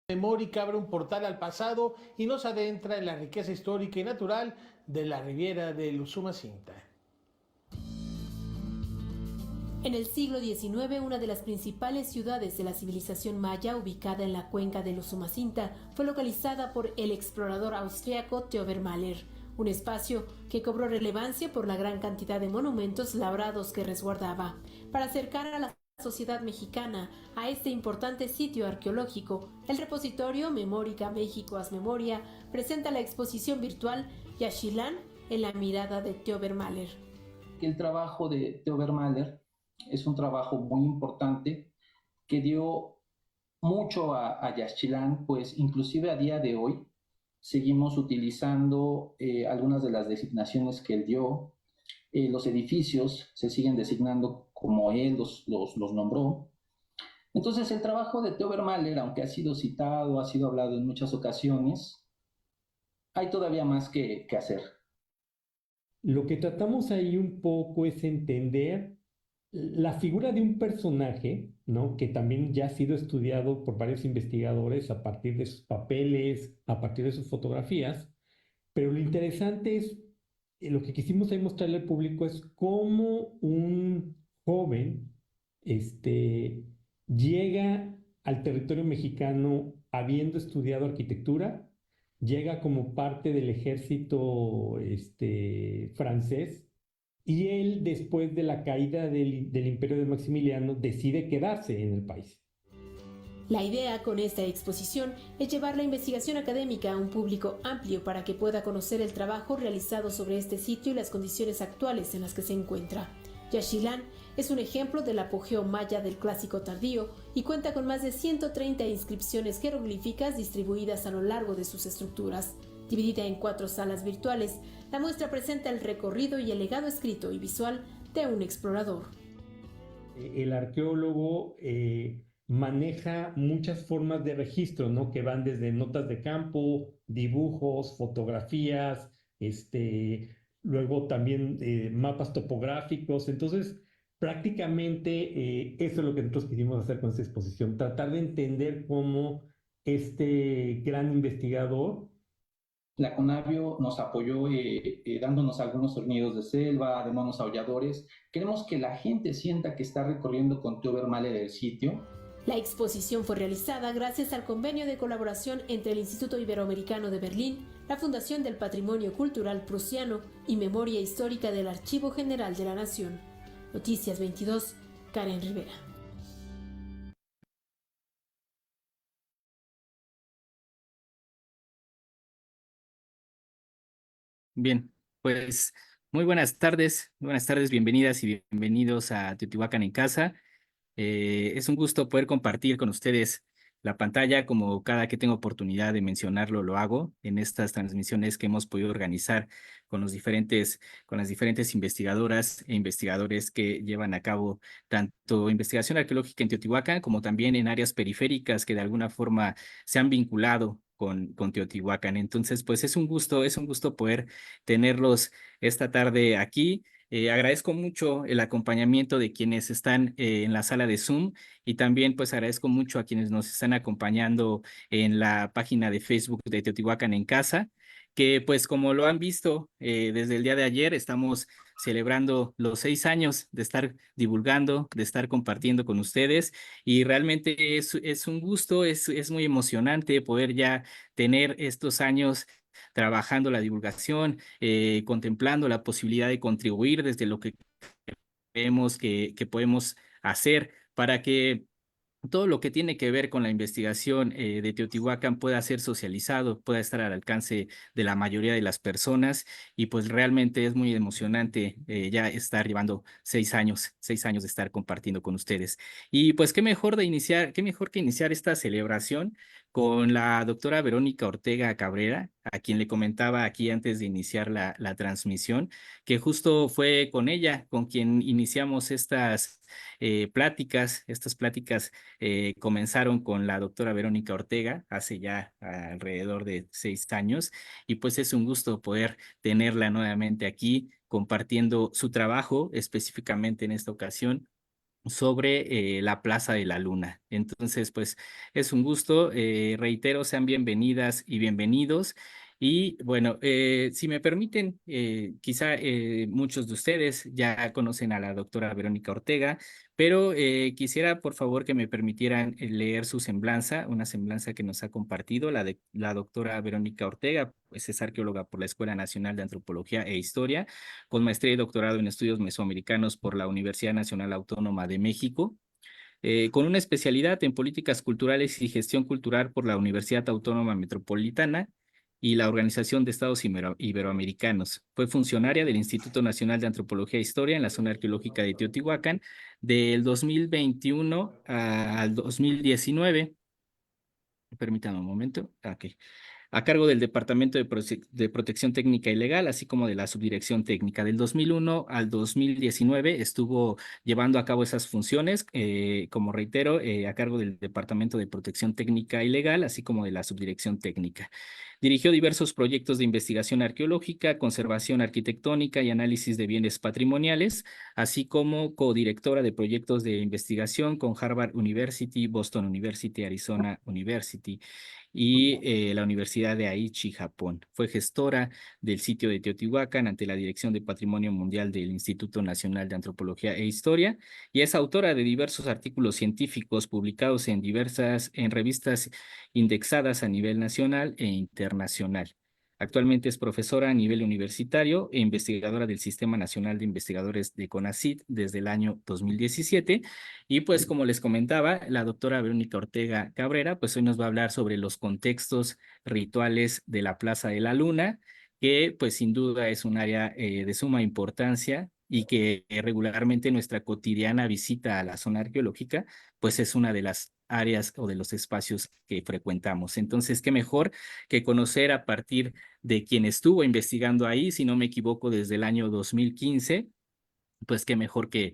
Memoria abre un portal al pasado y nos adentra en la riqueza histórica y natural de la Riviera del Usumacinta. En el siglo XIX, una de las principales ciudades de la civilización maya, ubicada en la cuenca del Usumacinta, fue localizada por el explorador austriaco Theodor Mahler, un espacio que cobró relevancia por la gran cantidad de monumentos labrados que resguardaba. Para acercar a la sociedad mexicana a este importante sitio arqueológico, el repositorio Memórica México Haz Memoria presenta la exposición virtual Yaxchilán en la mirada de Theodor Mahler. El trabajo de Theodor Mahler es un trabajo muy importante que dio mucho a Yaxchilán, pues inclusive a día de hoy seguimos utilizando algunas de las designaciones que él dio. Los edificios se siguen designando como él los nombró. Entonces el trabajo de Theodor Mahler, aunque ha sido citado, ha sido hablado en muchas ocasiones, hay todavía más que hacer. Lo que tratamos ahí un poco es entender la figura de un personaje, ¿no? Que también ya ha sido estudiado por varios investigadores a partir de sus papeles, a partir de sus fotografías, pero lo interesante es, lo que quisimos ahí mostrarle al público es cómo un joven, llega al territorio mexicano habiendo estudiado arquitectura, llega como parte del ejército, francés, y él, después de la caída del imperio de Maximiliano, decide quedarse en el país. La idea con esta exposición es llevar la investigación académica a un público amplio para que pueda conocer el trabajo realizado sobre este sitio y las condiciones actuales en las que se encuentra. Yaxchilán es un ejemplo del apogeo maya del clásico tardío y cuenta con más de 130 inscripciones jeroglíficas distribuidas a lo largo de sus estructuras. Dividida en 4 salas virtuales, la muestra presenta el recorrido y el legado escrito y visual de un explorador. El arqueólogo maneja muchas formas de registro, ¿no? Que van desde notas de campo, dibujos, fotografías, luego también mapas topográficos. Entonces, prácticamente eso es lo que nosotros quisimos hacer con esta exposición, tratar de entender cómo este gran investigador. La Conavio nos apoyó dándonos algunos sonidos de selva, de monos aulladores. Queremos que la gente sienta que está recorriendo con Theodor Mahler el sitio. La exposición fue realizada gracias al convenio de colaboración entre el Instituto Iberoamericano de Berlín, la Fundación del Patrimonio Cultural Prusiano y Memoria Histórica del Archivo General de la Nación. Noticias 22, Karen Rivera. Bien, pues muy buenas tardes, bienvenidas y bienvenidos a Teotihuacán en Casa. Es un gusto poder compartir con ustedes la pantalla, como cada que tengo oportunidad de mencionarlo, lo hago en estas transmisiones que hemos podido organizar con con las diferentes investigadoras e investigadores que llevan a cabo tanto investigación arqueológica en Teotihuacán como también en áreas periféricas que de alguna forma se han vinculado con Teotihuacán. Entonces, pues es un gusto poder tenerlos esta tarde aquí. Agradezco mucho el acompañamiento de quienes están en la sala de Zoom y también pues agradezco mucho a quienes nos están acompañando en la página de Facebook de Teotihuacán en Casa, que pues como lo han visto desde el día de ayer estamos celebrando los 6 años de estar divulgando, de estar compartiendo con ustedes y realmente es un gusto, es muy emocionante poder ya tener estos años trabajando la divulgación, contemplando la posibilidad de contribuir desde lo que creemos que podemos hacer para que todo lo que tiene que ver con la investigación de Teotihuacán pueda ser socializado, pueda estar al alcance de la mayoría de las personas y pues realmente es muy emocionante ya estar llevando 6 años, 6 años de estar compartiendo con ustedes. Y pues qué mejor que iniciar esta celebración con la doctora Verónica Ortega Cabrera, a quien le comentaba aquí antes de iniciar la transmisión, que justo fue con ella con quien iniciamos estas pláticas comenzaron con la doctora Verónica Ortega hace ya alrededor de 6 años y pues es un gusto poder tenerla nuevamente aquí compartiendo su trabajo específicamente en esta ocasión sobre la Plaza de la Luna. Entonces, pues es un gusto. Reitero, sean bienvenidas y bienvenidos. Y bueno, si me permiten, quizá muchos de ustedes ya conocen a la doctora Verónica Ortega, pero quisiera por favor que me permitieran leer su semblanza, una semblanza que nos ha compartido la doctora Verónica Ortega, pues es arqueóloga por la Escuela Nacional de Antropología e Historia, con maestría y doctorado en estudios mesoamericanos por la Universidad Nacional Autónoma de México, con una especialidad en políticas culturales y gestión cultural por la Universidad Autónoma Metropolitana y la Organización de Estados Iberoamericanos. Fue funcionaria del Instituto Nacional de Antropología e Historia en la zona arqueológica de Teotihuacán del 2021 al 2019. Permítame un momento. Ok, a cargo del Departamento de Protección Técnica y Legal, así como de la Subdirección Técnica. Del 2001 al 2019 estuvo llevando a cabo esas funciones, como reitero, a cargo del Departamento de Protección Técnica y Legal, así como de la Subdirección Técnica. Dirigió diversos proyectos de investigación arqueológica, conservación arquitectónica y análisis de bienes patrimoniales, así como codirectora de proyectos de investigación con Harvard University, Boston University, Arizona University y la Universidad de Aichi, Japón. Fue gestora del sitio de Teotihuacán ante la Dirección de Patrimonio Mundial del Instituto Nacional de Antropología e Historia y es autora de diversos artículos científicos publicados en en revistas indexadas a nivel nacional e internacional. Actualmente es profesora a nivel universitario e investigadora del Sistema Nacional de Investigadores de CONACYT desde el año 2017. Y pues como les comentaba, la doctora Verónica Ortega Cabrera, pues hoy nos va a hablar sobre los contextos rituales de la Plaza de la Luna, que pues sin duda es un área de suma importancia y que regularmente nuestra cotidiana visita a la zona arqueológica, pues es una de las áreas o de los espacios que frecuentamos. Entonces, qué mejor que conocer a partir de quien estuvo investigando ahí, si no me equivoco, desde el año 2015, pues qué mejor que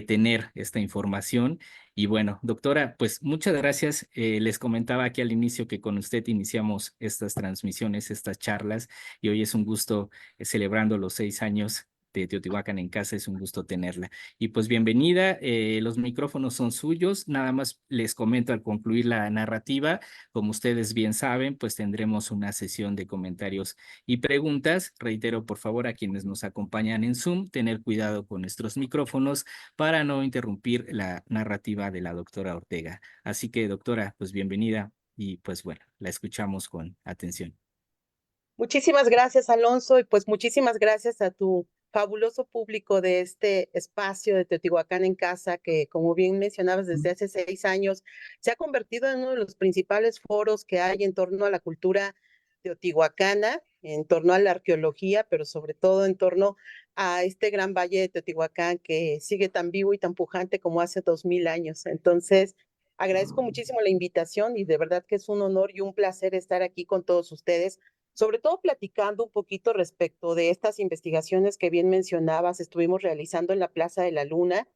tener esta información. Y bueno, doctora, pues muchas gracias. Les comentaba aquí al inicio que con usted iniciamos estas transmisiones, estas charlas, y hoy es un gusto celebrando los 6 años de Teotihuacán en Casa, es un gusto tenerla. Y pues bienvenida, los micrófonos son suyos. Nada más les comento al concluir la narrativa, como ustedes bien saben, pues tendremos una sesión de comentarios y preguntas. Reitero, por favor, a quienes nos acompañan en Zoom, tener cuidado con nuestros micrófonos para no interrumpir la narrativa de la doctora Ortega. Así que, doctora, pues bienvenida y pues bueno, la escuchamos con atención. Muchísimas gracias, Alonso, y pues muchísimas gracias a tu fabuloso público de este espacio de Teotihuacán en Casa, que como bien mencionabas, desde hace 6 años se ha convertido en uno de los principales foros que hay en torno a la cultura teotihuacana, en torno a la arqueología, pero sobre todo en torno a este gran valle de Teotihuacán que sigue tan vivo y tan pujante como hace 2000 años. Entonces, agradezco muchísimo la invitación y de verdad que es un honor y un placer estar aquí con todos ustedes, sobre todo platicando un poquito respecto de estas investigaciones que bien mencionabas, estuvimos realizando en la Plaza de la Luna.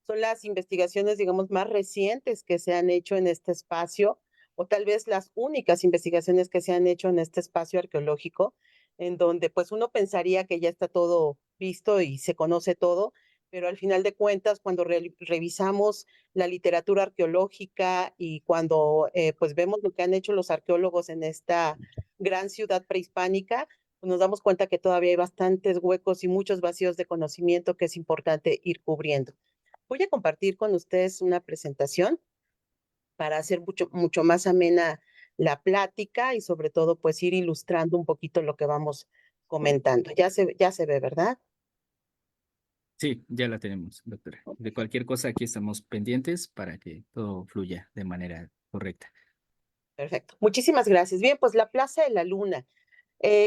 Son las investigaciones, digamos, más recientes que se han hecho en este espacio, o tal vez las únicas investigaciones que se han hecho en este espacio arqueológico, en donde pues uno pensaría que ya está todo visto y se conoce todo, pero al final de cuentas, cuando revisamos la literatura arqueológica y cuando pues vemos lo que han hecho los arqueólogos en esta gran ciudad prehispánica, pues nos damos cuenta que todavía hay bastantes huecos y muchos vacíos de conocimiento que es importante ir cubriendo. Voy a compartir con ustedes una presentación para hacer mucho más amena la plática y sobre todo pues ir ilustrando un poquito lo que vamos comentando. Ya se ve, ¿verdad? Sí, ya la tenemos, doctora. De cualquier cosa, aquí estamos pendientes para que todo fluya de manera correcta. Perfecto. Muchísimas gracias. Bien, pues la Plaza de la Luna.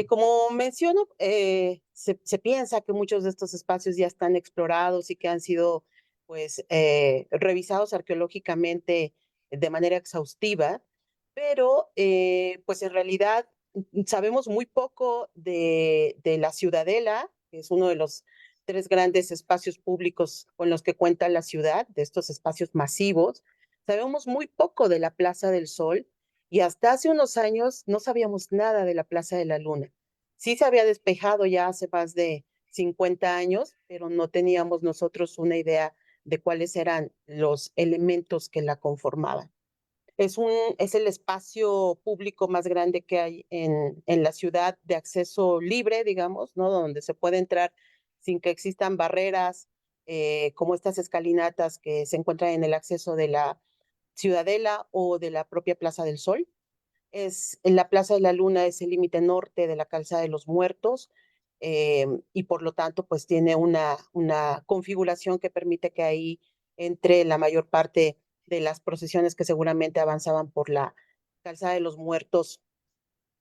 Como menciono, se piensa que muchos de estos espacios ya están explorados y que han sido pues revisados arqueológicamente de manera exhaustiva, pero pues en realidad sabemos muy poco de la Ciudadela, que es uno de los 3 grandes espacios públicos con los que cuenta la ciudad, de estos espacios masivos. Sabemos muy poco de la Plaza del Sol y hasta hace unos años no sabíamos nada de la Plaza de la Luna. Sí se había despejado ya hace más de 50 años, pero no teníamos nosotros una idea de cuáles eran los elementos que la conformaban. Es el espacio público más grande que hay en la ciudad, de acceso libre, digamos, ¿no? Donde se puede entrar sin que existan barreras, como estas escalinatas que se encuentran en el acceso de la Ciudadela o de la propia Plaza del Sol. En la Plaza de la Luna es el límite norte de la Calzada de los Muertos, y por lo tanto pues tiene una configuración que permite que ahí entre la mayor parte de las procesiones que seguramente avanzaban por la Calzada de los Muertos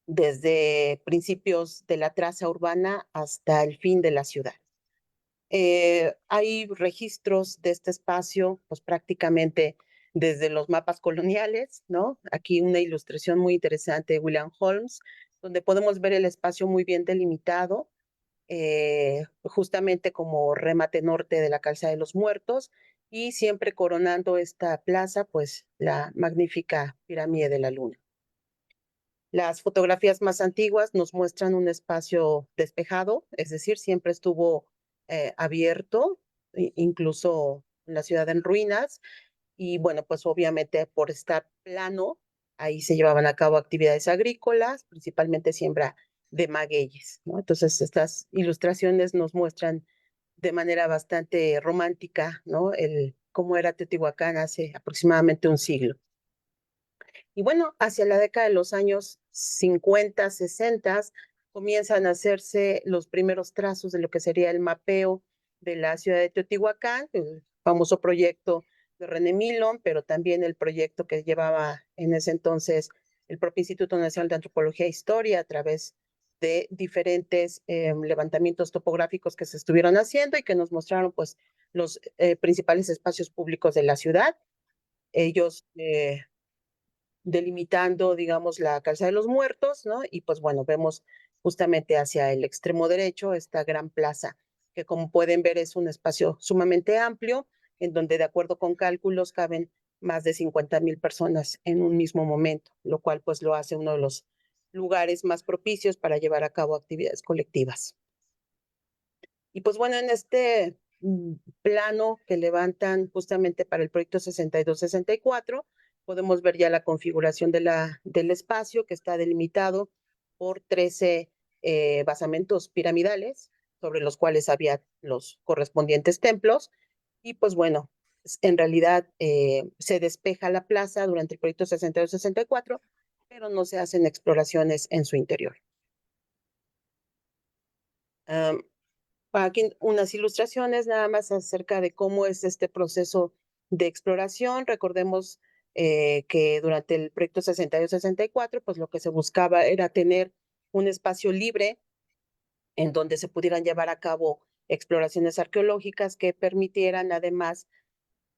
desde principios de la traza urbana hasta el fin de la ciudad. Hay registros de este espacio, pues prácticamente desde los mapas coloniales, ¿no? Aquí una ilustración muy interesante de William Holmes, donde podemos ver el espacio muy bien delimitado, justamente como remate norte de la Calzada de los Muertos, y siempre coronando esta plaza, pues la magnífica Pirámide de la Luna. Las fotografías más antiguas nos muestran un espacio despejado, es decir, siempre estuvo abierto, incluso la ciudad en ruinas, y bueno, pues obviamente por estar plano, ahí se llevaban a cabo actividades agrícolas, principalmente siembra de magueyes, ¿no? Entonces, estas ilustraciones nos muestran de manera bastante romántica, ¿no? Cómo era Teotihuacán hace aproximadamente un siglo. Y bueno, hacia la década de los años 50, 60, comienzan a hacerse los primeros trazos de lo que sería el mapeo de la ciudad de Teotihuacán, el famoso proyecto de René Milón, pero también el proyecto que llevaba en ese entonces el propio Instituto Nacional de Antropología e Historia a través de diferentes levantamientos topográficos que se estuvieron haciendo y que nos mostraron pues los principales espacios públicos de la ciudad. Ellos delimitando, digamos, la Calzada de los Muertos, ¿no? Y pues bueno, vemos justamente hacia el extremo derecho esta gran plaza, que como pueden ver es un espacio sumamente amplio, en donde de acuerdo con cálculos caben más de 50,000 personas en un mismo momento, lo cual pues lo hace uno de los lugares más propicios para llevar a cabo actividades colectivas. Y pues bueno, en este plano que levantan justamente para el proyecto 62-64, podemos ver ya la configuración del espacio, que está delimitado por 13 basamentos piramidales, sobre los cuales había los correspondientes templos. Y pues bueno, en realidad se despeja la plaza durante el proyecto 62-64, pero no se hacen exploraciones en su interior. Aquí unas ilustraciones nada más acerca de cómo es este proceso de exploración. Recordemos que durante el proyecto 62-64, pues lo que se buscaba era tener un espacio libre en donde se pudieran llevar a cabo exploraciones arqueológicas que permitieran además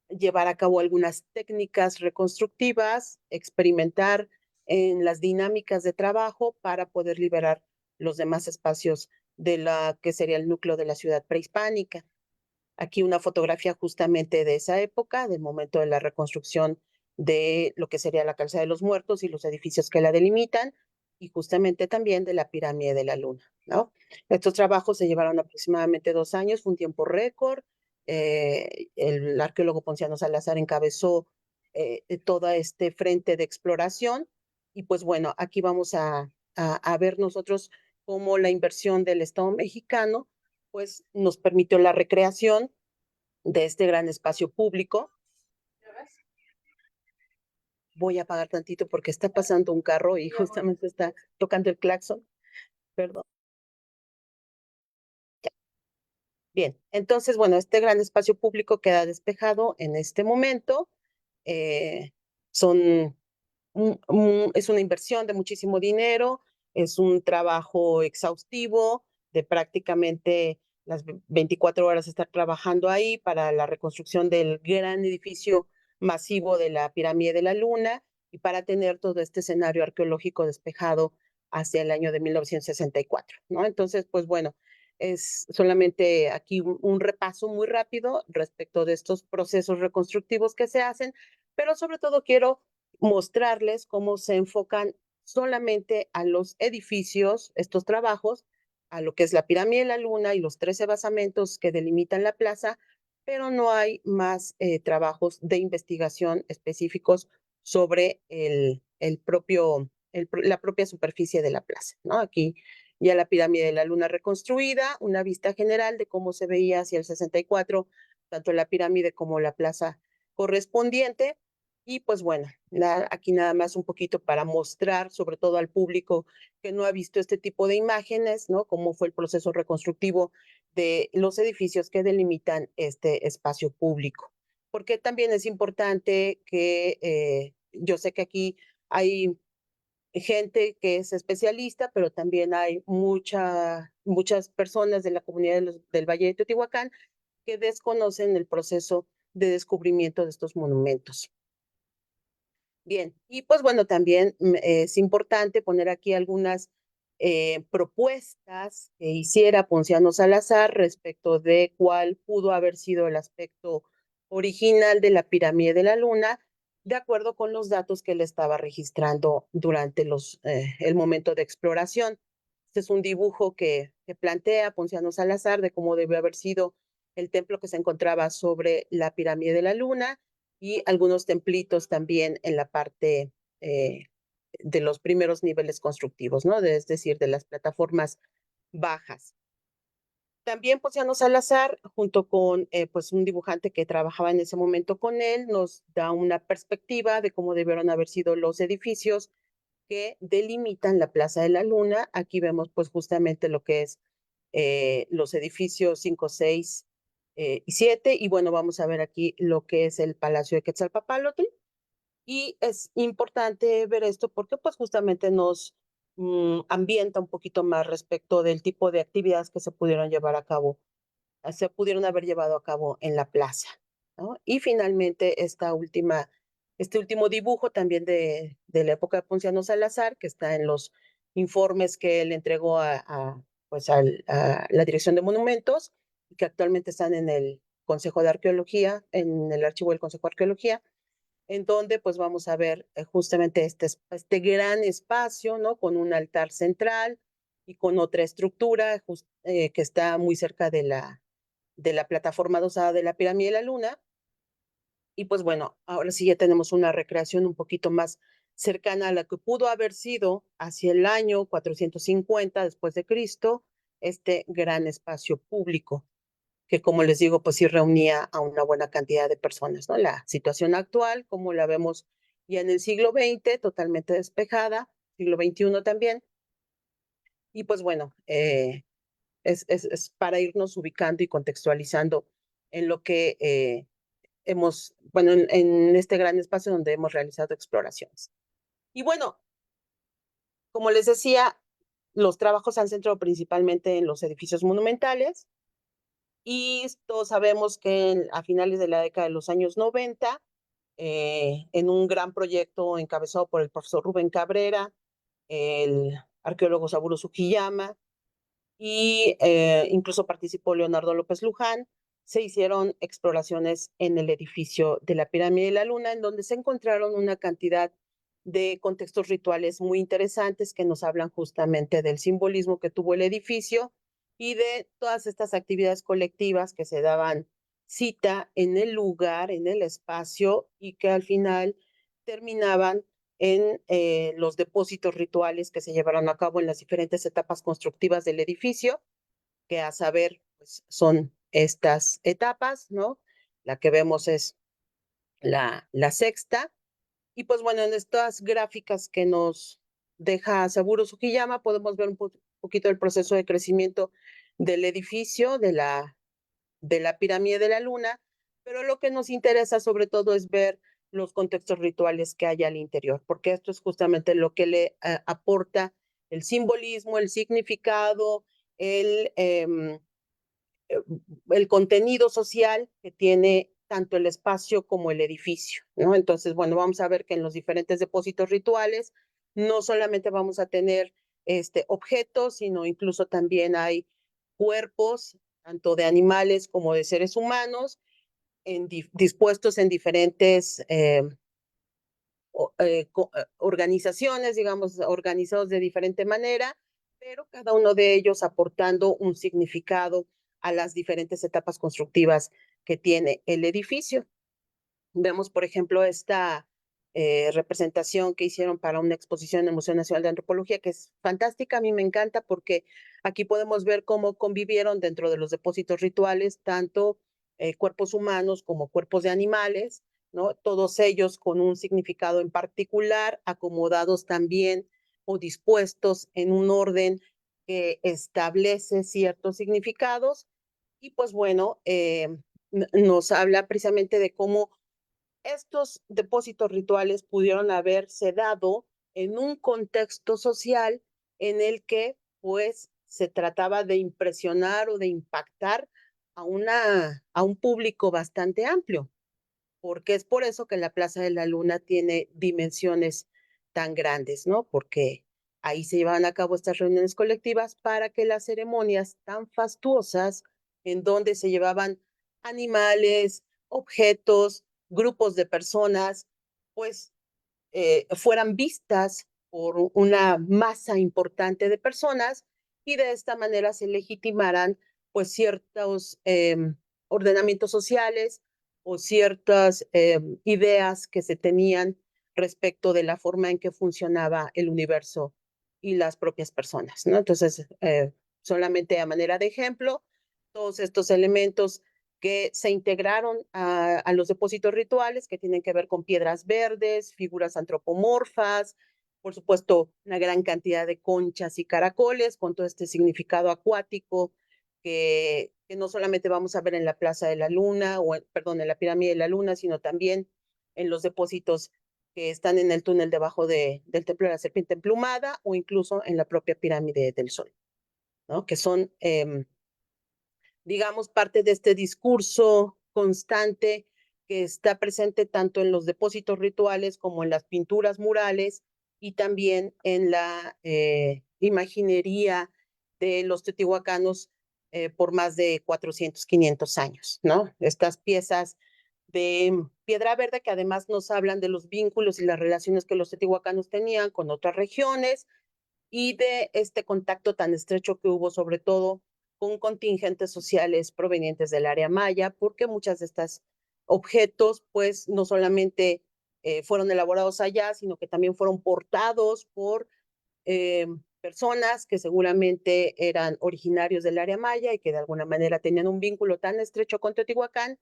llevar a cabo algunas técnicas reconstructivas, experimentar en las dinámicas de trabajo para poder liberar los demás espacios de la que sería el núcleo de la ciudad prehispánica. Aquí una fotografía justamente de esa época, del momento de la reconstrucción de lo que sería la Calzada de los Muertos y los edificios que la delimitan, y justamente también de la Pirámide de la Luna, ¿no? Estos trabajos se llevaron aproximadamente 2 años, fue un tiempo récord. El arqueólogo Ponciano Salazar encabezó todo este frente de exploración, y pues bueno, aquí vamos a ver nosotros cómo la inversión del Estado mexicano pues nos permitió la recreación de este gran espacio público. Voy a apagar tantito porque está pasando un carro y justamente está tocando el claxon. Perdón. Ya. Bien, entonces, bueno, este gran espacio público queda despejado en este momento. Son es una inversión de muchísimo dinero, es un trabajo exhaustivo de prácticamente las 24 horas estar trabajando ahí para la reconstrucción del gran edificio masivo de la Pirámide de la Luna y para tener todo este escenario arqueológico despejado hacia el año de 1964, ¿no? Entonces, pues bueno, es solamente aquí un repaso muy rápido respecto de estos procesos reconstructivos que se hacen, pero sobre todo quiero mostrarles cómo se enfocan solamente a los edificios, estos trabajos, a lo que es la Pirámide de la Luna y los 13 basamentos que delimitan la plaza, pero no hay más trabajos de investigación específicos sobre la propia superficie de la plaza, ¿no? Aquí ya la pirámide de la Luna reconstruida, una vista general de cómo se veía hacia el 64, tanto la pirámide como la plaza correspondiente. Y pues bueno, aquí nada más un poquito para mostrar, sobre todo al público que no ha visto este tipo de imágenes, ¿no? Cómo fue el proceso reconstructivo de los edificios que delimitan este espacio público. Porque también es importante que yo sé que aquí hay gente que es especialista, pero también hay muchas personas de la comunidad del Valle de Teotihuacán que desconocen el proceso de descubrimiento de estos monumentos. Bien, y pues bueno, también es importante poner aquí algunas propuestas que hiciera Ponciano Salazar respecto de cuál pudo haber sido el aspecto original de la pirámide de la Luna, de acuerdo con los datos que él estaba registrando durante el momento de exploración. Este es un dibujo que plantea Ponciano Salazar de cómo debe haber sido el templo que se encontraba sobre la pirámide de la Luna y algunos templitos también en la parte de los primeros niveles constructivos, ¿no? Es decir, de las plataformas bajas. También Ponciano Salazar, junto con pues un dibujante que trabajaba en ese momento con él, nos da una perspectiva de cómo debieron haber sido los edificios que delimitan la Plaza de la Luna. Aquí vemos pues justamente lo que es los edificios 5, 6 y 7. Y bueno, vamos a ver aquí lo que es el Palacio de Quetzalpapalotl. Y es importante ver esto porque pues justamente nos ambienta un poquito más respecto del tipo de actividades que se pudieron llevar a cabo, se pudieron haber llevado a cabo en la plaza, ¿no? Y finalmente este último dibujo también de la época de Ponciano Salazar, que está en los informes que él entregó pues a la Dirección de Monumentos, y que actualmente están en el Consejo de Arqueología, en el archivo del Consejo de Arqueología, en donde pues vamos a ver justamente este gran espacio, ¿no? Con un altar central y con otra estructura que está muy cerca de la plataforma adosada de la pirámide de la Luna. Y pues bueno, ahora sí ya tenemos una recreación un poquito más cercana a la que pudo haber sido hacia el año 450 después de Cristo, este gran espacio público que, como les digo, pues sí reunía a una buena cantidad de personas, ¿no? La situación actual, como la vemos ya en el siglo XX, totalmente despejada, siglo XXI también. Y pues bueno, es para irnos ubicando y contextualizando en lo que bueno, en este gran espacio donde hemos realizado exploraciones. Y bueno, como les decía, los trabajos se han centrado principalmente en los edificios monumentales, y todos sabemos que a finales de la década de los años 90, en un gran proyecto encabezado por el profesor Rubén Cabrera, el arqueólogo Saburo Sugiyama, y incluso participó Leonardo López Luján, se hicieron exploraciones en el edificio de la Pirámide de la Luna, en donde se encontraron una cantidad de contextos rituales muy interesantes que nos hablan justamente del simbolismo que tuvo el edificio y de todas estas actividades colectivas que se daban cita en el lugar, en el espacio, y que al final terminaban en los depósitos rituales que se llevaron a cabo en las diferentes etapas constructivas del edificio, que a saber, pues, son estas etapas, ¿no? La que vemos es la sexta. Y pues bueno, en estas gráficas que nos deja Saburo Sugiyama podemos ver un poquito el proceso de crecimiento del edificio, de la pirámide de la Luna, pero lo que nos interesa sobre todo es ver los contextos rituales que hay al interior, porque esto es justamente lo que le aporta el simbolismo, el significado, el contenido social que tiene tanto el espacio como el edificio, ¿no? Entonces, bueno, vamos a ver que en los diferentes depósitos rituales no solamente vamos a tener objetos, sino incluso también hay cuerpos, tanto de animales como de seres humanos, dispuestos en diferentes organizaciones, digamos, organizados de diferente manera, pero cada uno de ellos aportando un significado a las diferentes etapas constructivas que tiene el edificio. Vemos, por ejemplo, esta representación que hicieron para una exposición en el Museo Nacional de Antropología, que es fantástica, a mí me encanta porque aquí podemos ver cómo convivieron dentro de los depósitos rituales tanto cuerpos humanos como cuerpos de animales, ¿no? Todos ellos con un significado en particular, acomodados también o dispuestos en un orden que establece ciertos significados. Y pues bueno, nos habla precisamente de cómo estos depósitos rituales pudieron haberse dado en un contexto social en el que pues se trataba de impresionar o de impactar a un público bastante amplio, porque es por eso que la Plaza de la Luna tiene dimensiones tan grandes, ¿no? Porque ahí se llevaban a cabo estas reuniones colectivas para que las ceremonias tan fastuosas, en donde se llevaban animales, objetos, grupos de personas, pues fueran vistas por una masa importante de personas y de esta manera se legitimaran pues ciertos ordenamientos sociales o ciertas ideas que se tenían respecto de la forma en que funcionaba el universo y las propias personas, ¿no? Entonces, solamente a manera de ejemplo, todos estos elementos que se integraron a los depósitos rituales que tienen que ver con piedras verdes, figuras antropomorfas, por supuesto, una gran cantidad de conchas y caracoles con todo este significado acuático que no solamente vamos a ver en la Plaza de la Luna, perdón, en la Pirámide de la Luna, sino también en los depósitos que están en el túnel debajo del Templo de la Serpiente Emplumada o incluso en la propia Pirámide del Sol, ¿no? Que son digamos, parte de este discurso constante que está presente tanto en los depósitos rituales como en las pinturas murales y también en la imaginería de los teotihuacanos por más de 400, 500 años, ¿no? Estas piezas de piedra verde que además nos hablan de los vínculos y las relaciones que los teotihuacanos tenían con otras regiones y de este contacto tan estrecho que hubo sobre todo con contingentes sociales provenientes del área maya, porque muchas de estas objetos, pues, no solamente fueron elaborados allá, sino que también fueron portados por personas que seguramente eran originarios del área maya y que de alguna manera tenían un vínculo tan estrecho con Teotihuacán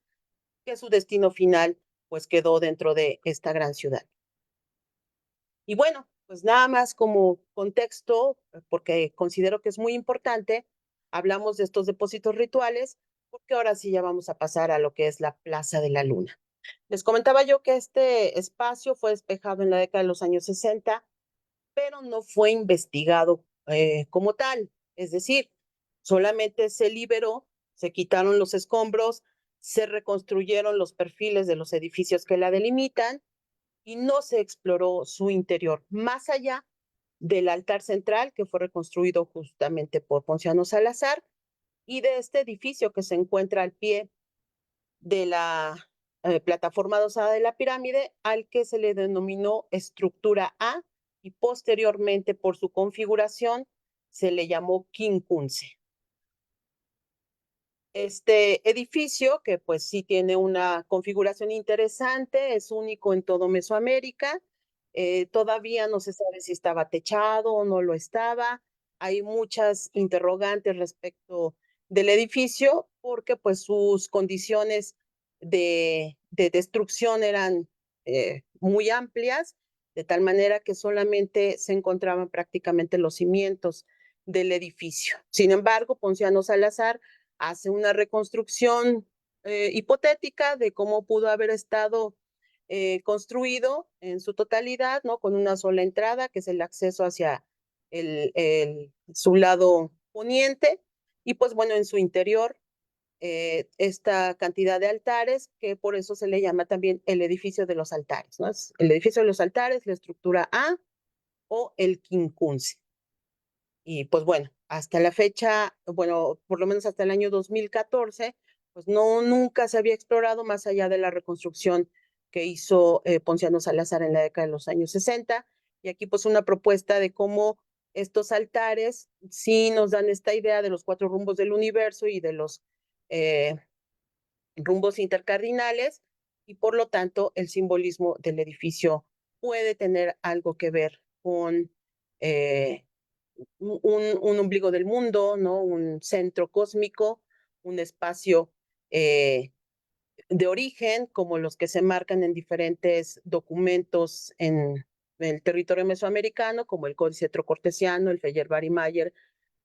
que su destino final, pues, quedó dentro de esta gran ciudad. Y bueno, pues nada más como contexto, porque considero que es muy importante, hablamos de estos depósitos rituales, porque ahora sí ya vamos a pasar a lo que es la Plaza de la Luna. Les comentaba yo que este espacio fue despejado en la década de los años 60, pero no fue investigado como tal. Es decir, solamente se liberó, se quitaron los escombros, se reconstruyeron los perfiles de los edificios que la delimitan y no se exploró su interior, más allá del altar central que fue reconstruido justamente por Ponciano Salazar y de este edificio que se encuentra al pie de la plataforma adosada de la pirámide, al que se le denominó estructura A y posteriormente por su configuración se le llamó Quincunce. Este edificio, que pues sí tiene una configuración interesante, es único en todo Mesoamérica, todavía no se sabe si estaba techado o no lo estaba, hay muchas interrogantes respecto del edificio porque pues sus condiciones de destrucción eran muy amplias, de tal manera que solamente se encontraban prácticamente los cimientos del edificio. Sin embargo, Ponciano Salazar hace una reconstrucción hipotética de cómo pudo haber estado construido en su totalidad, ¿no? Con una sola entrada, que es el acceso hacia su lado poniente, y pues bueno, en su interior, esta cantidad de altares, que por eso se le llama también el edificio de los altares, ¿no? Es el edificio de los altares, la estructura A o el quincunce. Y pues bueno, hasta la fecha, bueno, por lo menos hasta el año 2014, pues no, nunca se había explorado más allá de la reconstrucción que hizo Ponciano Salazar en la década de los años 60. Y aquí pues una propuesta de cómo estos altares sí nos dan esta idea de los cuatro rumbos del universo y de los rumbos intercardinales y por lo tanto el simbolismo del edificio puede tener algo que ver con un ombligo del mundo, ¿no? Un centro cósmico, un espacio de origen, como los que se marcan en diferentes documentos en el territorio mesoamericano, como el Códice Trocortesiano, el Feyer-Bary-Mayer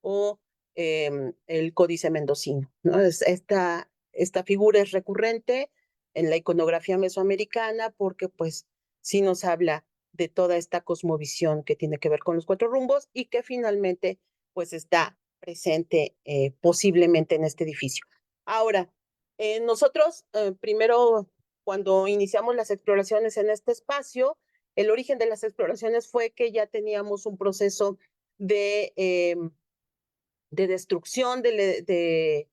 o el Códice Mendocino, ¿no? Esta figura es recurrente en la iconografía mesoamericana porque pues sí nos habla de toda esta cosmovisión que tiene que ver con los cuatro rumbos y que finalmente pues está presente posiblemente en este edificio. Ahora, nosotros primero cuando iniciamos las exploraciones en este espacio, el origen de las exploraciones fue que ya teníamos un proceso de destrucción, de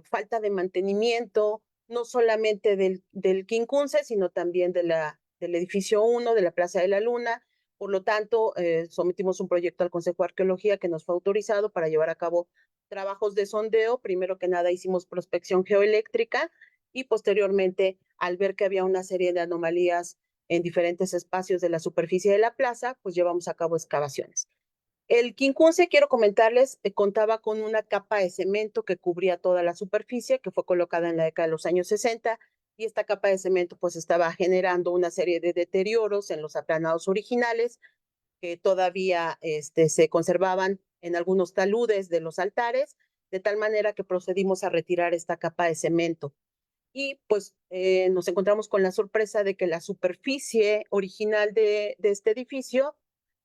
falta de mantenimiento, no solamente del Quincunce, sino también del edificio 1, de la Plaza de la Luna. Por lo tanto, sometimos un proyecto al Consejo de Arqueología que nos fue autorizado para llevar a cabo trabajos de sondeo. Primero que nada hicimos prospección geoeléctrica y posteriormente, al ver que había una serie de anomalías en diferentes espacios de la superficie de la plaza, pues llevamos a cabo excavaciones. El Quincunce, quiero comentarles, contaba con una capa de cemento que cubría toda la superficie, que fue colocada en la década de los años 60, y esta capa de cemento pues estaba generando una serie de deterioros en los aplanados originales, que todavía se conservaban en algunos taludes de los altares, de tal manera que procedimos a retirar esta capa de cemento. Y pues nos encontramos con la sorpresa de que la superficie original de este edificio,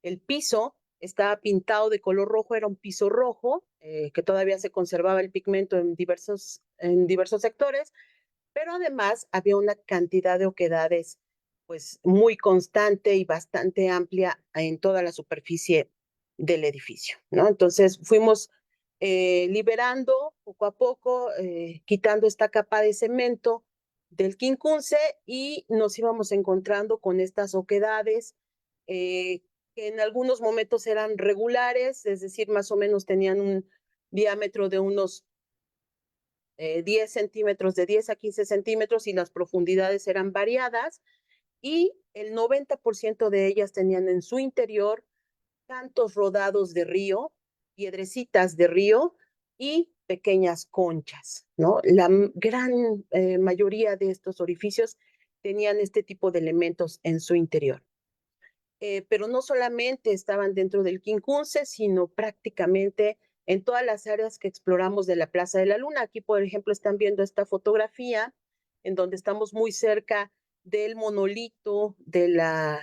el piso, estaba pintado de color rojo, era un piso rojo, que todavía se conservaba el pigmento en diversos sectores, pero además había una cantidad de oquedades pues muy constante y bastante amplia en toda la superficie del edificio, ¿no? Entonces fuimos liberando poco a poco, quitando esta capa de cemento del Quincunce y nos íbamos encontrando con estas oquedades que en algunos momentos eran regulares, es decir, más o menos tenían un diámetro de unos 10 centímetros, de 10 a 15 centímetros y las profundidades eran variadas y el 90% de ellas tenían en su interior cantos rodados de río, piedrecitas de río y pequeñas conchas, ¿no? La gran mayoría de estos orificios tenían este tipo de elementos en su interior. Pero no solamente estaban dentro del Quincunce, sino prácticamente en todas las áreas que exploramos de la Plaza de la Luna. Aquí, por ejemplo, están viendo esta fotografía en donde estamos muy cerca del monolito de la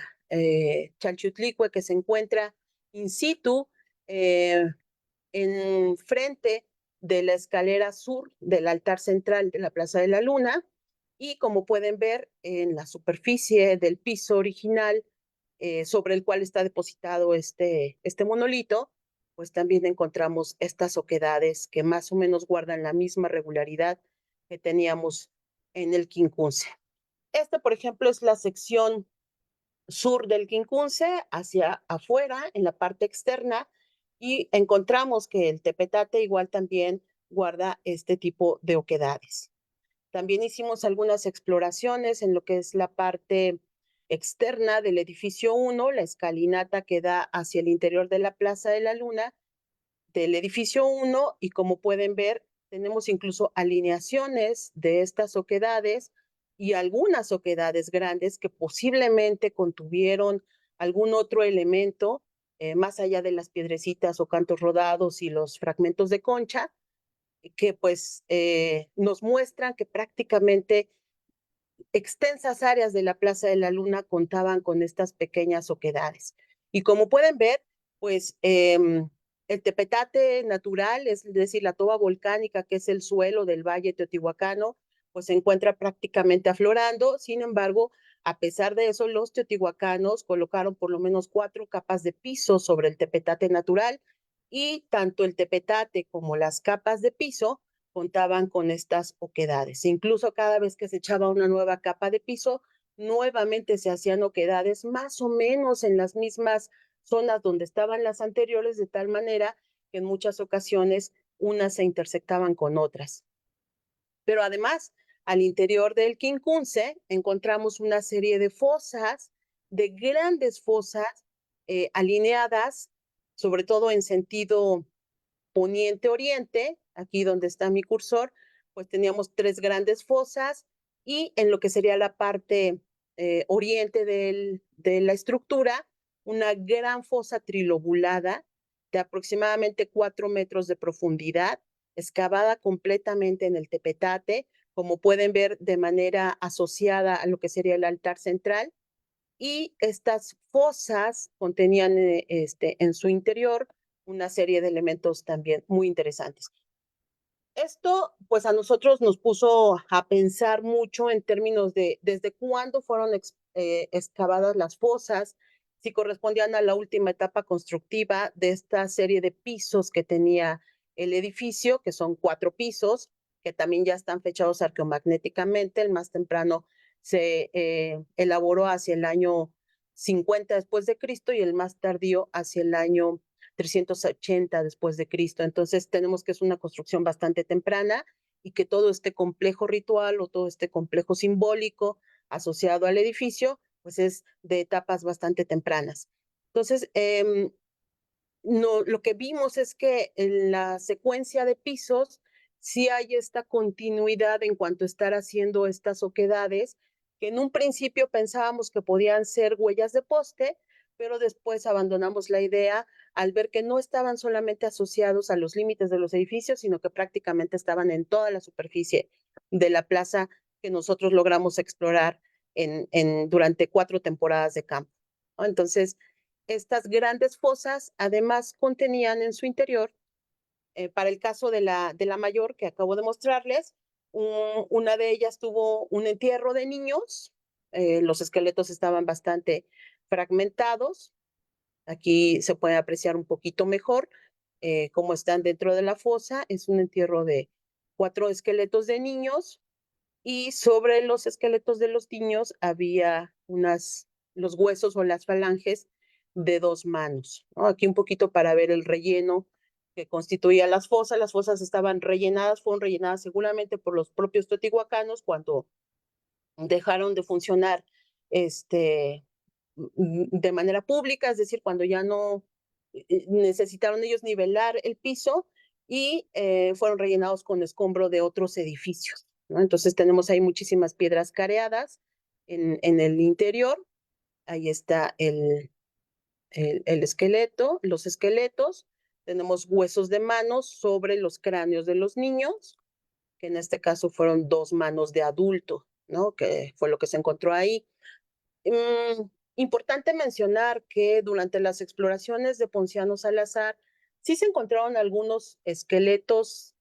Chalchiutlicue que se encuentra in situ en frente de la escalera sur del altar central de la Plaza de la Luna. Y como pueden ver en la superficie del piso original sobre el cual está depositado este monolito, pues también encontramos estas oquedades que más o menos guardan la misma regularidad que teníamos en el Quincunce. Esta, por ejemplo, es la sección sur del Quincunce, hacia afuera, en la parte externa, y encontramos que el tepetate igual también guarda este tipo de oquedades. También hicimos algunas exploraciones en lo que es la parte externa del edificio 1, la escalinata que da hacia el interior de la Plaza de la Luna del edificio 1 y como pueden ver tenemos incluso alineaciones de estas oquedades y algunas oquedades grandes que posiblemente contuvieron algún otro elemento más allá de las piedrecitas o cantos rodados y los fragmentos de concha que pues nos muestran que prácticamente extensas áreas de la Plaza de la Luna contaban con estas pequeñas oquedades. Y como pueden ver, pues el tepetate natural, es decir, la toba volcánica, que es el suelo del Valle Teotihuacano, pues se encuentra prácticamente aflorando. Sin embargo, a pesar de eso, los teotihuacanos colocaron por lo menos 4 capas de piso sobre el tepetate natural y tanto el tepetate como las capas de piso contaban con estas oquedades. Incluso cada vez que se echaba una nueva capa de piso, nuevamente se hacían oquedades más o menos en las mismas zonas donde estaban las anteriores, de tal manera que en muchas ocasiones unas se intersectaban con otras. Pero además, al interior del Quincunce encontramos una serie de fosas, de grandes fosas alineadas, sobre todo en sentido poniente-oriente, aquí donde está mi cursor, pues teníamos 3 grandes fosas y en lo que sería la parte oriente de la estructura, una gran fosa trilobulada de aproximadamente 4 metros de profundidad, excavada completamente en el tepetate, como pueden ver de manera asociada a lo que sería el altar central. Y estas fosas contenían en su interior una serie de elementos también muy interesantes. Esto, pues a nosotros nos puso a pensar mucho en términos de desde cuándo fueron excavadas las fosas, si correspondían a la última etapa constructiva de esta serie de pisos que tenía el edificio, que son 4 pisos, que también ya están fechados arqueomagnéticamente. El más temprano se elaboró hacia el año 50 después de Cristo y el más tardío hacia el año 380 después de Cristo. Entonces tenemos que es una construcción bastante temprana y que todo este complejo ritual o todo este complejo simbólico asociado al edificio, pues es de etapas bastante tempranas. Entonces, lo que vimos es que en la secuencia de pisos sí hay esta continuidad en cuanto a estar haciendo estas oquedades, que en un principio pensábamos que podían ser huellas de poste, pero después abandonamos la idea al ver que no estaban solamente asociados a los límites de los edificios, sino que prácticamente estaban en toda la superficie de la plaza que nosotros logramos explorar durante 4 temporadas de campo, ¿no? Entonces, estas grandes fosas además contenían en su interior, para el caso de la mayor que acabo de mostrarles, una de ellas tuvo un entierro de niños, los esqueletos estaban bastante fragmentados. Aquí se puede apreciar un poquito mejor cómo están dentro de la fosa. Es un entierro de 4 esqueletos de niños y sobre los esqueletos de los niños había los huesos o las falanges de 2 manos, ¿no? Aquí un poquito para ver el relleno que constituía las fosas. Las fosas estaban rellenadas, fueron rellenadas seguramente por los propios teotihuacanos cuando dejaron de funcionar de manera pública, es decir, cuando ya no necesitaron ellos nivelar el piso y fueron rellenados con escombro de otros edificios, ¿no? Entonces tenemos ahí muchísimas piedras careadas en el interior. Ahí está el esqueleto, los esqueletos. Tenemos huesos de manos sobre los cráneos de los niños, que en este caso fueron 2 manos de adulto, ¿no? Que fue lo que se encontró ahí. Importante mencionar que durante las exploraciones de Ponciano Salazar sí se encontraron algunos esqueletos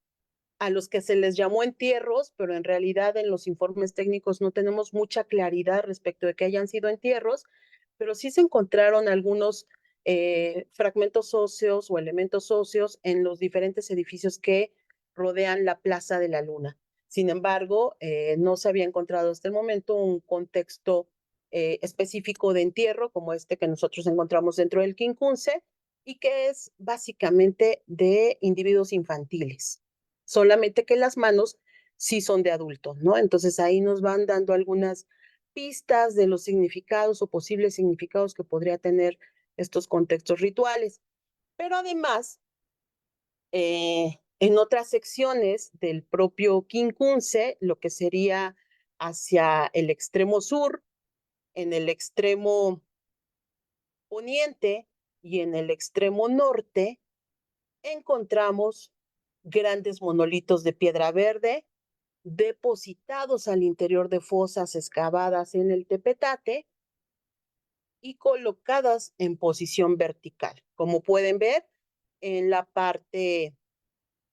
a los que se les llamó entierros, pero en realidad en los informes técnicos no tenemos mucha claridad respecto de que hayan sido entierros, pero sí se encontraron algunos fragmentos óseos o elementos óseos en los diferentes edificios que rodean la Plaza de la Luna. Sin embargo, no se había encontrado hasta el momento un contexto específico de entierro como este que nosotros encontramos dentro del Quincunce y que es básicamente de individuos infantiles, solamente que las manos sí son de adultos, ¿no? Entonces ahí nos van dando algunas pistas de los significados o posibles significados que podría tener estos contextos rituales. Pero además, en otras secciones del propio Quincunce, lo que sería hacia el extremo sur, en el extremo poniente y en el extremo norte, encontramos grandes monolitos de piedra verde depositados al interior de fosas excavadas en el tepetate y colocadas en posición vertical. Como pueden ver, en la parte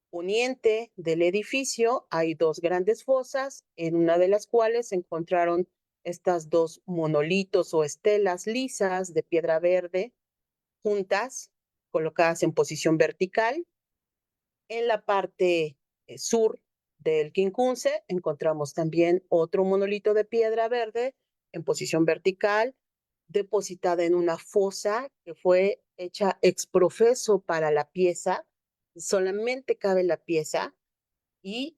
poniente del edificio hay 2 grandes fosas, en una de las cuales se encontraron estas 2 monolitos o estelas lisas de piedra verde juntas, colocadas en posición vertical. En la parte sur del Quincunce encontramos también otro monolito de piedra verde en posición vertical, depositada en una fosa que fue hecha ex profeso para la pieza. Solamente cabe la pieza y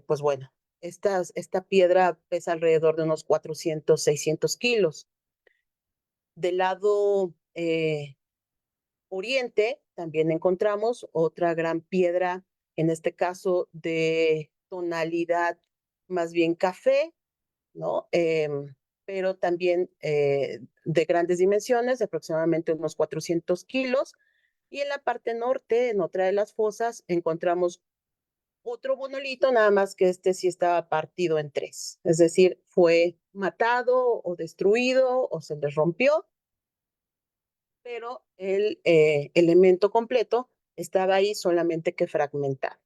pues bueno, esta piedra pesa alrededor de unos 400, 600 kilos. Del lado oriente también encontramos otra gran piedra, en este caso de tonalidad más bien café, ¿no? Pero también de grandes dimensiones, de aproximadamente unos 400 kilos. Y en la parte norte, en otra de las fosas, encontramos otro monolito, nada más que este sí estaba partido en tres. Es decir, fue matado o destruido o se les rompió, pero el elemento completo estaba ahí solamente que fragmentado.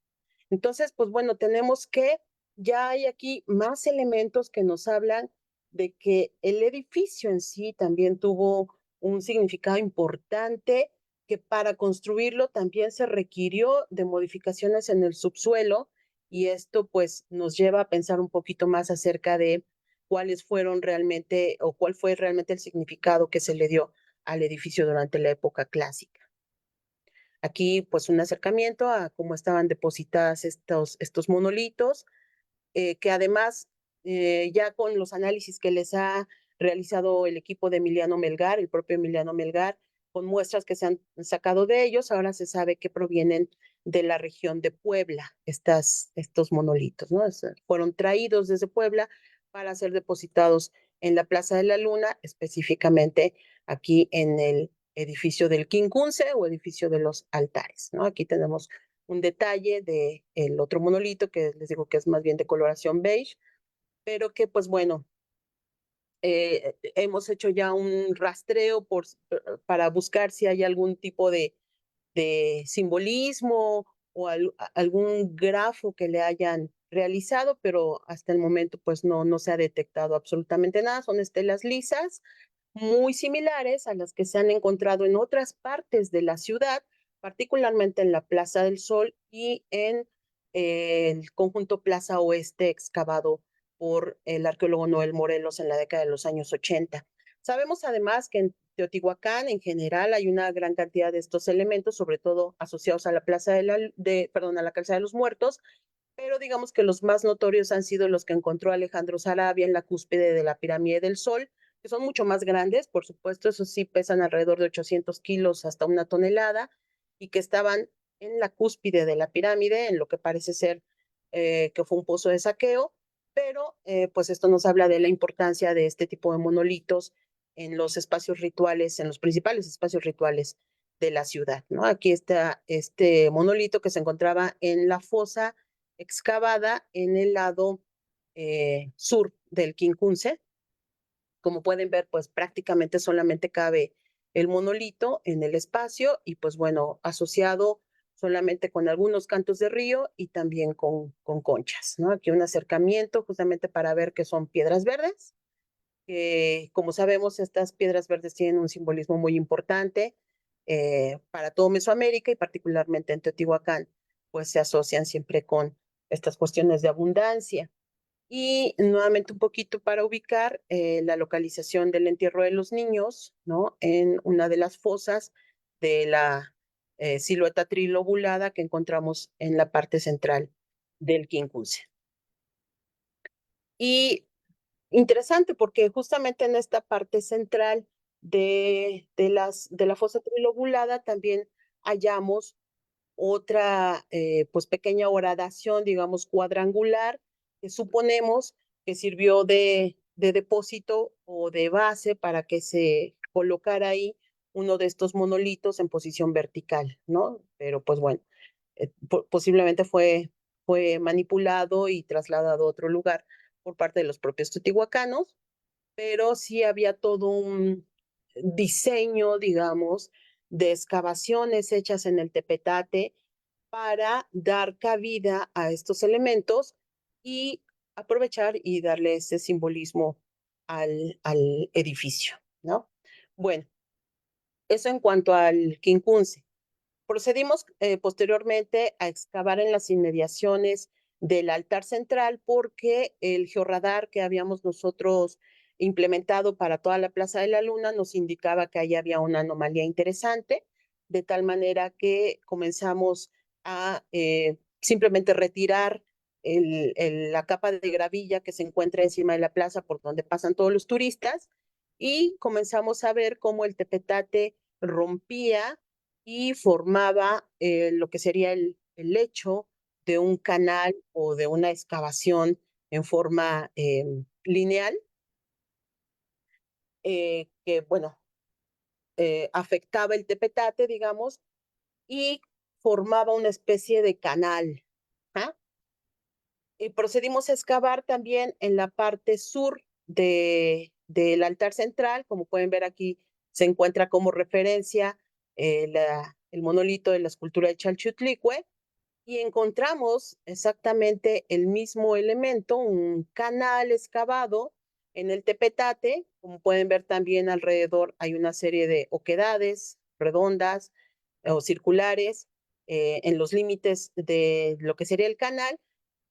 Entonces, pues bueno, tenemos que ya hay aquí más elementos que nos hablan de que el edificio en sí también tuvo un significado importante, que para construirlo también se requirió de modificaciones en el subsuelo, y esto pues nos lleva a pensar un poquito más acerca de cuáles fueron realmente o cuál fue realmente el significado que se le dio al edificio durante la época clásica. Aquí, pues, un acercamiento a cómo estaban depositadas estos monolitos, que además, ya con los análisis que les ha realizado el equipo de Emiliano Melgar, el propio Emiliano Melgar, con muestras que se han sacado de ellos, ahora se sabe que provienen de la región de Puebla, estos monolitos, ¿no? Fueron traídos desde Puebla para ser depositados en la Plaza de la Luna, específicamente aquí en el edificio del Quincunce o edificio de los altares, ¿no? Aquí tenemos un detalle de el otro monolito que les digo que es más bien de coloración beige, pero que pues bueno, hemos hecho ya un rastreo para buscar si hay algún tipo de simbolismo o algún grafo que le hayan realizado, pero hasta el momento pues no se ha detectado absolutamente nada. Son estelas lisas muy similares a las que se han encontrado en otras partes de la ciudad, particularmente en la Plaza del Sol y en el conjunto Plaza Oeste excavado por el arqueólogo Noel Morelos en la década de los años 80. Sabemos además que en Teotihuacán en general hay una gran cantidad de estos elementos, sobre todo asociados a la Plaza a la Calzada de los Muertos, pero digamos que los más notorios han sido los que encontró Alejandro Sarabia en la cúspide de la Pirámide del Sol, que son mucho más grandes, por supuesto, esos sí pesan alrededor de 800 kilos hasta una tonelada, y que estaban en la cúspide de la pirámide, en lo que parece ser que fue un pozo de saqueo, pero pues esto nos habla de la importancia de este tipo de monolitos en los espacios rituales, en los principales espacios rituales de la ciudad, ¿no? Aquí está este monolito que se encontraba en la fosa excavada en el lado sur del Quincunce. Como pueden ver, pues prácticamente solamente cabe el monolito en el espacio y pues bueno, asociado solamente con algunos cantos de río y también con conchas, ¿no? Aquí un acercamiento justamente para ver que son piedras verdes, que como sabemos, estas piedras verdes tienen un simbolismo muy importante para todo Mesoamérica y particularmente en Teotihuacán, pues se asocian siempre con estas cuestiones de abundancia. Y nuevamente un poquito para ubicar la localización del entierro de los niños, ¿no? En una de las fosas de la silueta trilobulada que encontramos en la parte central del Quincunce. Y interesante porque justamente en esta parte central de la fosa trilobulada también hallamos otra pues pequeña horadación, digamos, cuadrangular, que suponemos que sirvió de depósito o de base para que se colocara ahí uno de estos monolitos en posición vertical, ¿no? Pero pues bueno, posiblemente fue manipulado y trasladado a otro lugar por parte de los propios teotihuacanos, pero sí había todo un diseño, digamos, de excavaciones hechas en el Tepetate para dar cabida a estos elementos y aprovechar y darle ese simbolismo al edificio, ¿no? Bueno, eso en cuanto al Quincunce. Procedimos posteriormente a excavar en las inmediaciones del altar central porque el georradar que habíamos nosotros implementado para toda la Plaza de la Luna nos indicaba que ahí había una anomalía interesante, de tal manera que comenzamos a simplemente retirar la capa de gravilla que se encuentra encima de la plaza por donde pasan todos los turistas, y comenzamos a ver cómo el tepetate rompía y formaba lo que sería el lecho de un canal o de una excavación en forma lineal, que, bueno, afectaba el tepetate, digamos, y formaba una especie de canal. ¿Ah? Y procedimos a excavar también en la parte sur del altar central. Como pueden ver aquí, se encuentra como referencia el monolito de la escultura de Chalchiuhtlicue, y encontramos exactamente el mismo elemento, un canal excavado en el tepetate. Como pueden ver también alrededor hay una serie de oquedades redondas o circulares en los límites de lo que sería el canal,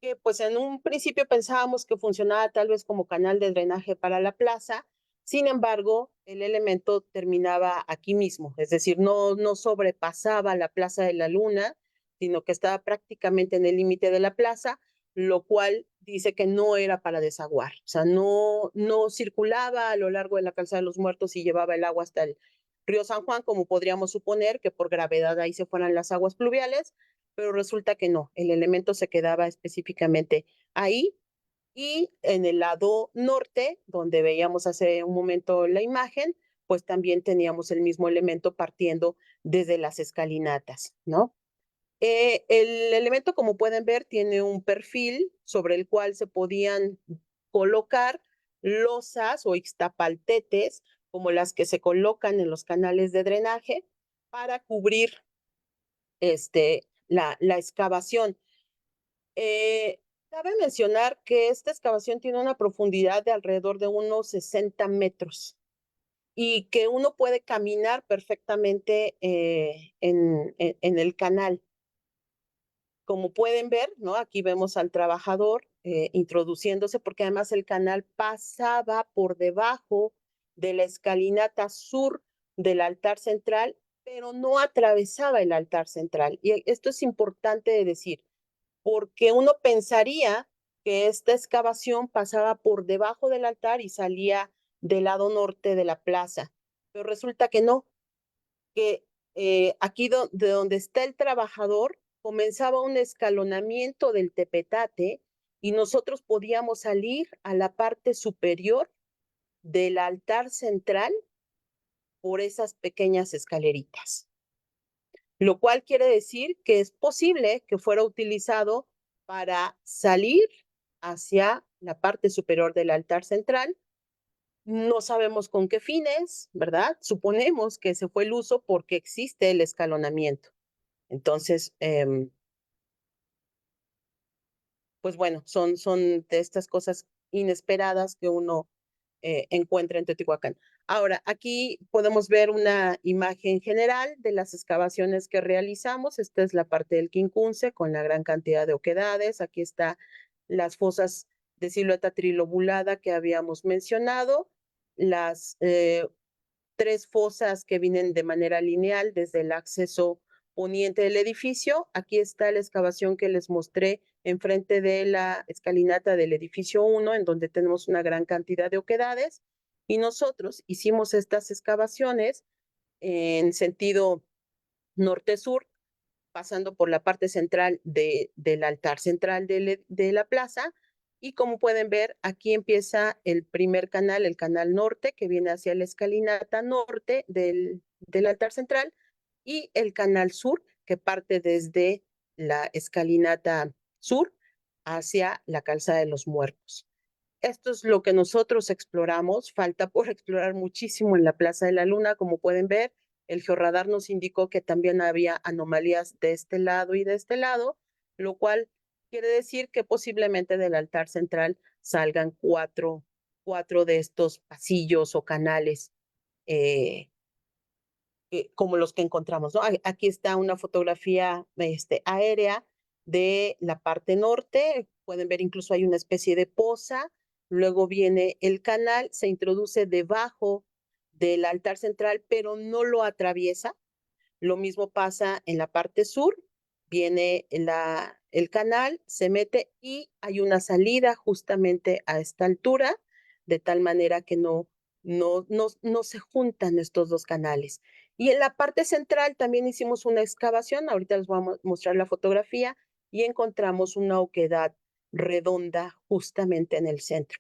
que pues en un principio pensábamos que funcionaba tal vez como canal de drenaje para la plaza. Sin embargo, el elemento terminaba aquí mismo, es decir, no sobrepasaba la Plaza de la Luna, sino que estaba prácticamente en el límite de la plaza, lo cual dice que no era para desaguar. O sea, no circulaba a lo largo de la Calzada de los Muertos y llevaba el agua hasta el río San Juan, como podríamos suponer que por gravedad ahí se fueran las aguas pluviales, pero resulta que no, el elemento se quedaba específicamente ahí. Y en el lado norte, donde veíamos hace un momento la imagen, pues también teníamos el mismo elemento partiendo desde las escalinatas, ¿no? El elemento, como pueden ver, tiene un perfil sobre el cual se podían colocar losas o ixtapaltetes, como las que se colocan en los canales de drenaje, para cubrir la excavación. Cabe mencionar que esta excavación tiene una profundidad de alrededor de unos 60 metros y que uno puede caminar perfectamente en el canal. Como pueden ver, ¿no? Aquí vemos al trabajador introduciéndose, porque además el canal pasaba por debajo de la escalinata sur del altar central, pero no atravesaba el altar central. Y esto es importante de decir, porque uno pensaría que esta excavación pasaba por debajo del altar y salía del lado norte de la plaza, pero resulta que no, que aquí de donde está el trabajador comenzaba un escalonamiento del tepetate y nosotros podíamos salir a la parte superior del altar central por esas pequeñas escaleritas, lo cual quiere decir que es posible que fuera utilizado para salir hacia la parte superior del altar central. No sabemos con qué fines, ¿verdad? Suponemos que ese fue el uso porque existe el escalonamiento. Entonces, pues bueno, son de estas cosas inesperadas que uno encuentra en Teotihuacán. Ahora, aquí podemos ver una imagen general de las excavaciones que realizamos. Esta es la parte del Quincunce con la gran cantidad de oquedades. Aquí está las fosas de silueta trilobulada que habíamos mencionado, las 3 fosas que vienen de manera lineal desde el acceso poniente del edificio. Aquí está la excavación que les mostré enfrente de la escalinata del edificio 1, en donde tenemos una gran cantidad de oquedades. Y nosotros hicimos estas excavaciones en sentido norte-sur, pasando por la parte central del altar central de la plaza. Y como pueden ver, aquí empieza el primer canal, el canal norte, que viene hacia la escalinata norte del altar central, y el canal sur, que parte desde la escalinata sur hacia la Calzada de los Muertos. Esto es lo que nosotros exploramos. Falta por explorar muchísimo en la Plaza de la Luna. Como pueden ver, el georradar nos indicó que también había anomalías de este lado y de este lado, lo cual quiere decir que posiblemente del altar central salgan cuatro de estos pasillos o canales como los que encontramos, ¿no? Aquí está una fotografía aérea de la parte norte. Pueden ver incluso hay una especie de poza. Luego viene el canal, se introduce debajo del altar central, pero no lo atraviesa. Lo mismo pasa en la parte sur. Viene el canal, se mete y hay una salida justamente a esta altura, de tal manera que no se juntan estos dos canales. Y en la parte central también hicimos una excavación, ahorita les voy a mostrar la fotografía, y encontramos una oquedad redonda justamente en el centro.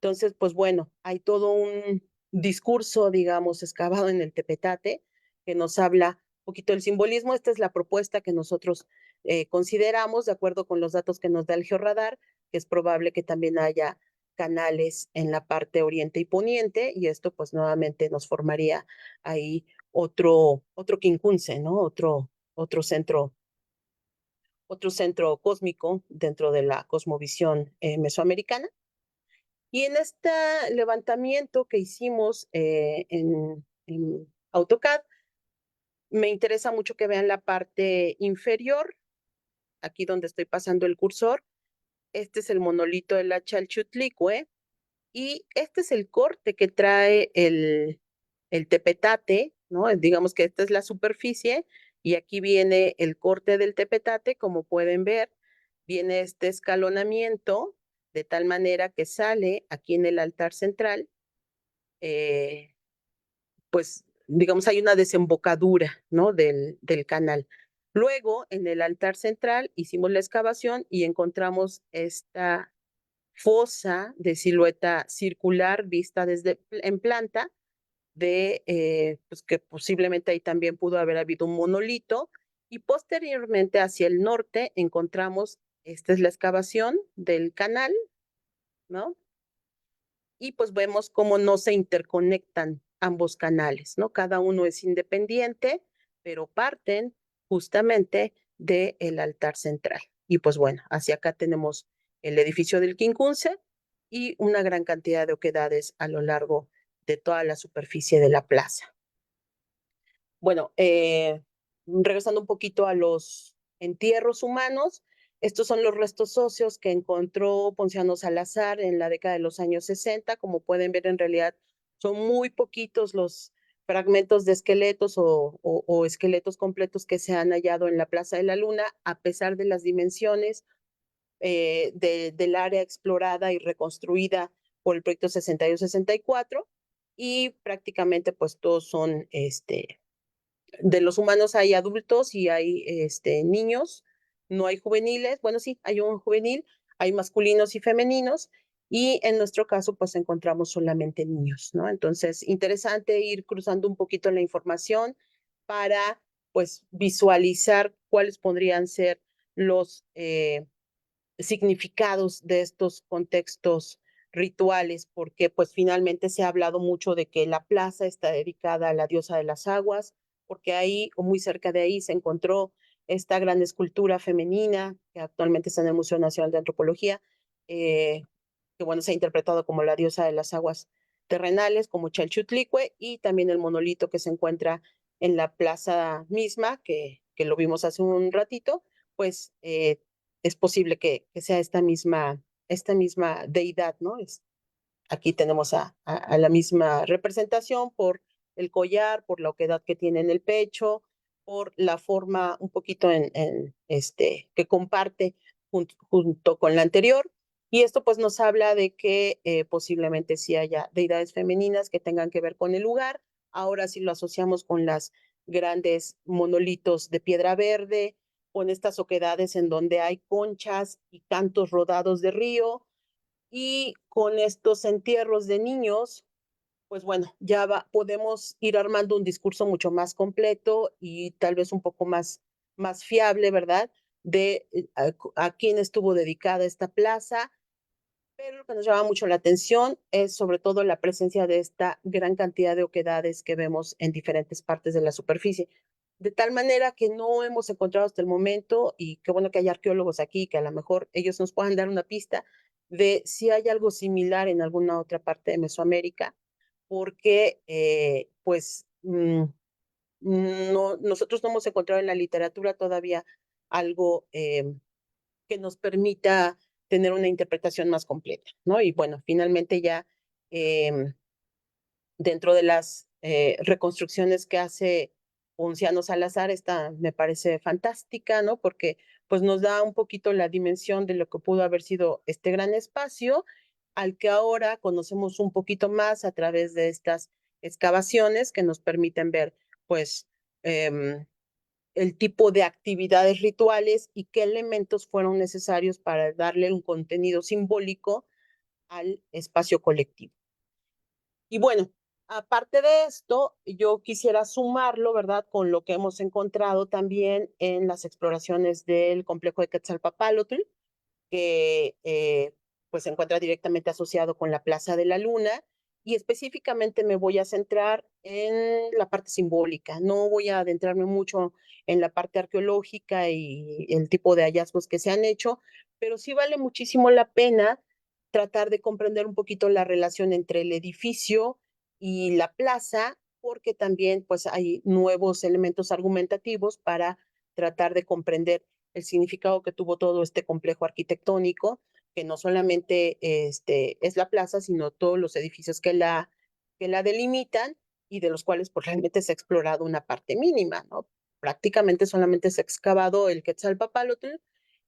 Entonces, pues bueno, hay todo un discurso, digamos, excavado en el tepetate que nos habla un poquito del simbolismo. Esta es la propuesta que nosotros consideramos, de acuerdo con los datos que nos da el georradar, que es probable que también haya canales en la parte oriente y poniente, y esto pues nuevamente nos formaría ahí otro quincunce, ¿no? Otro centro cósmico dentro de la cosmovisión mesoamericana. Y en este levantamiento que hicimos en AutoCAD, me interesa mucho que vean la parte inferior, aquí donde estoy pasando el cursor. Este es el monolito de la Chalchutlicue y este es el corte que trae el tepetate, ¿no? Digamos que esta es la superficie y aquí viene el corte del tepetate, como pueden ver, viene este escalonamiento de tal manera que sale aquí en el altar central, pues digamos hay una desembocadura, ¿no? del canal. Luego, en el altar central hicimos la excavación y encontramos esta fosa de silueta circular vista desde en planta, pues que posiblemente ahí también pudo haber habido un monolito. Y posteriormente hacia el norte encontramos, esta es la excavación del canal, ¿no? Y pues vemos cómo no se interconectan ambos canales, ¿no? Cada uno es independiente, pero parten justamente del altar central. Y pues bueno, hacia acá tenemos el edificio del Quincunce y una gran cantidad de oquedades a lo largo de toda la superficie de la plaza. Bueno, regresando un poquito a los entierros humanos, estos son los restos óseos que encontró Ponciano Salazar en la década de los años 60. Como pueden ver, en realidad son muy poquitos los fragmentos de esqueletos o esqueletos completos que se han hallado en la Plaza de la Luna, a pesar de las dimensiones del área explorada y reconstruida por el proyecto 62-64, y prácticamente pues todos son de los humanos hay adultos y hay niños, no hay juveniles, bueno, sí, hay un juvenil, hay masculinos y femeninos, y en nuestro caso, pues encontramos solamente niños, ¿no? Entonces, interesante ir cruzando un poquito la información para, pues, visualizar cuáles podrían ser los significados de estos contextos rituales, porque pues finalmente se ha hablado mucho de que la plaza está dedicada a la diosa de las aguas, porque ahí o muy cerca de ahí se encontró esta gran escultura femenina que actualmente está en el Museo Nacional de Antropología, que bueno, se ha interpretado como la diosa de las aguas terrenales, como Chalchutlicue, y también el monolito que se encuentra en la plaza misma, que lo vimos hace un ratito, pues es posible que sea esta misma deidad, ¿no? Aquí tenemos a la misma representación por el collar, por la oquedad que tiene en el pecho, por la forma un poquito que comparte junto con la anterior. Y esto pues nos habla de que posiblemente sí haya deidades femeninas que tengan que ver con el lugar. Ahora sí lo asociamos con las grandes monolitos de piedra verde, con estas oquedades en donde hay conchas y cantos rodados de río, y con estos entierros de niños, pues bueno, podemos ir armando un discurso mucho más completo y tal vez un poco más fiable, ¿verdad? De a quién estuvo dedicada esta plaza. Pero lo que nos llama mucho la atención es sobre todo la presencia de esta gran cantidad de oquedades que vemos en diferentes partes de la superficie. De tal manera que no hemos encontrado hasta el momento, y qué bueno que hay arqueólogos aquí, que a lo mejor ellos nos puedan dar una pista de si hay algo similar en alguna otra parte de Mesoamérica, porque pues nosotros no hemos encontrado en la literatura todavía algo que nos permita tener una interpretación más completa, ¿no? Y bueno, finalmente ya dentro de las reconstrucciones que hace Ponciano Salazar, esta me parece fantástica, ¿no? Porque pues nos da un poquito la dimensión de lo que pudo haber sido este gran espacio, al que ahora conocemos un poquito más a través de estas excavaciones que nos permiten ver, pues, el tipo de actividades rituales y qué elementos fueron necesarios para darle un contenido simbólico al espacio colectivo. Y bueno, aparte de esto, yo quisiera sumarlo, ¿verdad?, con lo que hemos encontrado también en las exploraciones del complejo de Quetzalpopalotl, que pues se encuentra directamente asociado con la Plaza de la Luna, y específicamente me voy a centrar en la parte simbólica. No voy a adentrarme mucho en la parte arqueológica y el tipo de hallazgos que se han hecho, pero sí vale muchísimo la pena tratar de comprender un poquito la relación entre el edificio y la plaza, porque también pues hay nuevos elementos argumentativos para tratar de comprender el significado que tuvo todo este complejo arquitectónico, que no solamente es la plaza, sino todos los edificios que la delimitan y de los cuales pues realmente se ha explorado una parte mínima, ¿no? Prácticamente solamente se ha excavado el Quetzalpopalotl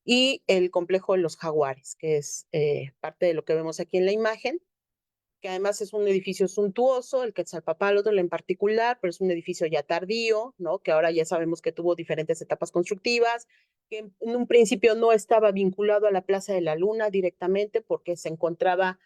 y el complejo de los Jaguares, que es parte de lo que vemos aquí en la imagen, que además es un edificio suntuoso, el Quetzalpopalotl en particular, pero es un edificio ya tardío, ¿no? Que ahora ya sabemos que tuvo diferentes etapas constructivas, que en un principio no estaba vinculado a la Plaza de la Luna directamente porque se encontraba,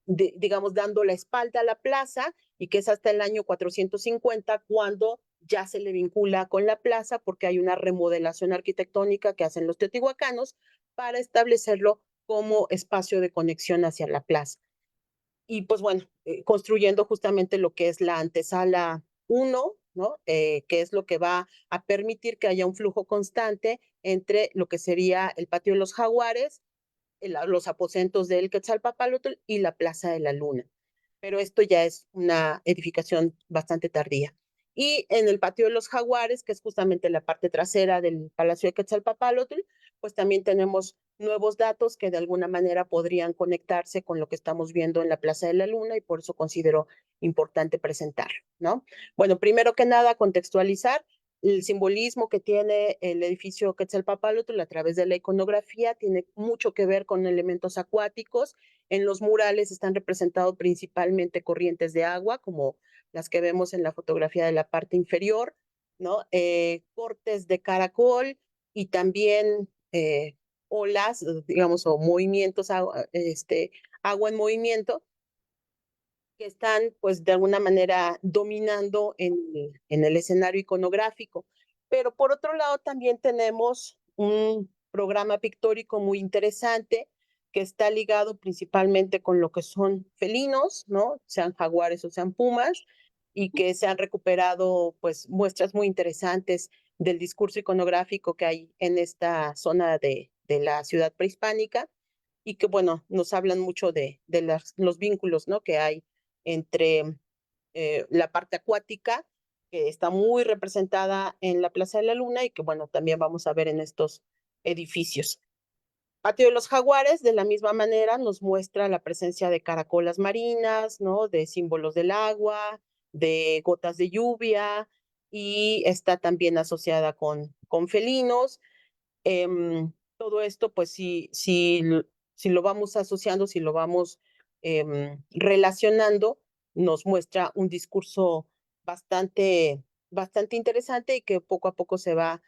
digamos, dando la espalda a la plaza, y que es hasta el año 450 cuando ya se le vincula con la plaza porque hay una remodelación arquitectónica que hacen los teotihuacanos para establecerlo como espacio de conexión hacia la plaza. Y pues bueno, construyendo justamente lo que es la antesala 1, ¿no? Que es lo que va a permitir que haya un flujo constante entre lo que sería el patio de los Jaguares, los aposentos del Quetzalpopalotl y la Plaza de la Luna. Pero esto ya es una edificación bastante tardía. Y en el patio de los Jaguares, que es justamente la parte trasera del Palacio de Quetzalpopalotl, pues también tenemos nuevos datos que de alguna manera podrían conectarse con lo que estamos viendo en la Plaza de la Luna, y por eso considero importante presentarlo, ¿no? Bueno, primero que nada, contextualizar el simbolismo que tiene el edificio Quetzalpopalotl a través de la iconografía. Tiene mucho que ver con elementos acuáticos. En los murales están representados principalmente corrientes de agua, como las que vemos en la fotografía de la parte inferior, ¿no? Cortes de caracol y también olas, digamos, o movimientos, agua en movimiento, que están, pues, de alguna manera dominando en el escenario iconográfico. Pero por otro lado, también tenemos un programa pictórico muy interesante que está ligado principalmente con lo que son felinos, ¿no? Sean jaguares o sean pumas, y que se han recuperado, pues, muestras muy interesantes del discurso iconográfico que hay en esta zona de la ciudad prehispánica, y que, bueno, nos hablan mucho de los vínculos, ¿no?, que hay entre la parte acuática, que está muy representada en la Plaza de la Luna y que, bueno, también vamos a ver en estos edificios. Patio de los Jaguares, de la misma manera, nos muestra la presencia de caracolas marinas, ¿no?, de símbolos del agua, de gotas de lluvia, y está también asociada con felinos. Todo esto, pues si lo vamos asociando, si lo vamos relacionando, nos muestra un discurso bastante interesante y que poco a poco se va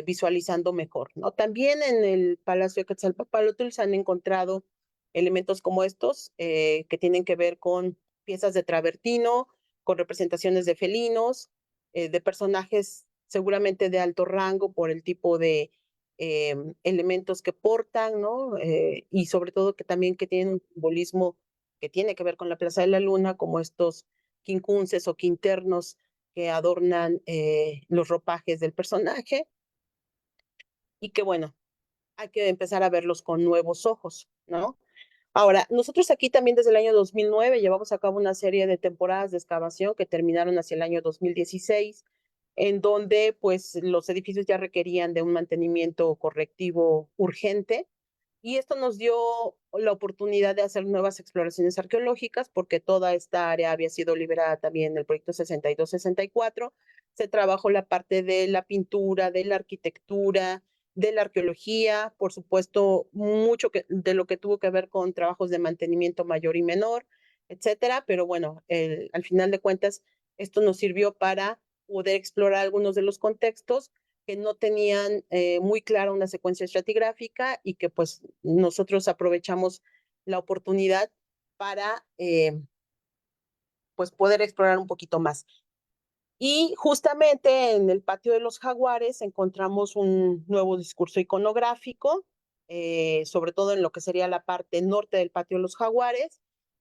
visualizando mejor, ¿no? También en el Palacio de Quetzalpopalotl se han encontrado elementos como estos, que tienen que ver con piezas de travertino, con representaciones de felinos, de personajes seguramente de alto rango por el tipo de elementos que portan, ¿no? Y sobre todo que también que tienen un simbolismo que tiene que ver con la Plaza de la Luna, como estos quincunces o quinternos que adornan los ropajes del personaje, y que, bueno, hay que empezar a verlos con nuevos ojos, ¿no? Ahora, nosotros aquí también desde el año 2009 llevamos a cabo una serie de temporadas de excavación que terminaron hacia el año 2016, en donde pues los edificios ya requerían de un mantenimiento correctivo urgente, y esto nos dio la oportunidad de hacer nuevas exploraciones arqueológicas porque toda esta área había sido liberada también en el proyecto 62-64. Se trabajó la parte de la pintura, de la arquitectura, de la arqueología, por supuesto, mucho de lo que tuvo que ver con trabajos de mantenimiento mayor y menor, etcétera. Pero bueno, al final de cuentas, esto nos sirvió para poder explorar algunos de los contextos que no tenían muy clara una secuencia estratigráfica y que pues nosotros aprovechamos la oportunidad para pues poder explorar un poquito más. Y justamente en el patio de los Jaguares encontramos un nuevo discurso iconográfico, sobre todo en lo que sería la parte norte del patio de los Jaguares,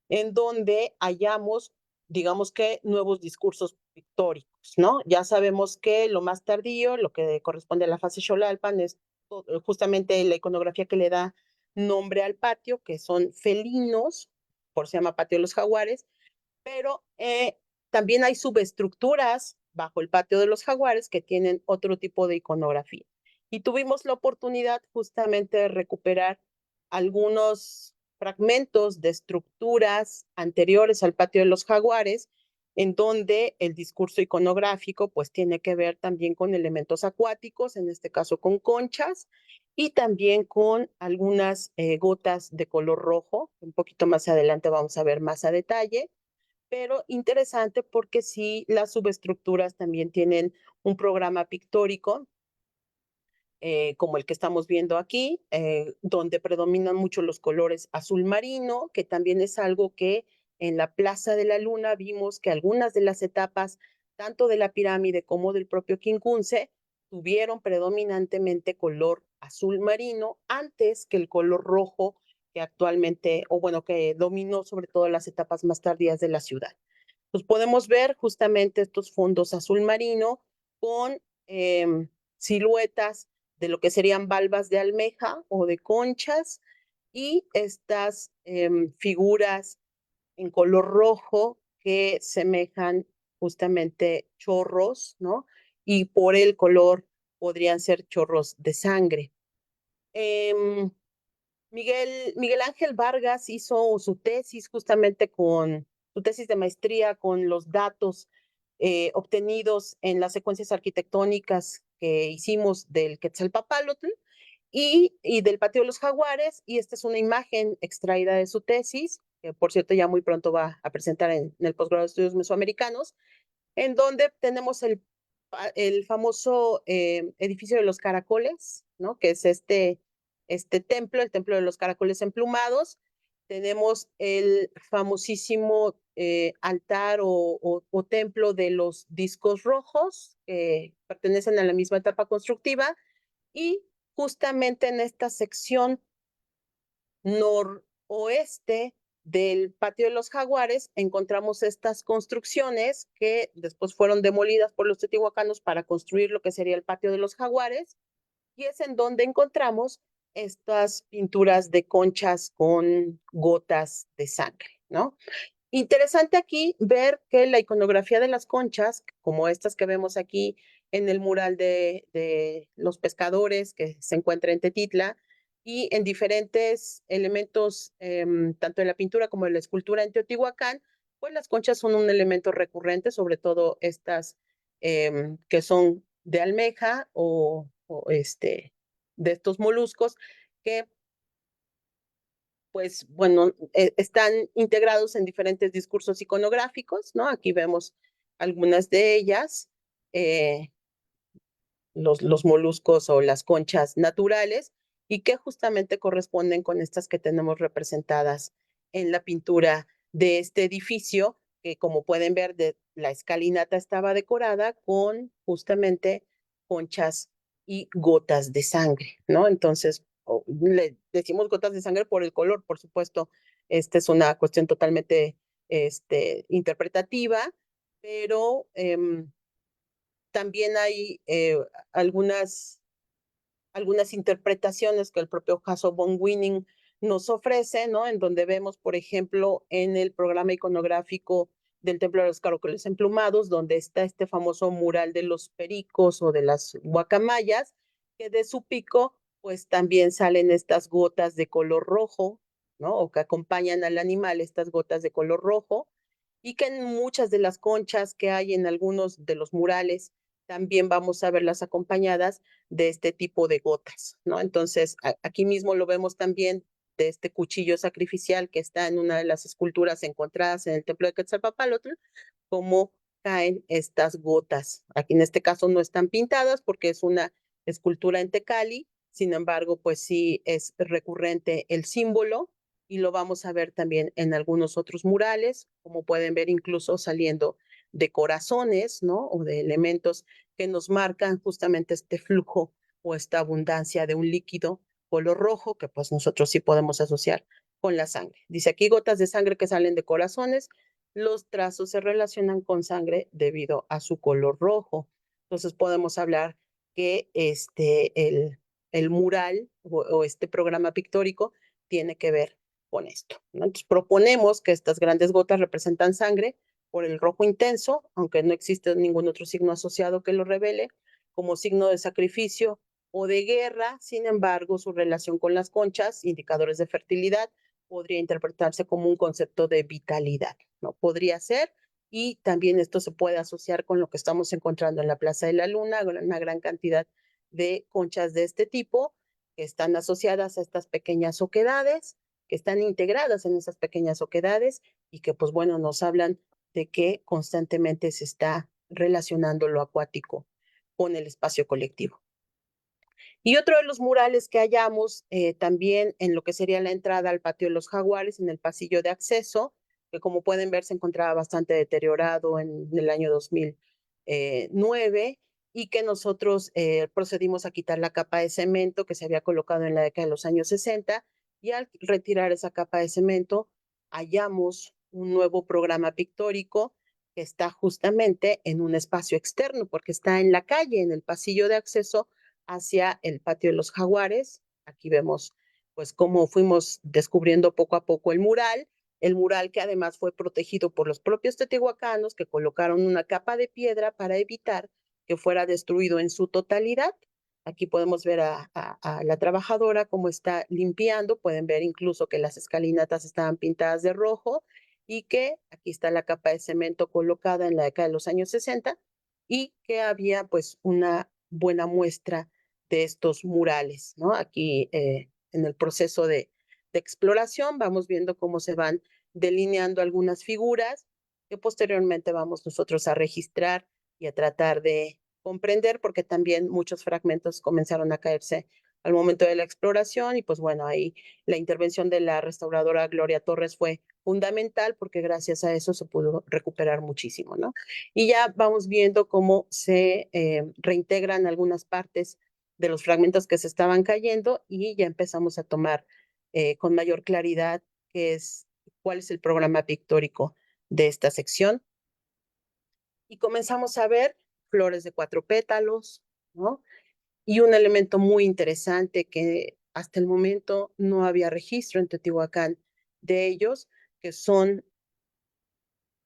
en donde hallamos, digamos que, nuevos discursos pictóricos, ¿no? Ya sabemos que lo más tardío, lo que corresponde a la fase Xolalpan, es justamente la iconografía que le da nombre al patio, que son felinos, por eso se llama Patio de los Jaguares, pero también hay subestructuras bajo el patio de los Jaguares que tienen otro tipo de iconografía. Y tuvimos la oportunidad justamente de recuperar algunos fragmentos de estructuras anteriores al patio de los Jaguares, en donde el discurso iconográfico pues tiene que ver también con elementos acuáticos, en este caso con conchas, y también con algunas gotas de color rojo. Un poquito más adelante vamos a ver más a detalle, pero interesante porque sí, las subestructuras también tienen un programa pictórico, como el que estamos viendo aquí, donde predominan mucho los colores azul marino, que también es algo que en la Plaza de la Luna vimos que algunas de las etapas, tanto de la pirámide como del propio Quincunce, tuvieron predominantemente color azul marino antes que el color rojo que actualmente, o bueno, que dominó sobre todo las etapas más tardías de la ciudad. Pues podemos ver justamente estos fondos azul marino con siluetas de lo que serían valvas de almeja o de conchas, y estas figuras en color rojo que semejan justamente chorros, ¿no? Y por el color podrían ser chorros de sangre. Miguel Ángel Vargas hizo su tesis justamente su tesis de maestría con los datos obtenidos en las secuencias arquitectónicas que hicimos del Quetzalpopálotl y del Patio de los Jaguares, y esta es una imagen extraída de su tesis, que por cierto ya muy pronto va a presentar en el posgrado de estudios mesoamericanos, en donde tenemos el famoso edificio de los caracoles, ¿no? Que es este templo, el templo de los caracoles emplumados. Tenemos el famosísimo altar o templo de los discos rojos, que pertenecen a la misma etapa constructiva, y justamente en esta sección noroeste del Patio de los Jaguares encontramos estas construcciones que después fueron demolidas por los teotihuacanos para construir lo que sería el Patio de los Jaguares, y es en donde encontramos estas pinturas de conchas con gotas de sangre, ¿no? Interesante aquí ver que la iconografía de las conchas, como estas que vemos aquí en el mural de los pescadores que se encuentra en Tetitla, y en diferentes elementos, tanto de la pintura como de la escultura en Teotihuacán, pues las conchas son un elemento recurrente, sobre todo estas que son de almeja o de estos moluscos que pues bueno, están integrados en diferentes discursos iconográficos, ¿no? Aquí vemos algunas de ellas, los moluscos o las conchas naturales, y que justamente corresponden con estas que tenemos representadas en la pintura de este edificio, que como pueden ver, la escalinata estaba decorada con justamente conchas y gotas de sangre, ¿no? Entonces, le decimos gotas de sangre por el color, por supuesto. Esta es una cuestión totalmente interpretativa, pero también hay algunas interpretaciones que el propio caso von Winning nos ofrece, ¿no? En donde vemos, por ejemplo, en el programa iconográfico del Templo de los Caracoles Emplumados, donde está este famoso mural de los pericos o de las guacamayas, que de su pico, pues también salen estas gotas de color rojo, ¿no? O que acompañan al animal estas gotas de color rojo, y que en muchas de las conchas que hay en algunos de los murales también vamos a verlas acompañadas de este tipo de gotas, ¿no? Entonces, aquí mismo lo vemos también de este cuchillo sacrificial que está en una de las esculturas encontradas en el templo de Quetzalpóatl, cómo caen estas gotas. Aquí en este caso no están pintadas porque es una escultura en tecali, sin embargo, pues sí es recurrente el símbolo y lo vamos a ver también en algunos otros murales, como pueden ver incluso saliendo de corazones, ¿no? O de elementos que nos marcan justamente este flujo o esta abundancia de un líquido color rojo que pues nosotros sí podemos asociar con la sangre. Dice aquí gotas de sangre que salen de corazones, los trazos se relacionan con sangre debido a su color rojo. Entonces podemos hablar que el mural o este programa pictórico tiene que ver con esto, ¿no? Entonces proponemos que estas grandes gotas representan sangre por el rojo intenso, aunque no existe ningún otro signo asociado que lo revele, como signo de sacrificio o de guerra. Sin embargo, su relación con las conchas, indicadores de fertilidad, podría interpretarse como un concepto de vitalidad, ¿no? Podría ser, y también esto se puede asociar con lo que estamos encontrando en la Plaza de la Luna, una gran cantidad de conchas de este tipo que están asociadas a estas pequeñas oquedades, que están integradas en esas pequeñas oquedades y que pues bueno, nos hablan de que constantemente se está relacionando lo acuático con el espacio colectivo. Y otro de los murales que hallamos también en lo que sería la entrada al patio de los Jaguares, en el pasillo de acceso, que como pueden ver se encontraba bastante deteriorado en el año 2009 y que nosotros procedimos a quitar la capa de cemento que se había colocado en la década de los años 60 y al retirar esa capa de cemento hallamos un nuevo programa pictórico que está justamente en un espacio externo porque está en la calle, en el pasillo de acceso hacia el patio de los Jaguares. Aquí vemos pues cómo fuimos descubriendo poco a poco el mural que además fue protegido por los propios teotihuacanos que colocaron una capa de piedra para evitar que fuera destruido en su totalidad. Aquí podemos ver a la trabajadora cómo está limpiando, pueden ver incluso que las escalinatas estaban pintadas de rojo y que aquí está la capa de cemento colocada en la década de los años 60 y que había pues una buena muestra de estos murales, ¿no? Aquí en el proceso de exploración vamos viendo cómo se van delineando algunas figuras que posteriormente vamos nosotros a registrar y a tratar de comprender porque también muchos fragmentos comenzaron a caerse al momento de la exploración y pues bueno, ahí la intervención de la restauradora Gloria Torres fue fundamental porque gracias a eso se pudo recuperar muchísimo, ¿no? Y ya vamos viendo cómo se reintegran algunas partes de los fragmentos que se estaban cayendo y ya empezamos a tomar con mayor claridad cuál es el programa pictórico de esta sección. Y comenzamos a ver flores de 4 pétalos, ¿no? Y un elemento muy interesante que hasta el momento no había registro en Teotihuacán de ellos, que son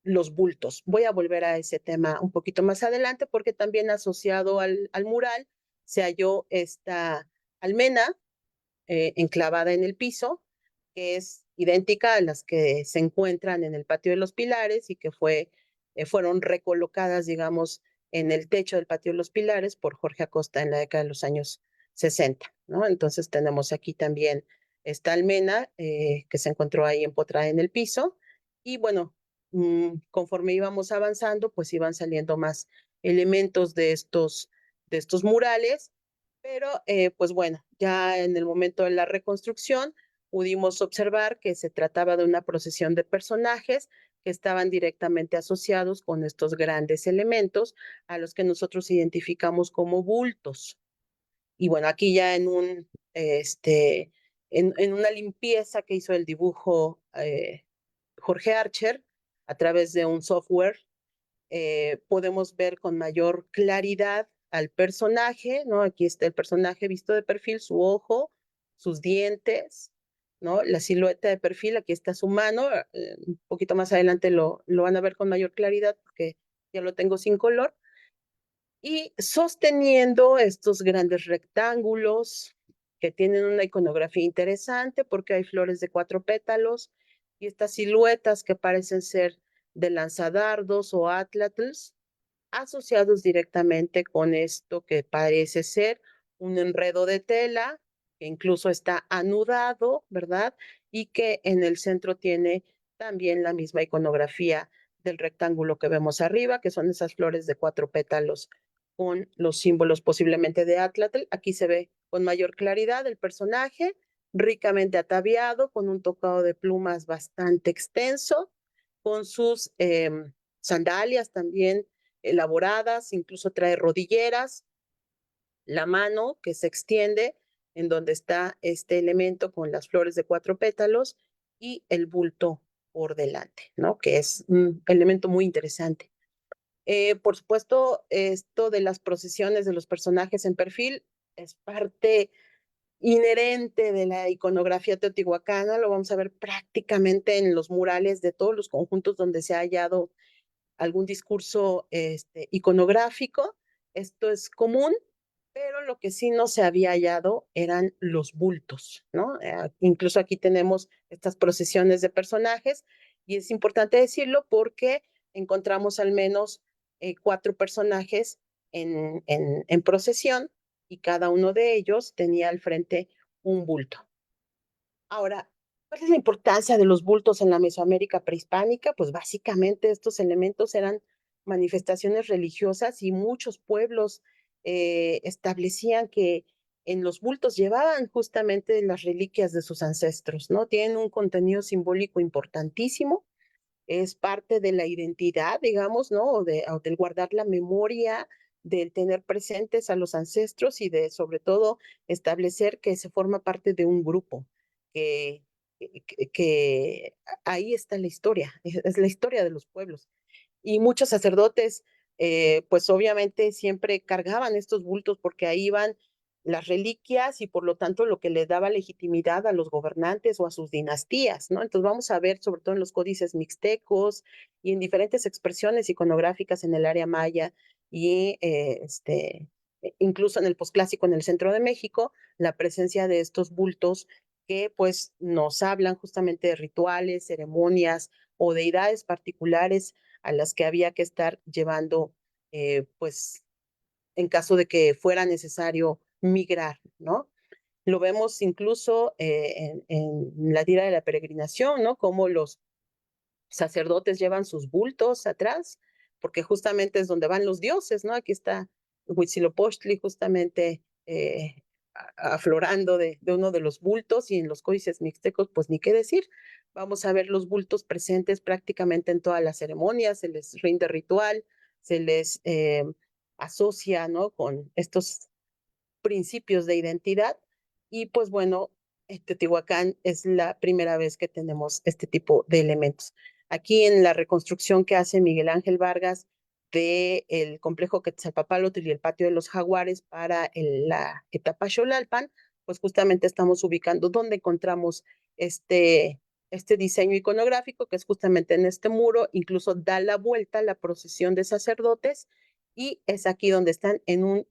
los bultos. Voy a volver a ese tema un poquito más adelante porque también asociado al mural se halló esta almena enclavada en el piso, que es idéntica a las que se encuentran en el patio de los Pilares y que fueron recolocadas, digamos, en el techo del patio de los Pilares por Jorge Acosta en la década de los años 60, ¿no? Entonces tenemos aquí también esta almena que se encontró ahí empotrada en el piso y bueno, conforme íbamos avanzando, pues iban saliendo más elementos de estos murales, pero pues bueno, ya en el momento de la reconstrucción pudimos observar que se trataba de una procesión de personajes que estaban directamente asociados con estos grandes elementos a los que nosotros identificamos como bultos. Y bueno, aquí ya en una limpieza que hizo el dibujo Jorge Archer a través de un software, podemos ver con mayor claridad al personaje, ¿no? Aquí está el personaje visto de perfil, su ojo, sus dientes, ¿no? La silueta de perfil, aquí está su mano, un poquito más adelante lo van a ver con mayor claridad porque ya lo tengo sin color, y sosteniendo estos grandes rectángulos que tienen una iconografía interesante porque hay flores de 4 pétalos y estas siluetas que parecen ser de lanzadardos o atlatls asociados directamente con esto que parece ser un enredo de tela, que incluso está anudado, ¿verdad? Y que en el centro tiene también la misma iconografía del rectángulo que vemos arriba, que son esas flores de 4 pétalos con los símbolos posiblemente de Atlatl. Aquí se ve con mayor claridad el personaje, ricamente ataviado, con un tocado de plumas bastante extenso, con sus sandalias también elaboradas, incluso trae rodilleras, la mano que se extiende en donde está este elemento con las flores de 4 pétalos y el bulto por delante, ¿no? Que es un elemento muy interesante. Por supuesto, esto de las procesiones de los personajes en perfil es parte inherente de la iconografía teotihuacana, lo vamos a ver prácticamente en los murales de todos los conjuntos donde se ha hallado algún discurso iconográfico. Esto es común, pero lo que sí no se había hallado eran los bultos, ¿no? Incluso aquí tenemos estas procesiones de personajes y es importante decirlo porque encontramos al menos 4 personajes en procesión y cada uno de ellos tenía al frente un bulto. Ahora, ¿cuál es la importancia de los bultos en la Mesoamérica prehispánica? Pues básicamente estos elementos eran manifestaciones religiosas y muchos pueblos establecían que en los bultos llevaban justamente las reliquias de sus ancestros, ¿no? Tienen un contenido simbólico importantísimo, es parte de la identidad, digamos, ¿no? O del guardar la memoria, del tener presentes a los ancestros y de, sobre todo, establecer que se forma parte de un grupo, que, que ahí está la historia, es la historia de los pueblos. Y muchos sacerdotes, pues obviamente siempre cargaban estos bultos porque ahí iban las reliquias y por lo tanto lo que le daba legitimidad a los gobernantes o a sus dinastías, ¿no? Entonces vamos a ver sobre todo en los códices mixtecos y en diferentes expresiones iconográficas en el área maya y incluso en el posclásico en el centro de México, la presencia de estos bultos que pues nos hablan justamente de rituales, ceremonias o deidades particulares a las que había que estar llevando, pues, en caso de que fuera necesario migrar, ¿no? Lo vemos incluso en la tira de la peregrinación, ¿no? Como los sacerdotes llevan sus bultos atrás, porque justamente es donde van los dioses, ¿no? Aquí está Huitzilopochtli justamente aflorando de uno de los bultos y en los códices mixtecos, pues ni qué decir. Vamos a ver los bultos presentes prácticamente en todas las ceremonias, se les rinde ritual, se les asocia, ¿no? Con estos principios de identidad y pues bueno, Teotihuacán es la primera vez que tenemos este tipo de elementos. Aquí en la reconstrucción que hace Miguel Ángel Vargas del complejo Quetzalpopálotl y el patio de los jaguares para la etapa Xolalpan, pues justamente estamos ubicando dónde encontramos este diseño iconográfico, que es justamente en este muro, incluso da la vuelta a la procesión de sacerdotes y es aquí donde están en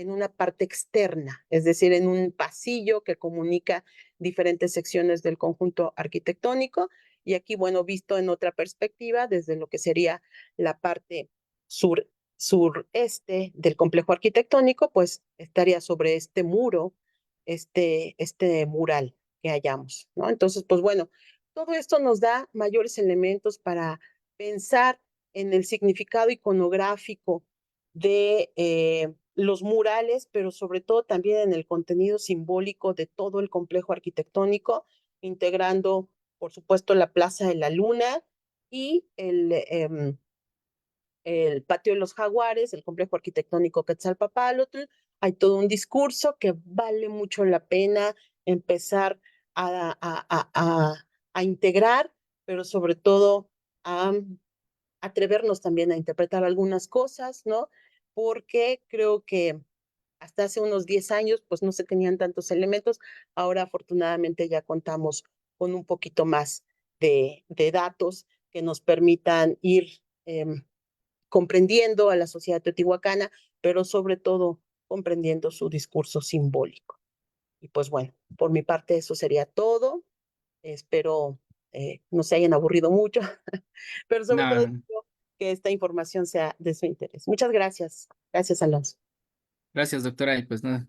una parte externa, es decir, en un pasillo que comunica diferentes secciones del conjunto arquitectónico. Y aquí, bueno, visto en otra perspectiva, desde lo que sería la parte sureste del complejo arquitectónico, pues estaría sobre este muro, este mural que hallamos, ¿no? Entonces, pues bueno, todo esto nos da mayores elementos para pensar en el significado iconográfico de los murales, pero sobre todo también en el contenido simbólico de todo el complejo arquitectónico, integrando, por supuesto, la Plaza de la Luna y el patio de los jaguares, el complejo arquitectónico Quetzalpopálotl. Hay todo un discurso que vale mucho la pena empezar a integrar, pero sobre todo a atrevernos también a interpretar algunas cosas, ¿no? Porque creo que hasta hace unos 10 años, pues no se tenían tantos elementos. Ahora, afortunadamente, ya contamos con un poquito más de datos que nos permitan ir comprendiendo a la sociedad teotihuacana, pero sobre todo comprendiendo su discurso simbólico. Y pues bueno, por mi parte eso sería todo. Espero no se hayan aburrido mucho, pero sobre todo No, que esta información sea de su interés. Muchas gracias. Gracias, Alonso. Gracias, doctora. Y pues no,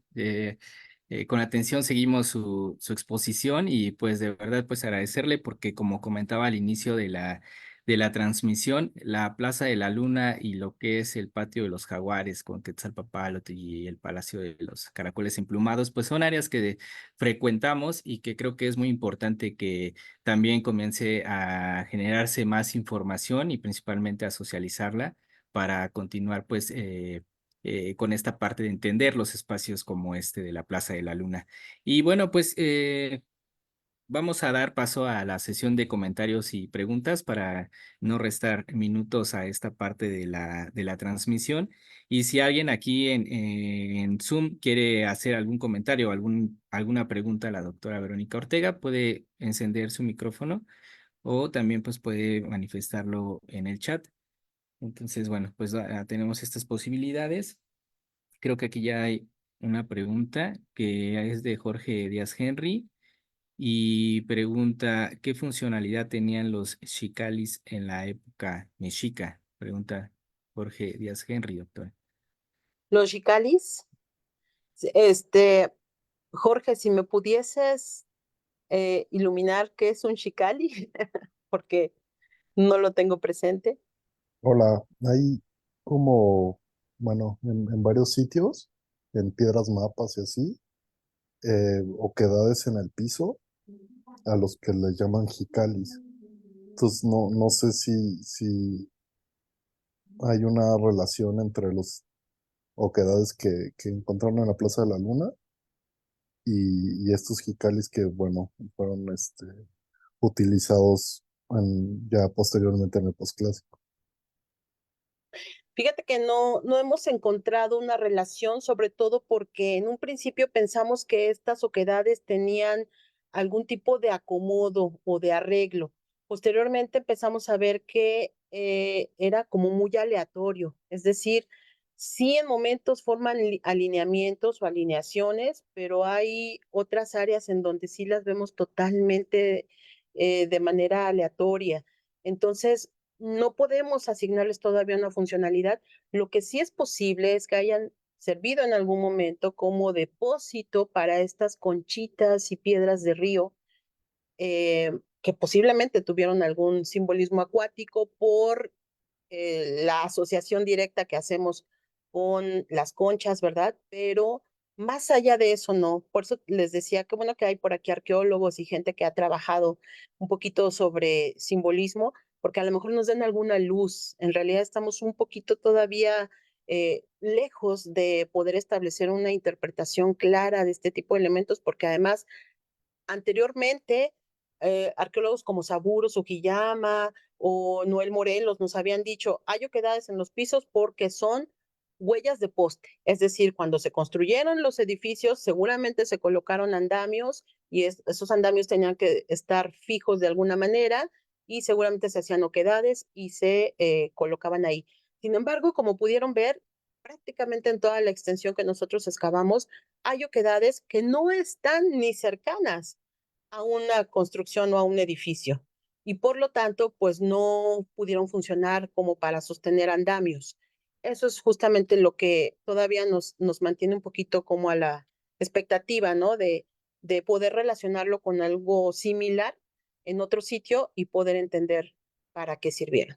con atención seguimos su exposición y pues de verdad pues agradecerle porque como comentaba al inicio de la transmisión, la Plaza de la Luna y lo que es el Patio de los Jaguares con Quetzalpóatl y el Palacio de los Caracoles Emplumados, pues son áreas que frecuentamos y que creo que es muy importante que también comience a generarse más información y principalmente a socializarla para continuar pues con esta parte de entender los espacios como este de la Plaza de la Luna. Y bueno, pues vamos a dar paso a la sesión de comentarios y preguntas para no restar minutos a esta parte de la transmisión. Y si alguien aquí en Zoom quiere hacer algún comentario o alguna pregunta a la doctora Verónica Ortega, puede encender su micrófono o también pues puede manifestarlo en el chat. Entonces, bueno, pues tenemos estas posibilidades. Creo que aquí ya hay una pregunta que es de Jorge Díaz Henry y pregunta, ¿qué funcionalidad tenían los xicalis en la época mexica? Pregunta Jorge Díaz Henry, doctor. Los Yicalis, Jorge, si me pudieses iluminar qué es un Xicali, porque no lo tengo presente. Hola, hay como, bueno, en varios sitios, en piedras mapas y así, oquedades en el piso a los que le llaman jicalis. Entonces no sé si hay una relación entre los oquedades que encontraron en la Plaza de la Luna y estos jicalis que, bueno, fueron utilizados ya posteriormente en el posclásico. Fíjate que no hemos encontrado una relación, sobre todo porque en un principio pensamos que estas oquedades tenían algún tipo de acomodo o de arreglo. Posteriormente empezamos a ver que era como muy aleatorio, es decir, sí en momentos forman alineamientos o alineaciones, pero hay otras áreas en donde sí las vemos totalmente de manera aleatoria. Entonces, no podemos asignarles todavía una funcionalidad. Lo que sí es posible es que hayan servido en algún momento como depósito para estas conchitas y piedras de río, que posiblemente tuvieron algún simbolismo acuático por la asociación directa que hacemos con las conchas, ¿verdad? Pero más allá de eso, no. Por eso les decía que bueno que hay por aquí arqueólogos y gente que ha trabajado un poquito sobre simbolismo, porque a lo mejor nos den alguna luz. En realidad estamos un poquito todavía lejos de poder establecer una interpretación clara de este tipo de elementos, porque además anteriormente, arqueólogos como Saburo Sugiyama o Noel Morelos nos habían dicho, hay oquedades en los pisos porque son huellas de poste. Es decir, cuando se construyeron los edificios, seguramente se colocaron andamios y esos andamios tenían que estar fijos de alguna manera y seguramente se hacían oquedades y se colocaban ahí. Sin embargo, como pudieron ver, prácticamente en toda la extensión que nosotros excavamos, hay oquedades que no están ni cercanas a una construcción o a un edificio y por lo tanto, pues no pudieron funcionar como para sostener andamios. Eso es justamente lo que todavía nos mantiene un poquito como a la expectativa, ¿no? De poder relacionarlo con algo similar en otro sitio y poder entender para qué sirvieron.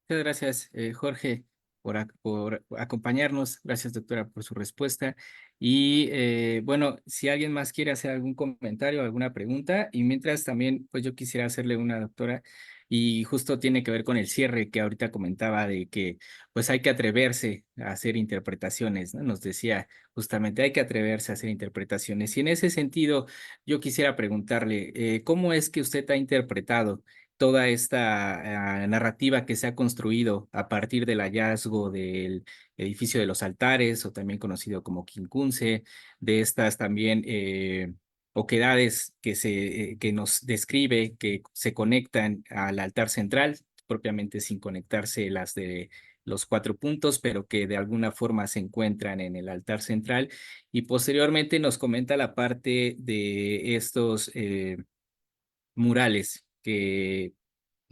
Muchas gracias, Jorge, por acompañarnos. Gracias, doctora, por su respuesta. Y bueno, si alguien más quiere hacer algún comentario, alguna pregunta, y mientras también, pues yo quisiera hacerle una, doctora, y justo tiene que ver con el cierre que ahorita comentaba de que pues hay que atreverse a hacer interpretaciones, ¿no? Nos decía justamente hay que atreverse a hacer interpretaciones. Y en ese sentido, yo quisiera preguntarle, ¿cómo es que usted ha interpretado toda esta narrativa que se ha construido a partir del hallazgo del edificio de los altares, o también conocido como Quincunce, de estas también oquedades que nos describe, que se conectan al altar central, propiamente sin conectarse las de los 4 puntos, pero que de alguna forma se encuentran en el altar central. Y posteriormente nos comenta la parte de estos murales que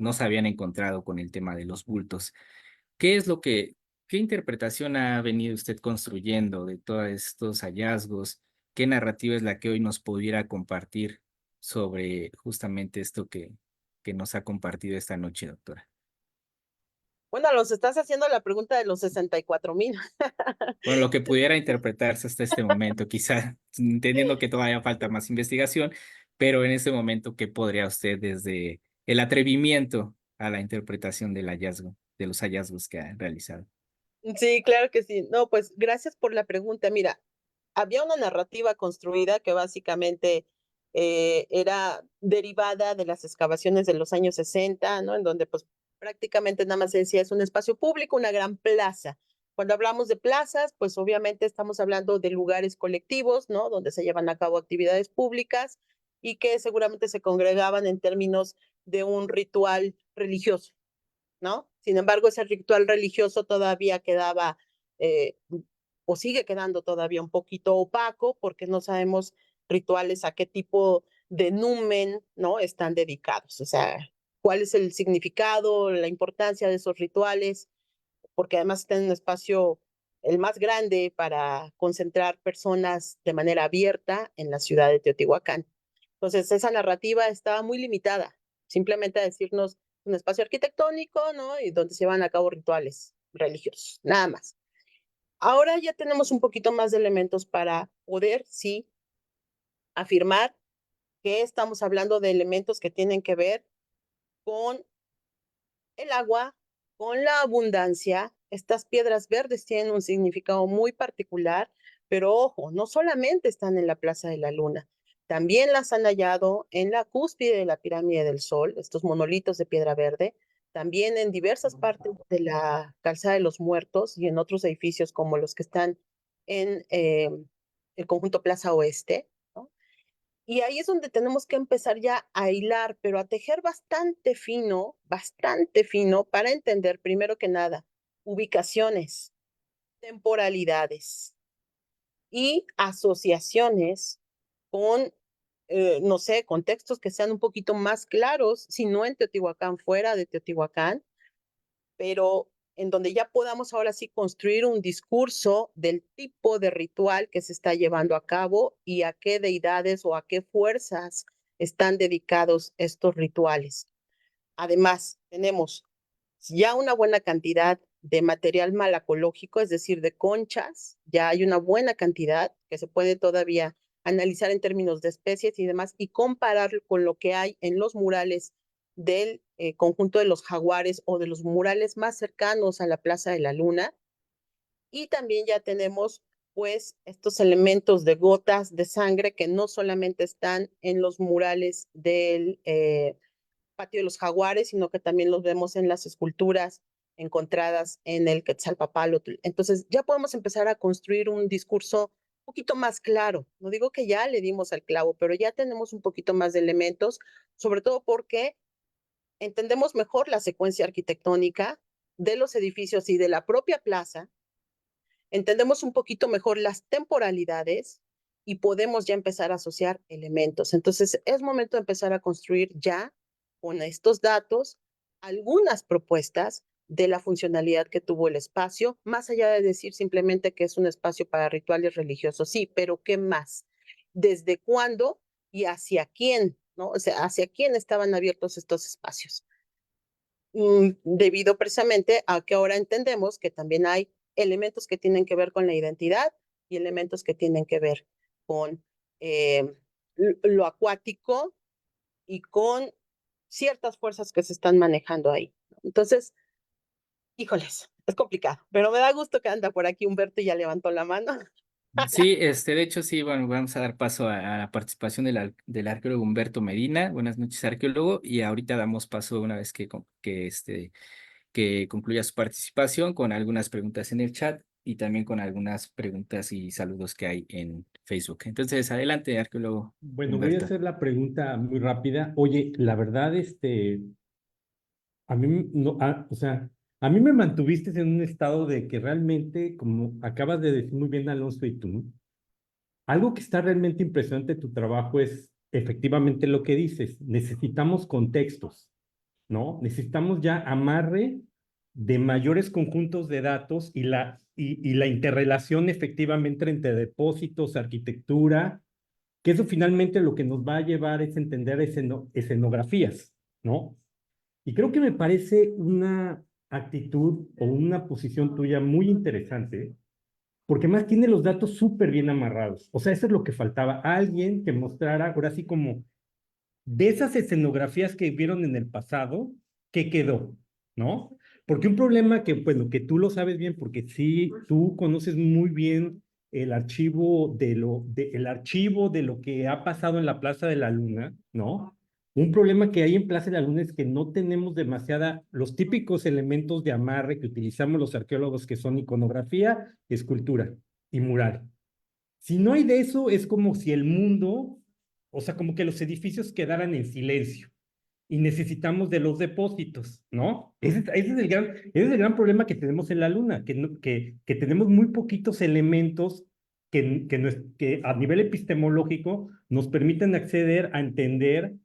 no se habían encontrado con el tema de los bultos. ¿Qué interpretación ha venido usted construyendo de todos estos hallazgos? ¿Qué narrativa es la que hoy nos pudiera compartir sobre justamente esto que nos ha compartido esta noche, doctora? Bueno, los estás haciendo la pregunta de los 64,000. Bueno, lo que pudiera interpretarse hasta este momento, quizá entendiendo que todavía falta más investigación, pero en este momento, ¿qué podría usted desde el atrevimiento a la interpretación del hallazgo, de los hallazgos que ha realizado? Sí, claro que sí. No, pues gracias por la pregunta. Mira, había una narrativa construida que básicamente era derivada de las excavaciones de los años 60, ¿no? En donde pues prácticamente nada más se decía es un espacio público, una gran plaza. Cuando hablamos de plazas, pues obviamente estamos hablando de lugares colectivos, ¿no? Donde se llevan a cabo actividades públicas y que seguramente se congregaban en términos de un ritual religioso, ¿no? Sin embargo, ese ritual religioso todavía quedaba, o sigue quedando todavía un poquito opaco, porque no sabemos rituales a qué tipo de numen, ¿no? Están dedicados. O sea, cuál es el significado, la importancia de esos rituales, porque además está en un espacio el más grande para concentrar personas de manera abierta en la ciudad de Teotihuacán. Entonces, esa narrativa estaba muy limitada, simplemente a decirnos un espacio arquitectónico, ¿no? Y donde se llevan a cabo rituales religiosos, nada más. Ahora ya tenemos un poquito más de elementos para poder, sí, afirmar que estamos hablando de elementos que tienen que ver con el agua, con la abundancia. Estas piedras verdes tienen un significado muy particular, pero ojo, no solamente están en la Plaza de la Luna, también las han hallado en la cúspide de la Pirámide del Sol, estos monolitos de piedra verde, también en diversas partes de la Calzada de los Muertos y en otros edificios como los que están en el conjunto Plaza Oeste, ¿no? Y ahí es donde tenemos que empezar ya a hilar, pero a tejer bastante fino para entender, primero que nada, ubicaciones, temporalidades y asociaciones con, no sé, contextos que sean un poquito más claros, si no en Teotihuacán, fuera de Teotihuacán, pero en donde ya podamos ahora sí construir un discurso del tipo de ritual que se está llevando a cabo y a qué deidades o a qué fuerzas están dedicados estos rituales. Además, tenemos ya una buena cantidad de material malacológico, es decir, de conchas, ya hay una buena cantidad que se puede todavía analizar en términos de especies y demás y comparar con lo que hay en los murales del conjunto de los jaguares o de los murales más cercanos a la Plaza de la Luna. Y también ya tenemos pues estos elementos de gotas de sangre que no solamente están en los murales del Patio de los Jaguares, sino que también los vemos en las esculturas encontradas en el Quetzalpopalotl. Entonces ya podemos empezar a construir un discurso un poquito más claro. No digo que ya le dimos al clavo, pero ya tenemos un poquito más de elementos, sobre todo porque entendemos mejor la secuencia arquitectónica de los edificios y de la propia plaza, entendemos un poquito mejor las temporalidades y podemos ya empezar a asociar elementos. Entonces, es momento de empezar a construir ya con estos datos algunas propuestas de la funcionalidad que tuvo el espacio, más allá de decir simplemente que es un espacio para rituales religiosos. Sí, pero ¿qué más? ¿Desde cuándo y hacia quién? ¿No? O sea, ¿hacia quién estaban abiertos estos espacios? Debido precisamente a que ahora entendemos que también hay elementos que tienen que ver con la identidad y elementos que tienen que ver con lo acuático y con ciertas fuerzas que se están manejando ahí. Entonces, híjoles, es complicado, pero me da gusto que anda por aquí Humberto y ya levantó la mano. Sí, de hecho, sí, bueno, vamos a dar paso a la participación del arqueólogo Humberto Medina. Buenas noches, arqueólogo, y ahorita damos paso una vez que concluya su participación con algunas preguntas en el chat y también con algunas preguntas y saludos que hay en Facebook. Entonces, adelante, arqueólogo Bueno, voy a Humberto. hacer la pregunta muy rápida. Oye, la verdad, a mí no, o sea, a mí me mantuviste en un estado de que realmente, como acabas de decir muy bien, Alonso, y tú, algo que está realmente impresionante de tu trabajo es efectivamente lo que dices. Necesitamos contextos. ¿no? Necesitamos ya amarre de mayores conjuntos de datos y la interrelación efectivamente entre depósitos, arquitectura, que eso finalmente lo que nos va a llevar es entender escenografías, ¿no? Y creo que me parece una actitud o una posición tuya muy interesante, porque más tiene los datos súper bien amarrados. O sea, eso es lo que faltaba. Alguien que mostrara, ahora sí como de esas escenografías que vieron en el pasado, ¿qué quedó? ¿No? Porque un problema que, bueno, que tú lo sabes bien, porque sí, tú conoces muy bien el archivo el archivo de lo que ha pasado en la Plaza de la Luna, ¿no? Un problema que hay en Plaza de la Luna es que no tenemos los típicos elementos de amarre que utilizamos los arqueólogos, que son iconografía, escultura y mural. Si no hay de eso, es como si el mundo, o sea, como que los edificios quedaran en silencio y necesitamos de los depósitos, ¿no? Ese es el gran problema que tenemos en la Luna, que tenemos muy poquitos elementos que a nivel epistemológico nos permiten acceder a entender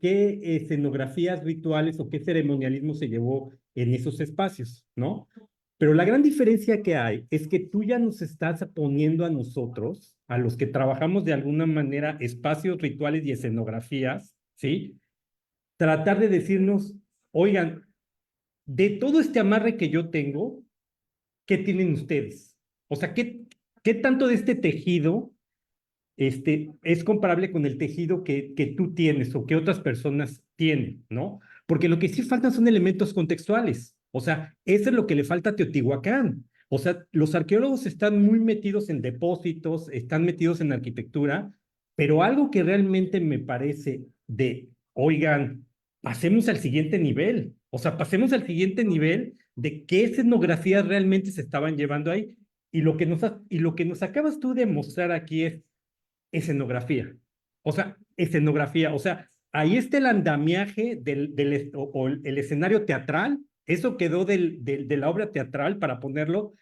qué escenografías rituales o qué ceremonialismo se llevó en esos espacios, ¿no? Pero la gran diferencia que hay es que tú ya nos estás poniendo a nosotros, a los que trabajamos de alguna manera espacios rituales y escenografías, ¿sí? Tratar de decirnos, oigan, de todo este amarre que yo tengo, ¿qué tienen ustedes? O sea, ¿qué tanto de este tejido es comparable con el tejido que tú tienes o que otras personas tienen, ¿no? Porque lo que sí faltan son elementos contextuales. O sea, eso es lo que le falta a Teotihuacán. O sea, los arqueólogos están muy metidos en depósitos, están metidos en arquitectura, pero algo que realmente me parece oigan, pasemos al siguiente nivel. O sea, pasemos al siguiente nivel de qué escenografías realmente se estaban llevando ahí. Y lo que nos acabas tú de mostrar aquí es escenografía. O sea, ahí está el andamiaje o el escenario teatral, eso quedó de la obra teatral para ponerlo.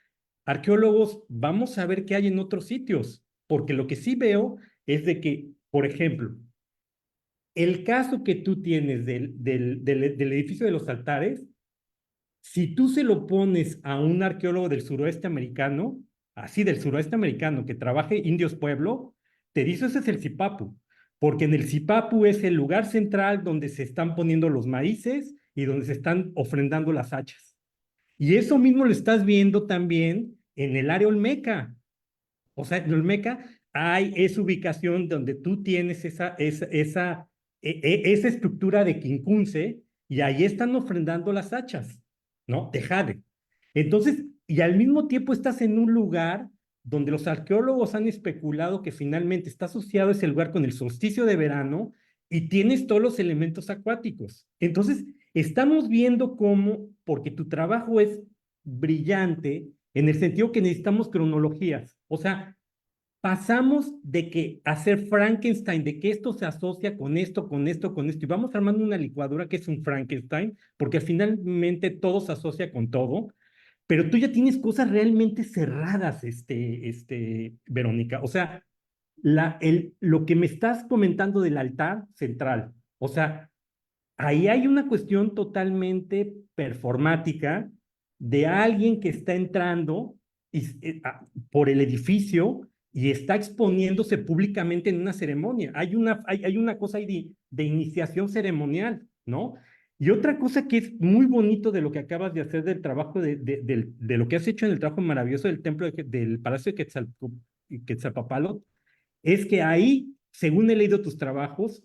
Arqueólogos, vamos a ver qué hay en otros sitios, porque lo que sí veo es de que, por ejemplo, el caso que tú tienes del edificio de los altares, si tú se lo pones a un arqueólogo del suroeste americano, así del suroeste americano, que trabaje Indios Pueblo, te dice ese es el Zipapu, porque en el Zipapu es el lugar central donde se están poniendo los maíces y donde se están ofrendando las hachas. Y eso mismo lo estás viendo también en el área Olmeca. O sea, en Olmeca hay esa ubicación donde tú tienes esa estructura de quincunce y ahí están ofrendando las hachas, ¿no? De jade. Entonces, y al mismo tiempo estás en un lugar donde los arqueólogos han especulado que finalmente está asociado ese lugar con el solsticio de verano y tienes todos los elementos acuáticos. Entonces, estamos viendo cómo, porque tu trabajo es brillante en el sentido que necesitamos cronologías. O sea, pasamos de que hacer Frankenstein, de que esto se asocia con esto, con esto, con esto, y vamos armando una licuadora que es un Frankenstein, porque finalmente todo se asocia con todo, pero tú ya tienes cosas realmente cerradas, Verónica. O sea, lo que me estás comentando del altar central, o sea, ahí hay una cuestión totalmente performática de alguien que está entrando por el edificio y está exponiéndose públicamente en una ceremonia. Hay una cosa ahí de iniciación ceremonial, ¿no? Y otra cosa que es muy bonito de lo que acabas de hacer del trabajo, de lo que has hecho en el trabajo maravilloso del templo del Palacio de Quetzalpóatl, es que ahí, según he leído tus trabajos,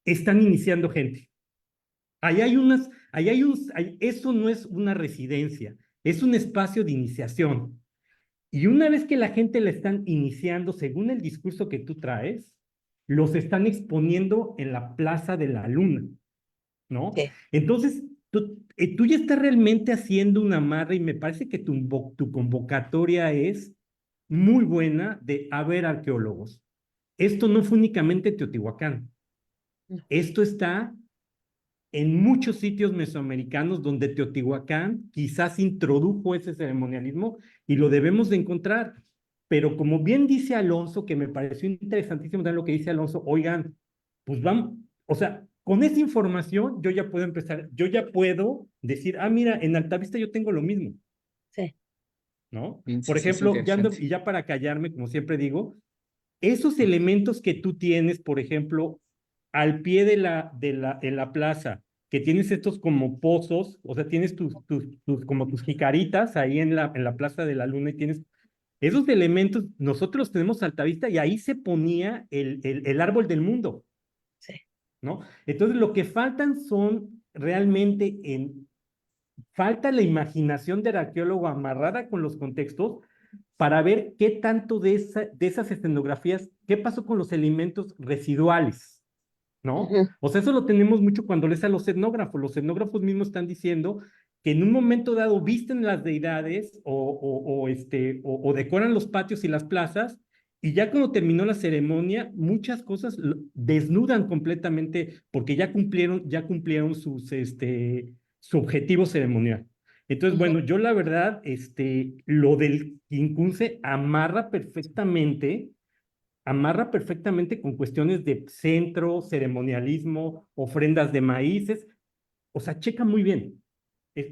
están iniciando gente. Eso no es una residencia, es un espacio de iniciación. Y una vez que la gente la están iniciando, según el discurso que tú traes, los están exponiendo en la Plaza de la Luna, ¿no? Sí. Entonces, tú ya estás realmente haciendo una amarre y me parece que tu convocatoria es muy buena de, a ver, arqueólogos, esto no fue únicamente Teotihuacán, esto está en muchos sitios mesoamericanos donde Teotihuacán quizás introdujo ese ceremonialismo y lo debemos de encontrar. Pero como bien dice Alonso, que me pareció interesantísimo también lo que dice Alonso, oigan, pues vamos, o sea, con esa información yo ya puedo empezar, yo ya puedo decir, ah, mira, en Altavista yo tengo lo mismo, Sí. ¿no? Bien, sí, Por sí, es ejemplo, interesante. y ya para callarme, como siempre digo, esos elementos que tú tienes, por ejemplo, al pie en la plaza, que tienes estos como pozos, o sea, tienes como tus jicaritas ahí en la Plaza de la Luna y tienes esos elementos, nosotros los tenemos a Altavista y ahí se ponía el árbol del mundo, Sí. ¿no? Entonces, lo que faltan son realmente falta la imaginación del arqueólogo amarrada con los contextos para ver qué tanto de esas escenografías, qué pasó con los elementos residuales, ¿no? Ujú. O sea, eso lo tenemos mucho cuando lees a los etnógrafos. Los etnógrafos mismos están diciendo que en un momento dado visten las deidades o decoran los patios y las plazas, y ya cuando terminó la ceremonia, muchas cosas desnudan completamente porque ya cumplieron su objetivo ceremonial. Entonces, Ujú. bueno, yo la verdad, lo del quincunce amarra perfectamente con cuestiones de centro, ceremonialismo, ofrendas de maíces, o sea, checa muy bien,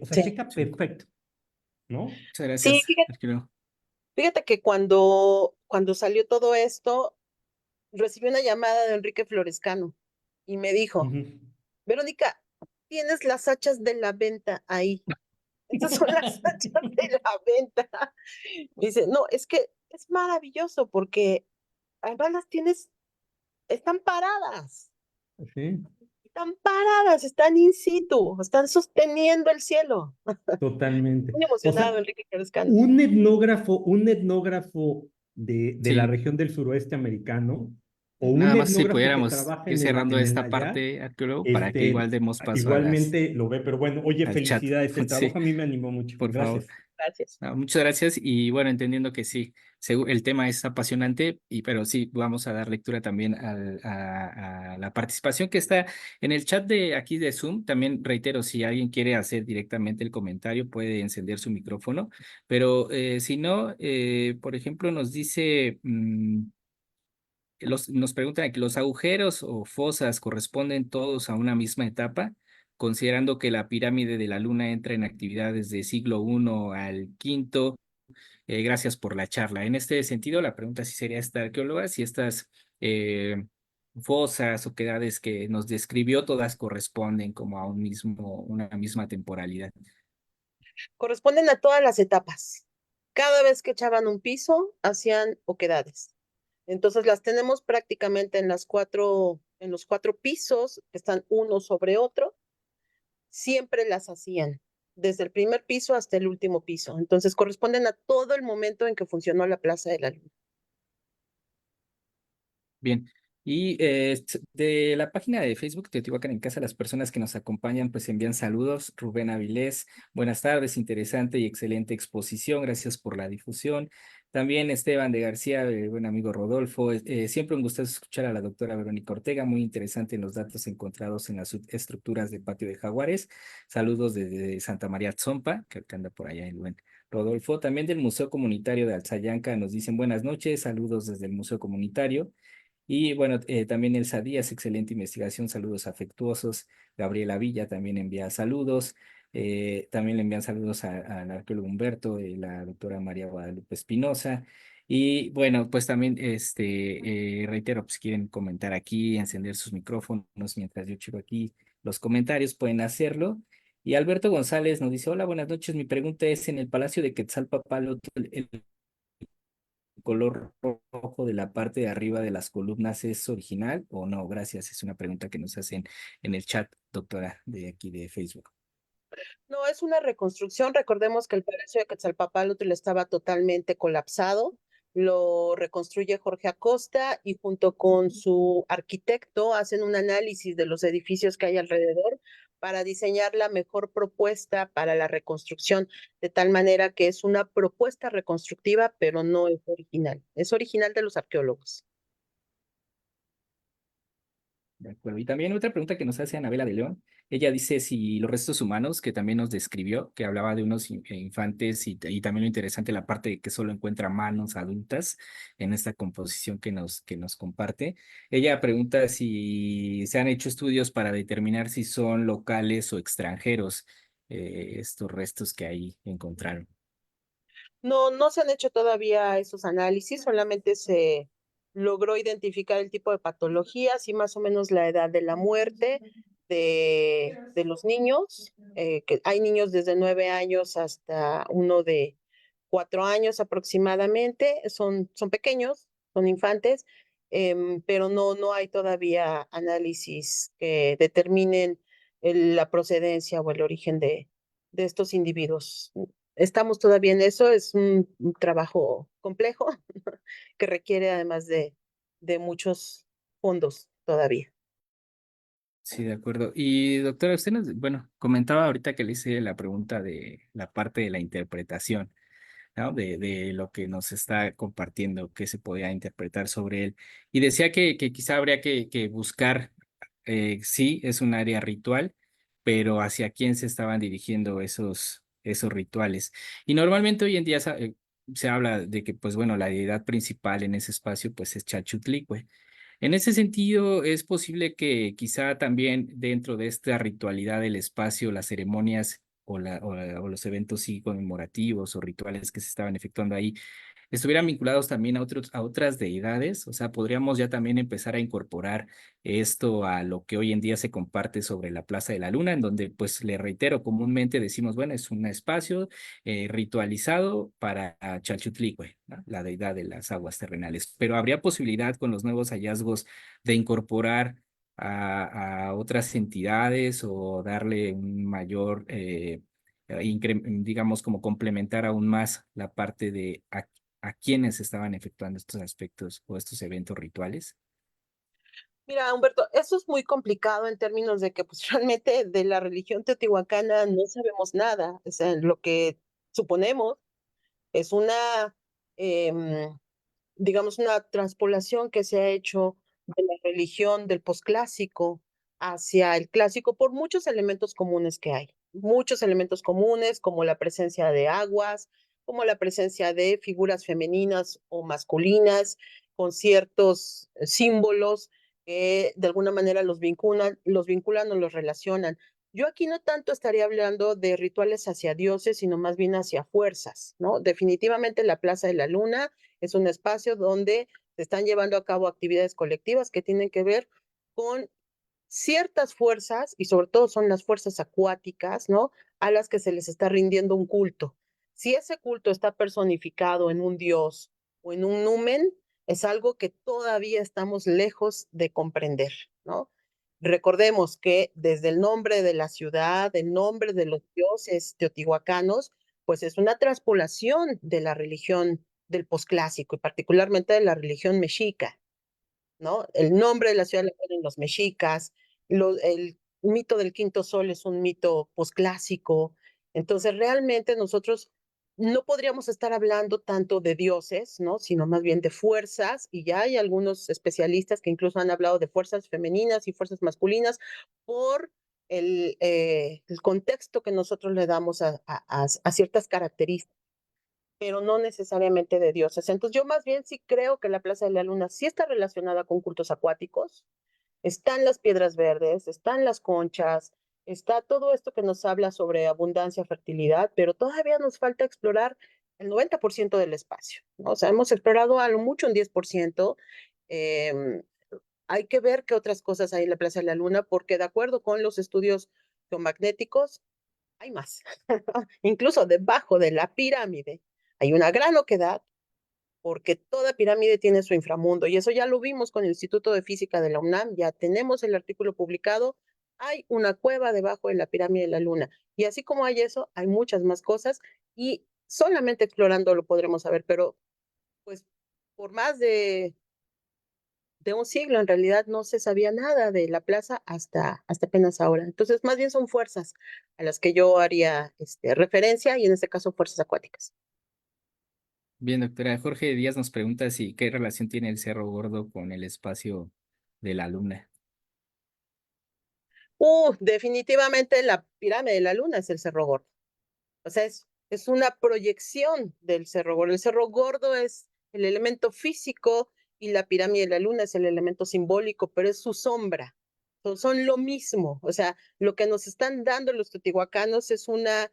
o sea, Sí. checa Sí. perfecto, ¿no? Muchas Sí, gracias, arqueólogo. fíjate que cuando salió todo esto, recibí una llamada de Enrique Florescano y me dijo, Ujú. Verónica, tienes las hachas de la venta ahí. Estas son las hachas de la venta. Me dice, no, es que es maravilloso porque además las tienes, están paradas, Sí, están in situ, están sosteniendo el cielo. totalmente. Muy O emocionado, sea, Enrique Florescano. un etnógrafo de la Sí, región del suroeste americano, o un nada más si etnógrafo que pudiéramos trabaja ir cerrando en el esta Nayar, parte, arqueólogo, para que igual demos paso igualmente lo ve, pero bueno, oye, al chat. felicidades, el Sí, trabajo a mí me animó mucho. por favor. Gracias. Gracias. Muchas gracias y bueno, entendiendo que sí, el tema es apasionante, pero sí, vamos a dar lectura también a la participación que está en el chat de aquí de Zoom. También reitero, si alguien quiere hacer directamente el comentario, puede encender su micrófono, pero si no, por ejemplo, nos dice... nos preguntan aquí, ¿los agujeros o fosas corresponden todos a una misma etapa? Considerando que la pirámide de la Luna entra en actividad desde siglo I al V. Gracias por la charla. En este sentido, la pregunta sí sería esta arqueóloga, si estas fosas o quedades que nos describió todas corresponden como a una misma temporalidad. Corresponden a todas las etapas. Cada vez que echaban un piso, hacían oquedades. Entonces las tenemos prácticamente en los cuatro pisos, que están uno sobre otro, siempre las hacían, desde el primer piso hasta el último piso. Entonces corresponden a todo el momento en que funcionó la Plaza de la Luna. Bien, y de la página de Facebook Teotihuacán en Casa, las personas que nos acompañan pues envían saludos. Rubén Avilés, buenas tardes, interesante y excelente exposición, gracias por la difusión. También Esteban de García, buen amigo Rodolfo, siempre un gusto escuchar a la doctora Verónica Ortega, muy interesante en los datos encontrados en las estructuras de Patio de Jaguares. Saludos desde Santa María Tzompa, que anda por allá el buen Rodolfo. También del Museo Comunitario de Alzayanca nos dicen buenas noches, saludos desde el Museo Comunitario. Y bueno, también Elsa Díaz, excelente investigación, saludos afectuosos. Gabriela Villa también envía saludos. También le envían saludos al arqueólogo Humberto, la doctora María Guadalupe Espinosa. Y bueno, pues también reitero, pues quieren comentar aquí, encender sus micrófonos mientras yo checo aquí los comentarios, pueden hacerlo. Y Alberto González nos dice, hola, buenas noches. Mi pregunta es, ¿en el Palacio de Quetzalpóatl el color rojo de la parte de arriba de las columnas es original o no? Gracias, es una pregunta que nos hacen en el chat, doctora, de aquí de Facebook. No, es una reconstrucción. Recordemos que el Palacio de Quetzalpóatl estaba totalmente colapsado. Lo reconstruye Jorge Acosta y junto con su arquitecto hacen un análisis de los edificios que hay alrededor para diseñar la mejor propuesta para la reconstrucción, de tal manera que es una propuesta reconstructiva, pero no es original. Es original de los arqueólogos. De acuerdo. Y también otra pregunta que nos hace Anabela de León. Ella dice si los restos humanos, que también nos describió, que hablaba de unos infantes y también lo interesante la parte de que solo encuentra manos adultas en esta composición que nos comparte. Ella pregunta si se han hecho estudios para determinar si son locales o extranjeros estos restos que ahí encontraron. No, no se han hecho todavía esos análisis, solamente se logró identificar el tipo de patologías y más o menos la edad de la muerte de los niños, que hay niños desde 9 años hasta uno de 4 años aproximadamente, son pequeños, son infantes, pero no hay todavía análisis que determinen la procedencia o el origen de estos individuos. Estamos todavía en eso, es un trabajo complejo que requiere además de muchos fondos todavía. Sí, de acuerdo. Y doctora, usted nos, bueno, comentaba ahorita que le hice la pregunta de la parte de la interpretación, ¿no? De lo que nos está compartiendo, qué se podía interpretar sobre él. Y decía que quizá habría que buscar, sí, es un área ritual, pero hacia quién se estaban dirigiendo esos rituales. Y normalmente hoy en día se habla de que, pues bueno, la deidad principal en ese espacio, pues es Chalchutlicue. En ese sentido, es posible que quizá también dentro de esta ritualidad del espacio, las ceremonias o los eventos sí conmemorativos o rituales que se estaban efectuando ahí estuvieran vinculados también a otras deidades. O sea, podríamos ya también empezar a incorporar esto a lo que hoy en día se comparte sobre la Plaza de la Luna, en donde, pues, le reitero, comúnmente decimos, bueno, es un espacio ritualizado para Chalchutlicue, ¿no? La deidad de las aguas terrenales. Pero habría posibilidad con los nuevos hallazgos de incorporar a otras entidades o darle un mayor digamos, como complementar aún más la parte de a quienes estaban efectuando estos aspectos o estos eventos rituales. Mira, Humberto, eso es muy complicado en términos de que pues realmente de la religión teotihuacana no sabemos nada. O sea, lo que suponemos es em, digamos, una transpolación que se ha hecho de la religión del posclásico hacia el clásico por muchos elementos comunes que hay. Muchos elementos comunes como la presencia de aguas, como la presencia de figuras femeninas o masculinas con ciertos símbolos que de alguna manera los vinculan o los relacionan. Yo aquí no tanto estaría hablando de rituales hacia dioses, sino más bien hacia fuerzas, ¿no? Definitivamente la Plaza de la Luna es un espacio donde se están llevando a cabo actividades colectivas que tienen que ver con ciertas fuerzas, y sobre todo son las fuerzas acuáticas, ¿no? A las que se les está rindiendo un culto. Si ese culto está personificado en un dios o en un numen, es algo que todavía estamos lejos de comprender, ¿no? Recordemos que desde el nombre de la ciudad, el nombre de los dioses teotihuacanos, pues es una transpolación de la religión del posclásico y particularmente de la religión mexica, ¿no? El nombre de la ciudad le ponen los mexicas, el mito del quinto sol es un mito posclásico, entonces realmente nosotros no podríamos estar hablando tanto de dioses, ¿no? Sino más bien de fuerzas, y ya hay algunos especialistas que incluso han hablado de fuerzas femeninas y fuerzas masculinas por el contexto que nosotros le damos a ciertas características, pero no necesariamente de dioses. Entonces yo más bien sí creo que la Plaza de la Luna sí está relacionada con cultos acuáticos. Están las piedras verdes, están las conchas, está todo esto que nos habla sobre abundancia, fertilidad, pero todavía nos falta explorar el 90% del espacio, ¿no? O sea, hemos explorado a lo mucho un 10%. Eh, Hay que ver qué otras cosas hay en la Plaza de la Luna, porque de acuerdo con los estudios geomagnéticos, hay más. Incluso debajo de la pirámide hay una gran oquedad porque toda pirámide tiene su inframundo y eso ya lo vimos con el Instituto de Física de la UNAM, ya tenemos el artículo publicado, hay una cueva debajo de la pirámide de la Luna y así como hay eso, hay muchas más cosas y solamente explorando lo podremos saber, pero pues por más de un siglo en realidad no se sabía nada de la plaza hasta apenas ahora. Entonces, más bien son fuerzas a las que yo haría referencia y en este caso fuerzas acuáticas. Bien, doctora. Jorge Díaz nos pregunta si qué relación tiene el Cerro Gordo con el espacio de la Luna. Definitivamente la pirámide de la luna es el Cerro Gordo. O sea, es una proyección del Cerro Gordo. El Cerro Gordo es el elemento físico y la pirámide de la luna es el elemento simbólico, pero es su sombra. Son lo mismo. O sea, lo que nos están dando los teotihuacanos es una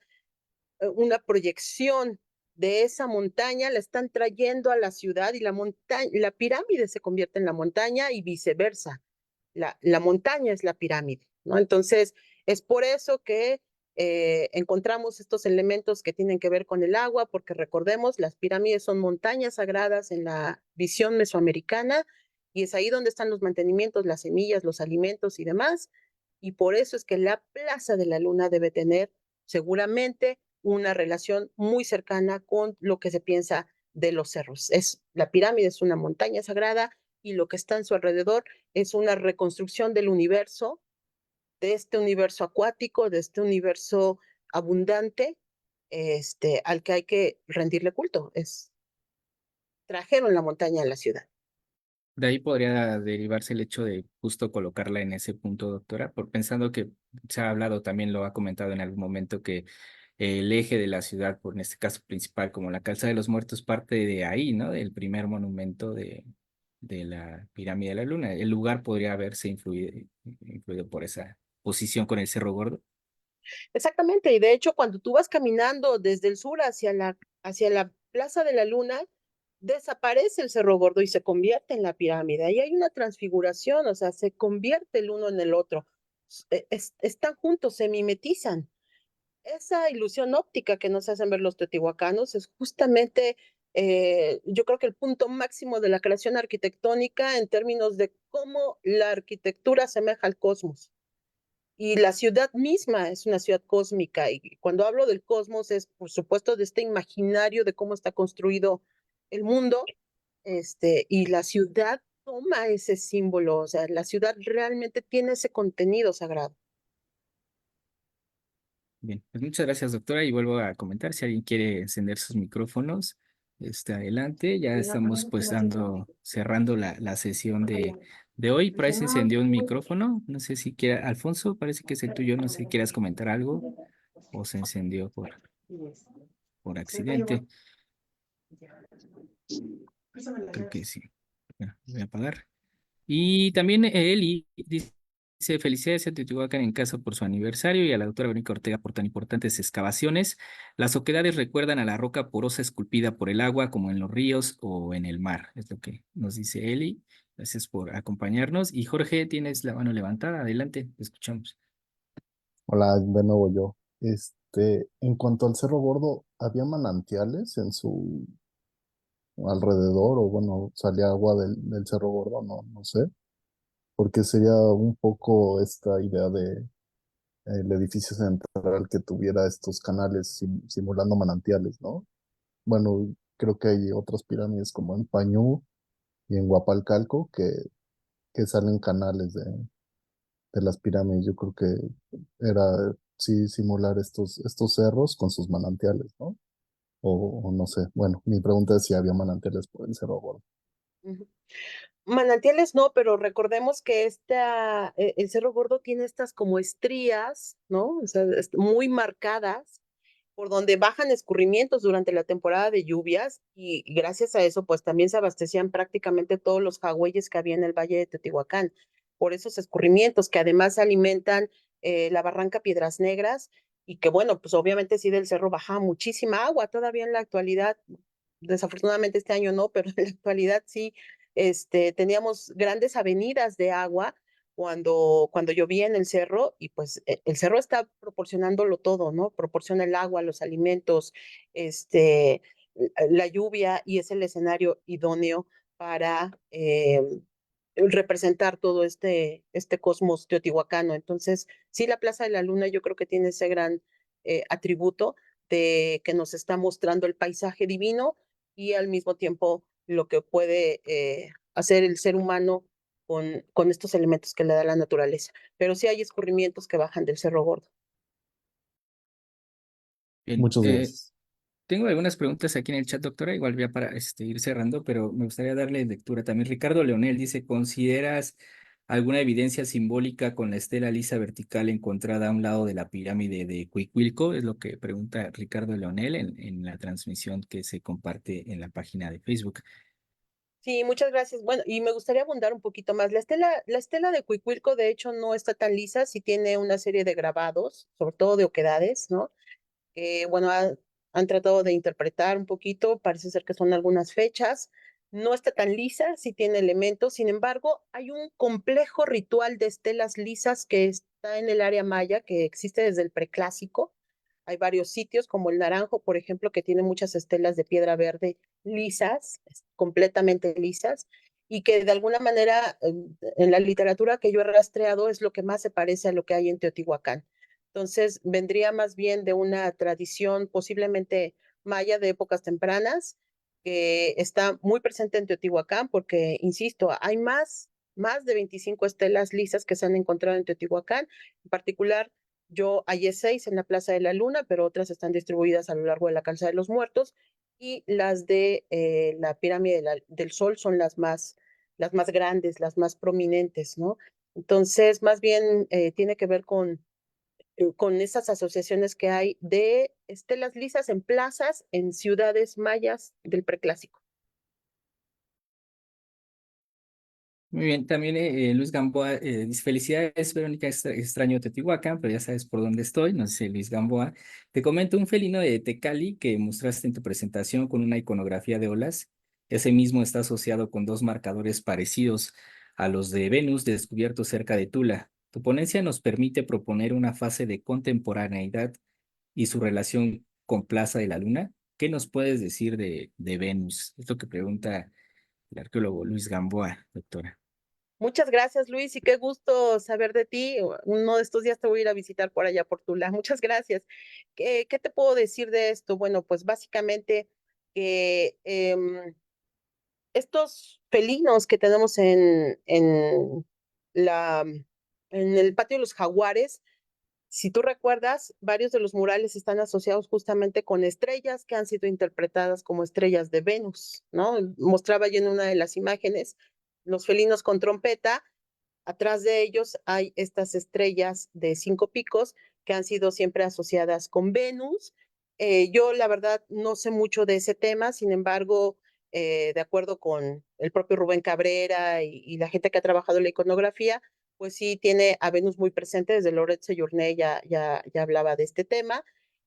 proyección de esa montaña, la están trayendo a la ciudad y la pirámide se convierte en la montaña y viceversa. La montaña es la pirámide, ¿no? Entonces, es por eso que encontramos estos elementos que tienen que ver con el agua, porque recordemos, las pirámides son montañas sagradas en la visión mesoamericana y es ahí donde están los mantenimientos, las semillas, los alimentos y demás. Y por eso es que la Plaza de la Luna debe tener seguramente una relación muy cercana con lo que se piensa de los cerros. La pirámide es una montaña sagrada y lo que está en su alrededor es una reconstrucción del universo, de este universo acuático, de este universo abundante, al que hay que rendirle culto. Trajeron la montaña a la ciudad. De ahí podría derivarse el hecho de justo colocarla en ese punto, doctora, por pensando que se ha hablado, también lo ha comentado en algún momento, que el eje de la ciudad, por en este caso principal, como la Calzada de los Muertos, parte de ahí, ¿no? Del primer monumento de la Pirámide de la Luna. El lugar podría haberse influido por esa posición con el Cerro Gordo. Exactamente, y de hecho cuando tú vas caminando desde el sur hacia la Plaza de la Luna, desaparece el Cerro Gordo y se convierte en la pirámide. Ahí hay una transfiguración, o sea, se convierte el uno en el otro. Están juntos, se mimetizan. Esa ilusión óptica que nos hacen ver los teotihuacanos es justamente, yo creo que el punto máximo de la creación arquitectónica en términos de cómo la arquitectura asemeja al cosmos. Y la ciudad misma es una ciudad cósmica. Y cuando hablo del cosmos es, por supuesto, de este imaginario de cómo está construido el mundo. Y la ciudad toma ese símbolo. O sea, la ciudad realmente tiene ese contenido sagrado. Bien, pues muchas gracias, doctora, y vuelvo a comentar, si alguien quiere encender sus micrófonos, adelante. Ya estamos pues cerrando la sesión de hoy. Por ahí se encendió un micrófono, no sé si quiera, Alfonso, parece que es el tuyo, no sé si quieras comentar algo o se encendió por accidente. Creo que sí. Bueno, voy a apagar. Y también Eli dice, felicidades a Teotihuacán en casa por su aniversario y a la doctora Verónica Ortega por tan importantes excavaciones. Las oquedades recuerdan a la roca porosa esculpida por el agua, como en los ríos o en el mar. Es lo que nos dice Eli. Gracias por acompañarnos. Y Jorge, tienes la mano levantada. Adelante, te escuchamos. Hola, de nuevo yo. En cuanto al Cerro Gordo, ¿había manantiales en su alrededor? O bueno, ¿salía agua del Cerro Gordo? No, no sé. Porque sería un poco esta idea de el edificio central que tuviera estos canales simulando manantiales, ¿no? Bueno, creo que hay otras pirámides como en Pañú y en Huapalcalco que salen canales de las pirámides. Yo creo que era, sí, simular estos cerros con sus manantiales, ¿no? O no sé. Bueno, mi pregunta es si había manantiales por el Cerro Gordo. Manantiales no, pero recordemos que el Cerro Gordo tiene estas como estrías, ¿no? O sea, muy marcadas, por donde bajan escurrimientos durante la temporada de lluvias y gracias a eso, pues también se abastecían prácticamente todos los jagüeyes que había en el Valle de Teotihuacán, por esos escurrimientos que además alimentan la barranca Piedras Negras y que bueno, pues obviamente sí del cerro bajaba muchísima agua, todavía en la actualidad, desafortunadamente este año no, pero en la actualidad sí, teníamos grandes avenidas de agua cuando llovía en el cerro y pues el cerro está proporcionándolo todo, ¿no? Proporciona el agua, los alimentos, la lluvia y es el escenario idóneo para representar todo este cosmos teotihuacano. Entonces, sí, la Plaza de la Luna yo creo que tiene ese gran atributo de que nos está mostrando el paisaje divino y al mismo tiempo lo que puede hacer el ser humano con estos elementos que le da la naturaleza. Pero sí hay escurrimientos que bajan del Cerro Gordo. Bien, Muchas gracias. tengo algunas preguntas aquí en el chat, doctora, igual ya para ir cerrando, pero me gustaría darle lectura también. Ricardo Leonel dice, ¿consideras alguna evidencia simbólica con la estela lisa vertical encontrada a un lado de la pirámide de Cuicuilco? Es lo que pregunta Ricardo Leonel en la transmisión que se comparte en la página de Facebook. Sí, muchas gracias. Bueno, y me gustaría abundar un poquito más. La estela de Cuicuilco, de hecho, no está tan lisa, sí tiene una serie de grabados, sobre todo de oquedades, ¿no? Bueno, han tratado de interpretar un poquito, parece ser que son algunas fechas. No está tan lisa, sí tiene elementos, sin embargo, hay un complejo ritual de estelas lisas que está en el área maya, que existe desde el preclásico. Hay varios sitios, como el Naranjo, por ejemplo, que tiene muchas estelas de piedra verde lisas, completamente lisas, y que de alguna manera en la literatura que yo he rastreado es lo que más se parece a lo que hay en Teotihuacán. Entonces, vendría más bien de una tradición posiblemente maya de épocas tempranas, que está muy presente en Teotihuacán, porque, insisto, hay más de 25 estelas lisas que se han encontrado en Teotihuacán. En particular, yo hallé 6 en la Plaza de la Luna, pero otras están distribuidas a lo largo de la Calzada de los Muertos, y las de la Pirámide del Sol son las más grandes, las más prominentes, ¿no? Entonces, más bien tiene que ver con esas asociaciones que hay de estelas lisas en plazas en ciudades mayas del preclásico. Muy bien, también Luis Gamboa dice, felicidades, Verónica, extraño Teotihuacán, pero ya sabes por dónde estoy, no sé, Luis Gamboa. Te comento un felino de Tecali que mostraste en tu presentación con una iconografía de olas. Ese mismo está asociado con dos marcadores parecidos a los de Venus descubiertos cerca de Tula. Tu ponencia nos permite proponer una fase de contemporaneidad y su relación con Plaza de la Luna. ¿Qué nos puedes decir de Venus? Es lo que pregunta el arqueólogo Luis Gamboa, doctora. Muchas gracias, Luis, y qué gusto saber de ti. Uno de estos días te voy a ir a visitar por allá por Tula. Muchas gracias. ¿Qué te puedo decir de esto? Bueno, pues básicamente que estos felinos que tenemos la, en el patio de los jaguares, si tú recuerdas, varios de los murales están asociados justamente con estrellas que han sido interpretadas como estrellas de Venus, ¿no? Mostraba yo en una de las imágenes los felinos con trompeta. Atrás de ellos hay estas estrellas de 5 picos que han sido siempre asociadas con Venus. Yo, la verdad, no sé mucho de ese tema, sin embargo, de acuerdo con el propio Rubén Cabrera y la gente que ha trabajado en la iconografía, pues sí tiene a Venus muy presente. Desde Loretto Journet ya hablaba de este tema.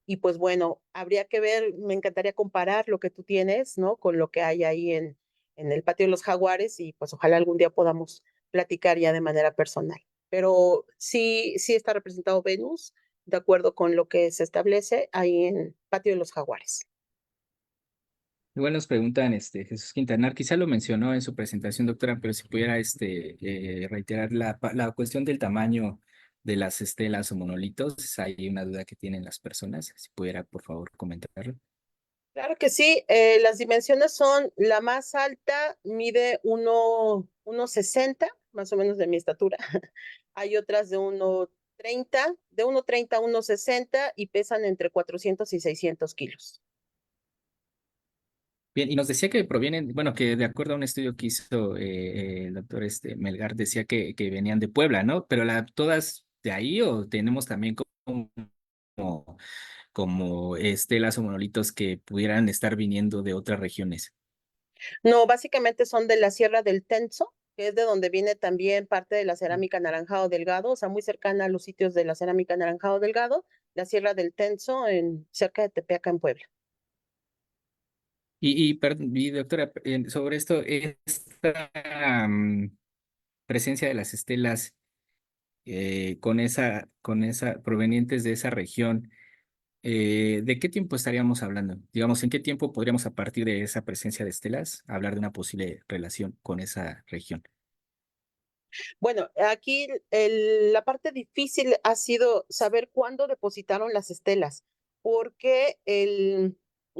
Y pues bueno, habría que ver, me encantaría comparar lo que tú tienes, ¿no? Con lo que hay ahí en el patio de los jaguares, y pues ojalá algún día podamos platicar ya de manera personal. Pero sí está representado Venus, de acuerdo con lo que se establece ahí en Patio de los Jaguares. Igual nos preguntan, Jesús Quintanar, quizá lo mencionó en su presentación, doctora, pero si pudiera reiterar la cuestión del tamaño de las estelas o monolitos, hay una duda que tienen las personas, si pudiera, por favor, comentarlo. Claro que sí, las dimensiones son, la más alta mide 1,60, más o menos de mi estatura. Hay otras de 1,30, de 1,30 a 1,60, y pesan entre 400 y 600 kilos. Bien, y nos decía que provienen, bueno, que de acuerdo a un estudio que hizo el doctor Melgar, decía que venían de Puebla, ¿no? Pero todas de ahí, o tenemos también como estelas o monolitos que pudieran estar viniendo de otras regiones. No, básicamente son de la Sierra del Tenso, que es de donde viene también parte de la cerámica Naranjado Delgado, o sea, muy cercana a los sitios de la cerámica Naranjado Delgado, la Sierra del Tenso, cerca de Tepeaca, en Puebla. Y doctora, sobre esto, esta presencia de las estelas con esa provenientes de esa región, ¿de qué tiempo estaríamos hablando? Digamos, ¿en qué tiempo podríamos, a partir de esa presencia de estelas, hablar de una posible relación con esa región? Bueno, aquí la parte difícil ha sido saber cuándo depositaron las estelas, porque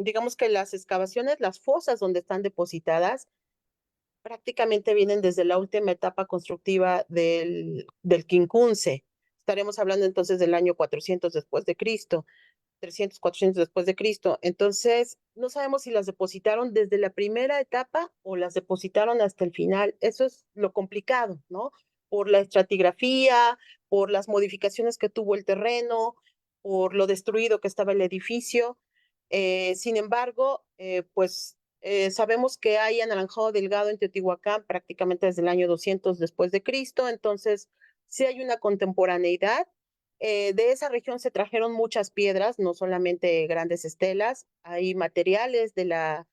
digamos que las excavaciones, las fosas donde están depositadas, prácticamente vienen desde la última etapa constructiva del Quincunce. Estaremos hablando entonces del año 400 después de Cristo. 300, 400 después de Cristo. Entonces, no sabemos si las depositaron desde la primera etapa o las depositaron hasta el final. Eso es lo complicado, ¿no? por la estratigrafía, por las modificaciones que tuvo el terreno, por lo destruido que estaba el edificio. Sin embargo, sabemos que hay anaranjado delgado en Teotihuacán prácticamente desde el año 200 después de Cristo, entonces sí hay una contemporaneidad. De esa región se trajeron muchas piedras, no solamente grandes estelas, hay materiales de la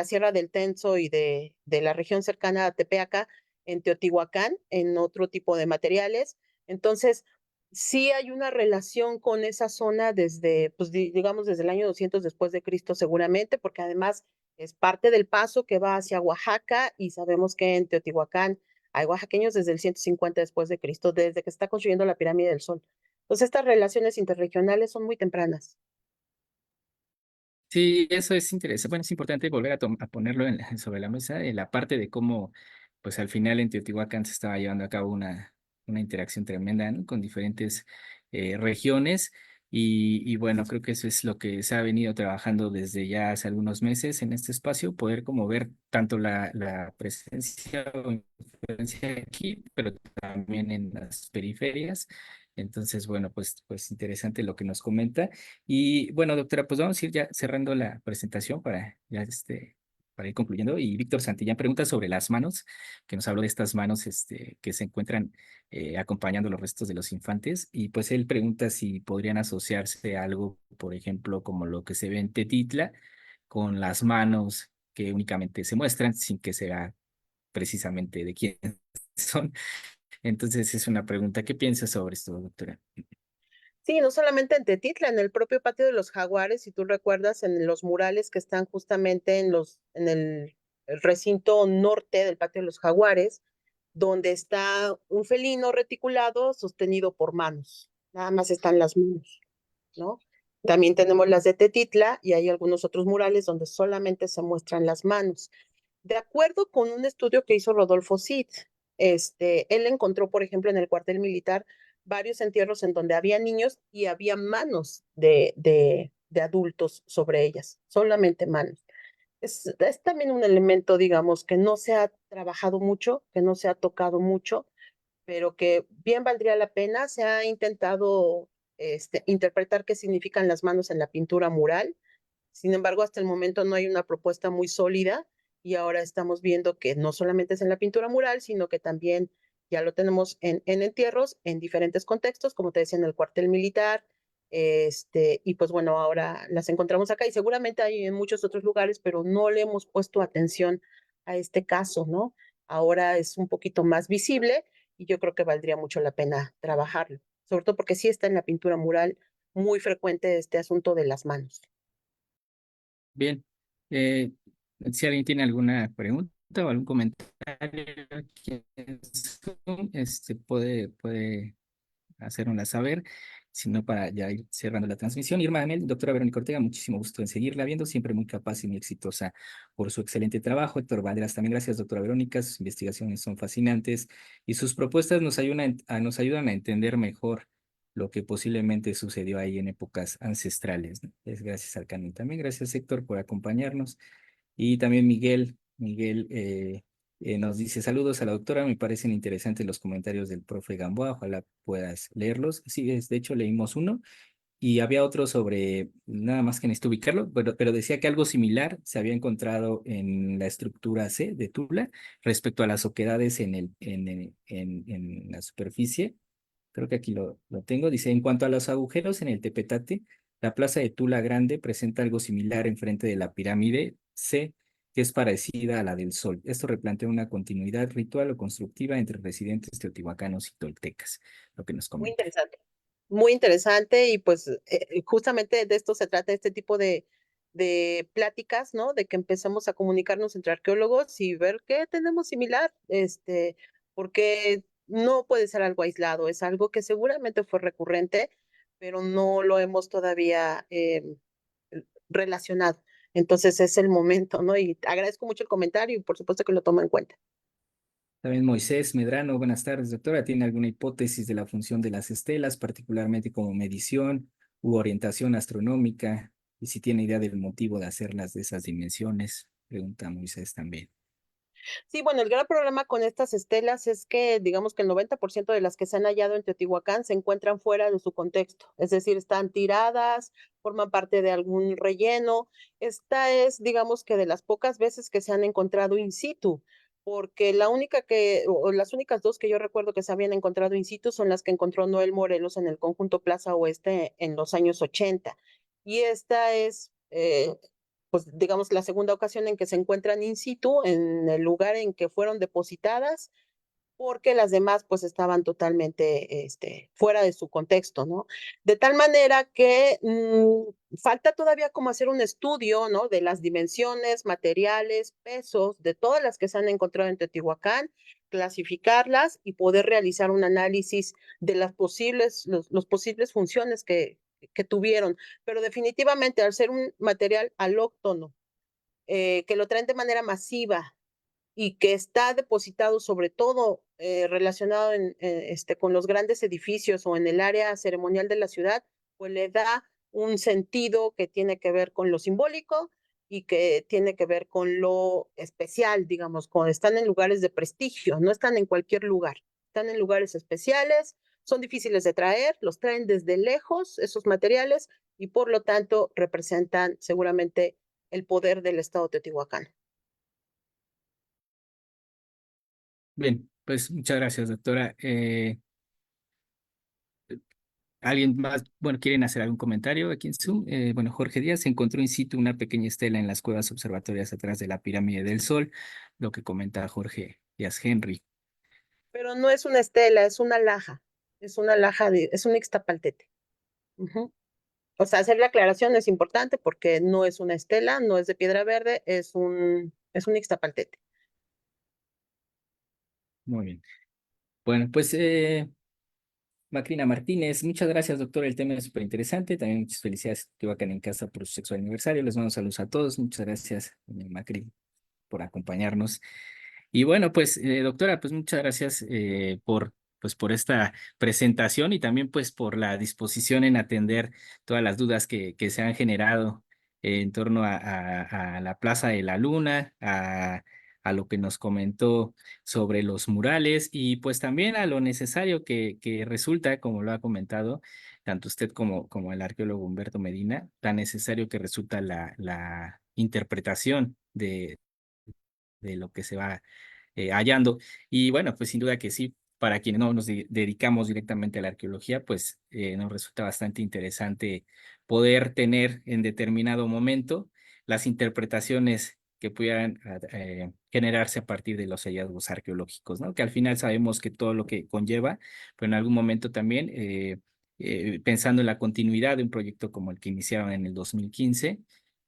Sierra del Tenso y de la región cercana a Tepeaca, en Teotihuacán, en otro tipo de materiales. Entonces, sí hay una relación con esa zona desde, pues digamos, desde el año 200 después de Cristo seguramente, porque además es parte del paso que va hacia Oaxaca y sabemos que en Teotihuacán hay oaxaqueños desde el 150 después de Cristo, desde que se está construyendo la pirámide del Sol. Entonces, estas relaciones interregionales son muy tempranas. Sí, eso es interesante. Bueno, es importante volver a ponerlo sobre la mesa, la parte de cómo, pues al final en Teotihuacán se estaba llevando a cabo una interacción tremenda, ¿no? Con diferentes regiones. Y bueno, creo que eso es lo que se ha venido trabajando desde ya hace algunos meses en este espacio, poder como ver tanto la presencia o influencia aquí, pero también en las periferias. Entonces, bueno, pues interesante lo que nos comenta. Y bueno, doctora, pues vamos a ir ya cerrando la presentación para ir concluyendo. Y Víctor Santillán pregunta sobre las manos, que nos habló de estas manos que se encuentran acompañando los restos de los infantes. Y pues él pregunta si podrían asociarse a algo, por ejemplo, como lo que se ve en Tetitla, con las manos que únicamente se muestran sin que sea precisamente de quién son. Entonces es una pregunta. ¿Qué piensa sobre esto, doctora? Sí, no solamente en Tetitla, en el propio patio de los Jaguares, si tú recuerdas, en los murales que están justamente en el recinto norte del patio de los Jaguares, donde está un felino reticulado sostenido por manos. Nada más están las manos, ¿no? También tenemos las de Tetitla y hay algunos otros murales donde solamente se muestran las manos. De acuerdo con un estudio que hizo Rodolfo Cid, él encontró, por ejemplo, en el cuartel militar varios entierros en donde había niños y había manos de adultos sobre ellas, solamente manos. Es también un elemento, digamos, que no se ha trabajado mucho, que no se ha tocado mucho, pero que bien valdría la pena. Se ha intentado interpretar qué significan las manos en la pintura mural. Sin embargo, hasta el momento no hay una propuesta muy sólida y ahora estamos viendo que no solamente es en la pintura mural, sino que también ya lo tenemos en entierros en diferentes contextos, como te decía, en el cuartel militar, y pues bueno, ahora las encontramos acá y seguramente hay en muchos otros lugares, pero no le hemos puesto atención a este caso, ¿no? Ahora es un poquito más visible y yo creo que valdría mucho la pena trabajarlo, sobre todo porque sí está en la pintura mural muy frecuente este asunto de las manos. Bien, eh, si alguien tiene alguna pregunta o algún comentario aquí en Zoom, puede hacérnosla saber, si no para ya ir cerrando la transmisión. Irma Anel, doctora Verónica Ortega, muchísimo gusto en seguirla viendo, siempre muy capaz y muy exitosa por su excelente trabajo. Héctor Valderas, también gracias, doctora Verónica, sus investigaciones son fascinantes y sus propuestas nos ayudan a entender mejor lo que posiblemente sucedió ahí en épocas ancestrales, ¿no? Es gracias al canal. También gracias, Héctor, por acompañarnos. Y también Miguel nos dice saludos a la doctora, me parecen interesantes los comentarios del profe Gamboa, ojalá puedas leerlos. Sí, de hecho leímos uno y había otro sobre, nada más que necesito ubicarlo, pero decía que algo similar se había encontrado en la estructura C de Tula respecto a las oquedades en la superficie. Creo que aquí lo tengo. Dice, en cuanto a los agujeros en el Tepetate, la plaza de Tula Grande presenta algo similar enfrente de la pirámide C, que es parecida a la del Sol. Esto replantea una continuidad ritual o constructiva entre residentes teotihuacanos y toltecas, lo que nos Muy comenta. interesante. Muy interesante y pues justamente de esto se trata este tipo de pláticas, ¿no? De que empecemos a comunicarnos entre arqueólogos y ver qué tenemos similar, porque no puede ser algo aislado, es algo que seguramente fue recurrente, pero no lo hemos todavía relacionado. Entonces es el momento, ¿no? Y agradezco mucho el comentario y por supuesto que lo tomo en cuenta. También Moisés Medrano, buenas tardes, doctora. ¿Tiene alguna hipótesis de la función de las estelas, particularmente como medición u orientación astronómica? Y si tiene idea del motivo de hacerlas de esas dimensiones, pregunta Moisés también. Sí, bueno, el gran problema con estas estelas es que, digamos que el 90% de las que se han hallado en Teotihuacán se encuentran fuera de su contexto, es decir, están tiradas, forman parte de algún relleno. Esta es, digamos que de las pocas veces que se han encontrado in situ, porque o las únicas dos que yo recuerdo que se habían encontrado in situ son las que encontró Noel Morelos en el conjunto Plaza Oeste en los años 80. Y esta es, pues digamos, la segunda ocasión en que se encuentran in situ en el lugar en que fueron depositadas, porque las demás pues estaban totalmente fuera de su contexto, ¿no? De tal manera que falta todavía como hacer un estudio, ¿no? De las dimensiones, materiales, pesos, de todas las que se han encontrado en Teotihuacán, clasificarlas y poder realizar un análisis de las los posibles funciones que tuvieron. Pero definitivamente al ser un material alóctono, que lo traen de manera masiva y que está depositado sobre todo relacionado con los grandes edificios o en el área ceremonial de la ciudad, pues le da un sentido que tiene que ver con lo simbólico y que tiene que ver con lo especial, digamos, cuando están en lugares de prestigio, no están en cualquier lugar, están en lugares especiales, son difíciles de traer, los traen desde lejos esos materiales y por lo tanto representan seguramente el poder del Estado teotihuacano. Bien, pues muchas gracias, doctora. ¿Alguien más, bueno, quieren hacer algún comentario aquí en Zoom? Bueno, Jorge Díaz encontró in situ una pequeña estela en las cuevas observatorias atrás de la pirámide del Sol, lo que comenta Jorge Díaz Henry. Pero no es una estela, es una laja. Es un ixtapaltete. Ujú. O sea, hacer la aclaración es importante porque no es una estela, no es de piedra verde, es un ixtapaltete. Muy bien. Bueno, pues Macrina Martínez, muchas gracias, doctor. El tema es súper interesante. También muchas felicidades a Teotihuacán en casa por su sexto aniversario. Les mando saludos a todos. Muchas gracias, doña Macri, por acompañarnos. Y bueno, pues, doctora, pues muchas gracias por esta presentación y también pues por la disposición en atender todas las dudas que se han generado en torno a la Plaza de la Luna, a lo que nos comentó sobre los murales y pues también a lo necesario que resulta, como lo ha comentado tanto usted como el arqueólogo Humberto Medina, tan necesario que resulta la interpretación de lo que se va hallando. Y bueno, pues sin duda que sí, para quienes no nos dedicamos directamente a la arqueología, pues nos resulta bastante interesante poder tener en determinado momento las interpretaciones que pudieran generarse a partir de los hallazgos arqueológicos, ¿no? Que al final sabemos que todo lo que conlleva, pero en algún momento también, pensando en la continuidad de un proyecto como el que iniciaron en el 2015,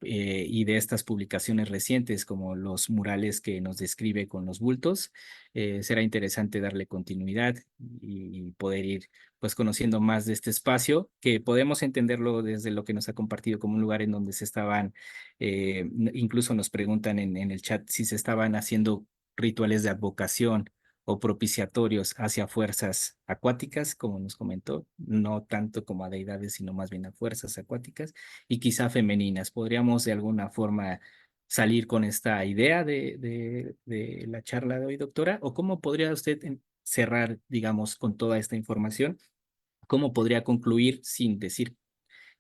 y de estas publicaciones recientes como los murales que nos describe con los bultos, será interesante darle continuidad y poder ir pues conociendo más de este espacio, que podemos entenderlo desde lo que nos ha compartido como un lugar en donde se estaban, incluso nos preguntan en el chat si se estaban haciendo rituales de advocación o propiciatorios hacia fuerzas acuáticas, como nos comentó, no tanto como a deidades, sino más bien a fuerzas acuáticas y quizá femeninas. ¿Podríamos de alguna forma salir con esta idea de la charla de hoy, doctora? ¿O cómo podría usted cerrar, digamos, con toda esta información? ¿Cómo podría concluir sin decir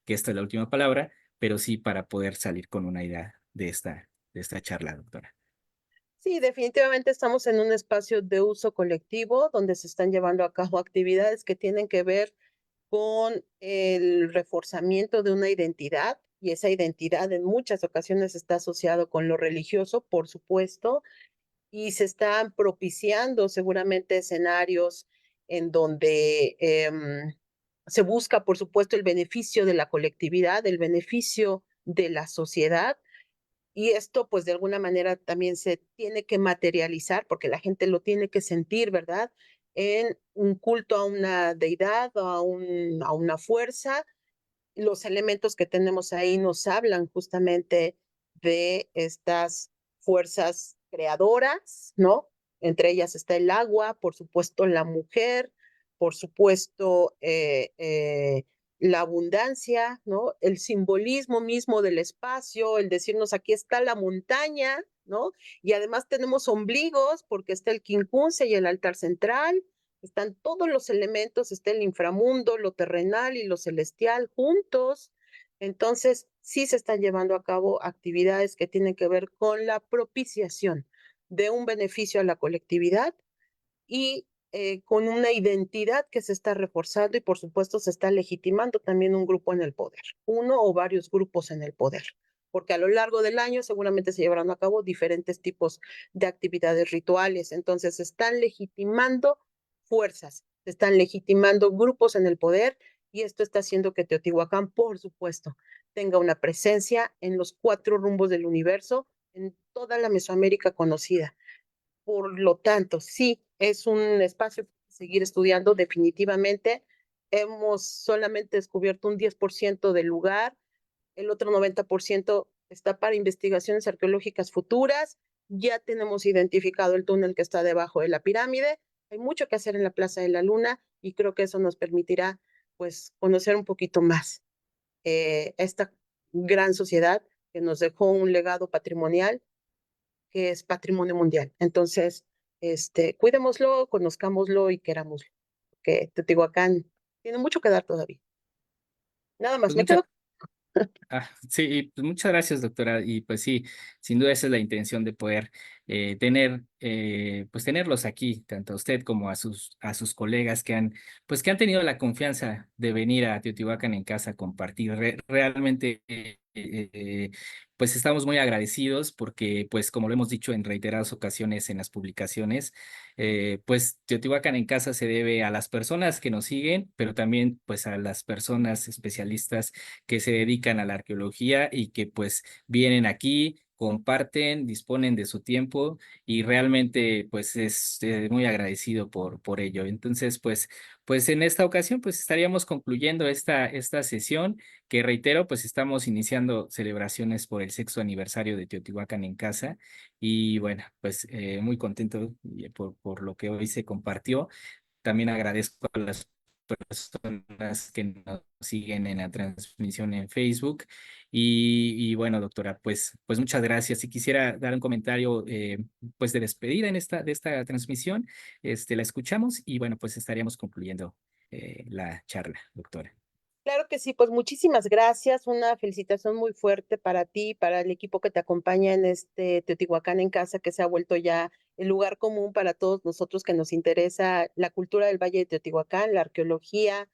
que esta es la última palabra, pero sí para poder salir con una idea de esta charla, doctora? Sí, definitivamente estamos en un espacio de uso colectivo donde se están llevando a cabo actividades que tienen que ver con el reforzamiento de una identidad y esa identidad en muchas ocasiones está asociado con lo religioso, por supuesto, y se están propiciando seguramente escenarios en donde se busca, por supuesto, el beneficio de la colectividad, el beneficio de la sociedad. Y esto, pues, de alguna manera también se tiene que materializar, porque la gente lo tiene que sentir, ¿verdad? En un culto a una deidad o a una fuerza. Los elementos que tenemos ahí nos hablan justamente de estas fuerzas creadoras, ¿no? Entre ellas está el agua, por supuesto la mujer, por supuesto la abundancia, ¿no? El simbolismo mismo del espacio, el decirnos aquí está la montaña, ¿no? Y además tenemos ombligos porque está el quincunce y el altar central, están todos los elementos, está el inframundo, lo terrenal y lo celestial juntos. Entonces, sí se están llevando a cabo actividades que tienen que ver con la propiciación de un beneficio a la colectividad y con una identidad que se está reforzando y por supuesto se está legitimando también un grupo en el poder, uno o varios grupos en el poder, porque a lo largo del año seguramente se llevarán a cabo diferentes tipos de actividades rituales, entonces se están legitimando fuerzas, se están legitimando grupos en el poder y esto está haciendo que Teotihuacán, por supuesto, tenga una presencia en los 4 rumbos del universo, en toda la Mesoamérica conocida. Por lo tanto, sí, es un espacio para seguir estudiando definitivamente. Hemos solamente descubierto un 10% del lugar, el otro 90% está para investigaciones arqueológicas futuras. Ya tenemos identificado el túnel que está debajo de la pirámide. Hay mucho que hacer en la Plaza de la Luna y creo que eso nos permitirá pues conocer un poquito más esta gran sociedad que nos dejó un legado patrimonial que es patrimonio mundial. Entonces, cuidémoslo, conozcámoslo y querámoslo, que Teotihuacán tiene mucho que dar todavía. Nada más, Pues me quedo. sí, pues muchas gracias, doctora. Y pues sí, sin duda esa es la intención de poder pues tenerlos aquí, tanto a usted como a sus colegas pues que han tenido la confianza de venir a Teotihuacán en casa a compartir. Realmente, pues estamos muy agradecidos porque, pues como lo hemos dicho en reiteradas ocasiones en las publicaciones, pues Teotihuacán en casa se debe a las personas que nos siguen, pero también pues a las personas especialistas que se dedican a la arqueología y que pues vienen aquí, comparten, disponen de su tiempo y realmente pues es muy agradecido por ello. Entonces pues en esta ocasión pues estaríamos concluyendo esta sesión que reitero pues estamos iniciando celebraciones por el 6º aniversario de Teotihuacán en casa y bueno pues muy contento por lo que hoy se compartió. También agradezco a las personas que nos siguen en la transmisión en Facebook. Y bueno, doctora, pues muchas gracias. Si quisiera dar un comentario pues de despedida de esta transmisión, la escuchamos y bueno, pues estaríamos concluyendo la charla, doctora. Claro que sí, pues muchísimas gracias. Una felicitación muy fuerte para ti, para el equipo que te acompaña en este Teotihuacán en casa, que se ha vuelto ya el lugar común para todos nosotros que nos interesa la cultura del Valle de Teotihuacán, la arqueología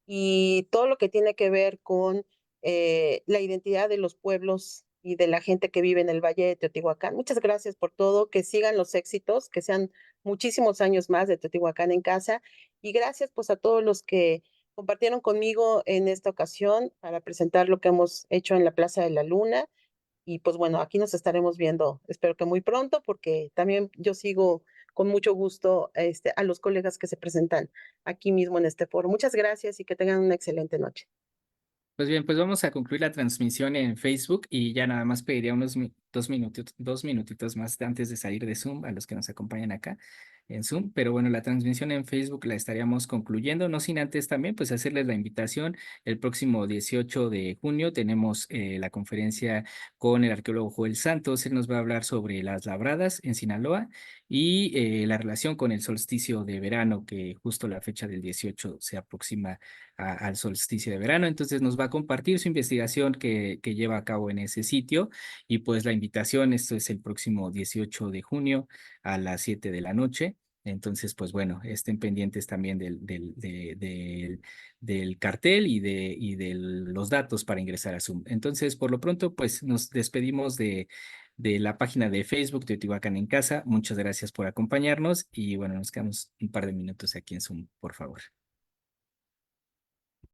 y todo lo que tiene que ver con la identidad de los pueblos y de la gente que vive en el Valle de Teotihuacán. Muchas gracias por todo, que sigan los éxitos, que sean muchísimos años más de Teotihuacán en casa y gracias pues a todos los que compartieron conmigo en esta ocasión para presentar lo que hemos hecho en la Plaza de la Luna. Y pues bueno, aquí nos estaremos viendo, espero que muy pronto, porque también yo sigo con mucho gusto a los colegas que se presentan aquí mismo en este foro. Muchas gracias y que tengan una excelente noche. Pues bien, pues vamos a concluir la transmisión en Facebook y ya nada más pediría unos 2 minutitos más antes de salir de Zoom a los que nos acompañan acá en Zoom. Pero bueno, la transmisión en Facebook la estaríamos concluyendo, no sin antes también pues hacerles la invitación. El próximo 18 de junio tenemos la conferencia con el arqueólogo Joel Santos. Él nos va a hablar sobre las labradas en Sinaloa y la relación con el solsticio de verano, que justo la fecha del 18 se aproxima al solsticio de verano. Entonces nos va a compartir su investigación que lleva a cabo en ese sitio y pues la invitación, esto es el próximo 18 de junio a las 7 de la noche. Entonces, pues bueno, estén pendientes también del cartel y de los datos para ingresar a Zoom. Entonces, por lo pronto, pues nos despedimos de la página de Facebook de Teotihuacán en casa. Muchas gracias por acompañarnos y bueno, nos quedamos un par de minutos aquí en Zoom, por favor.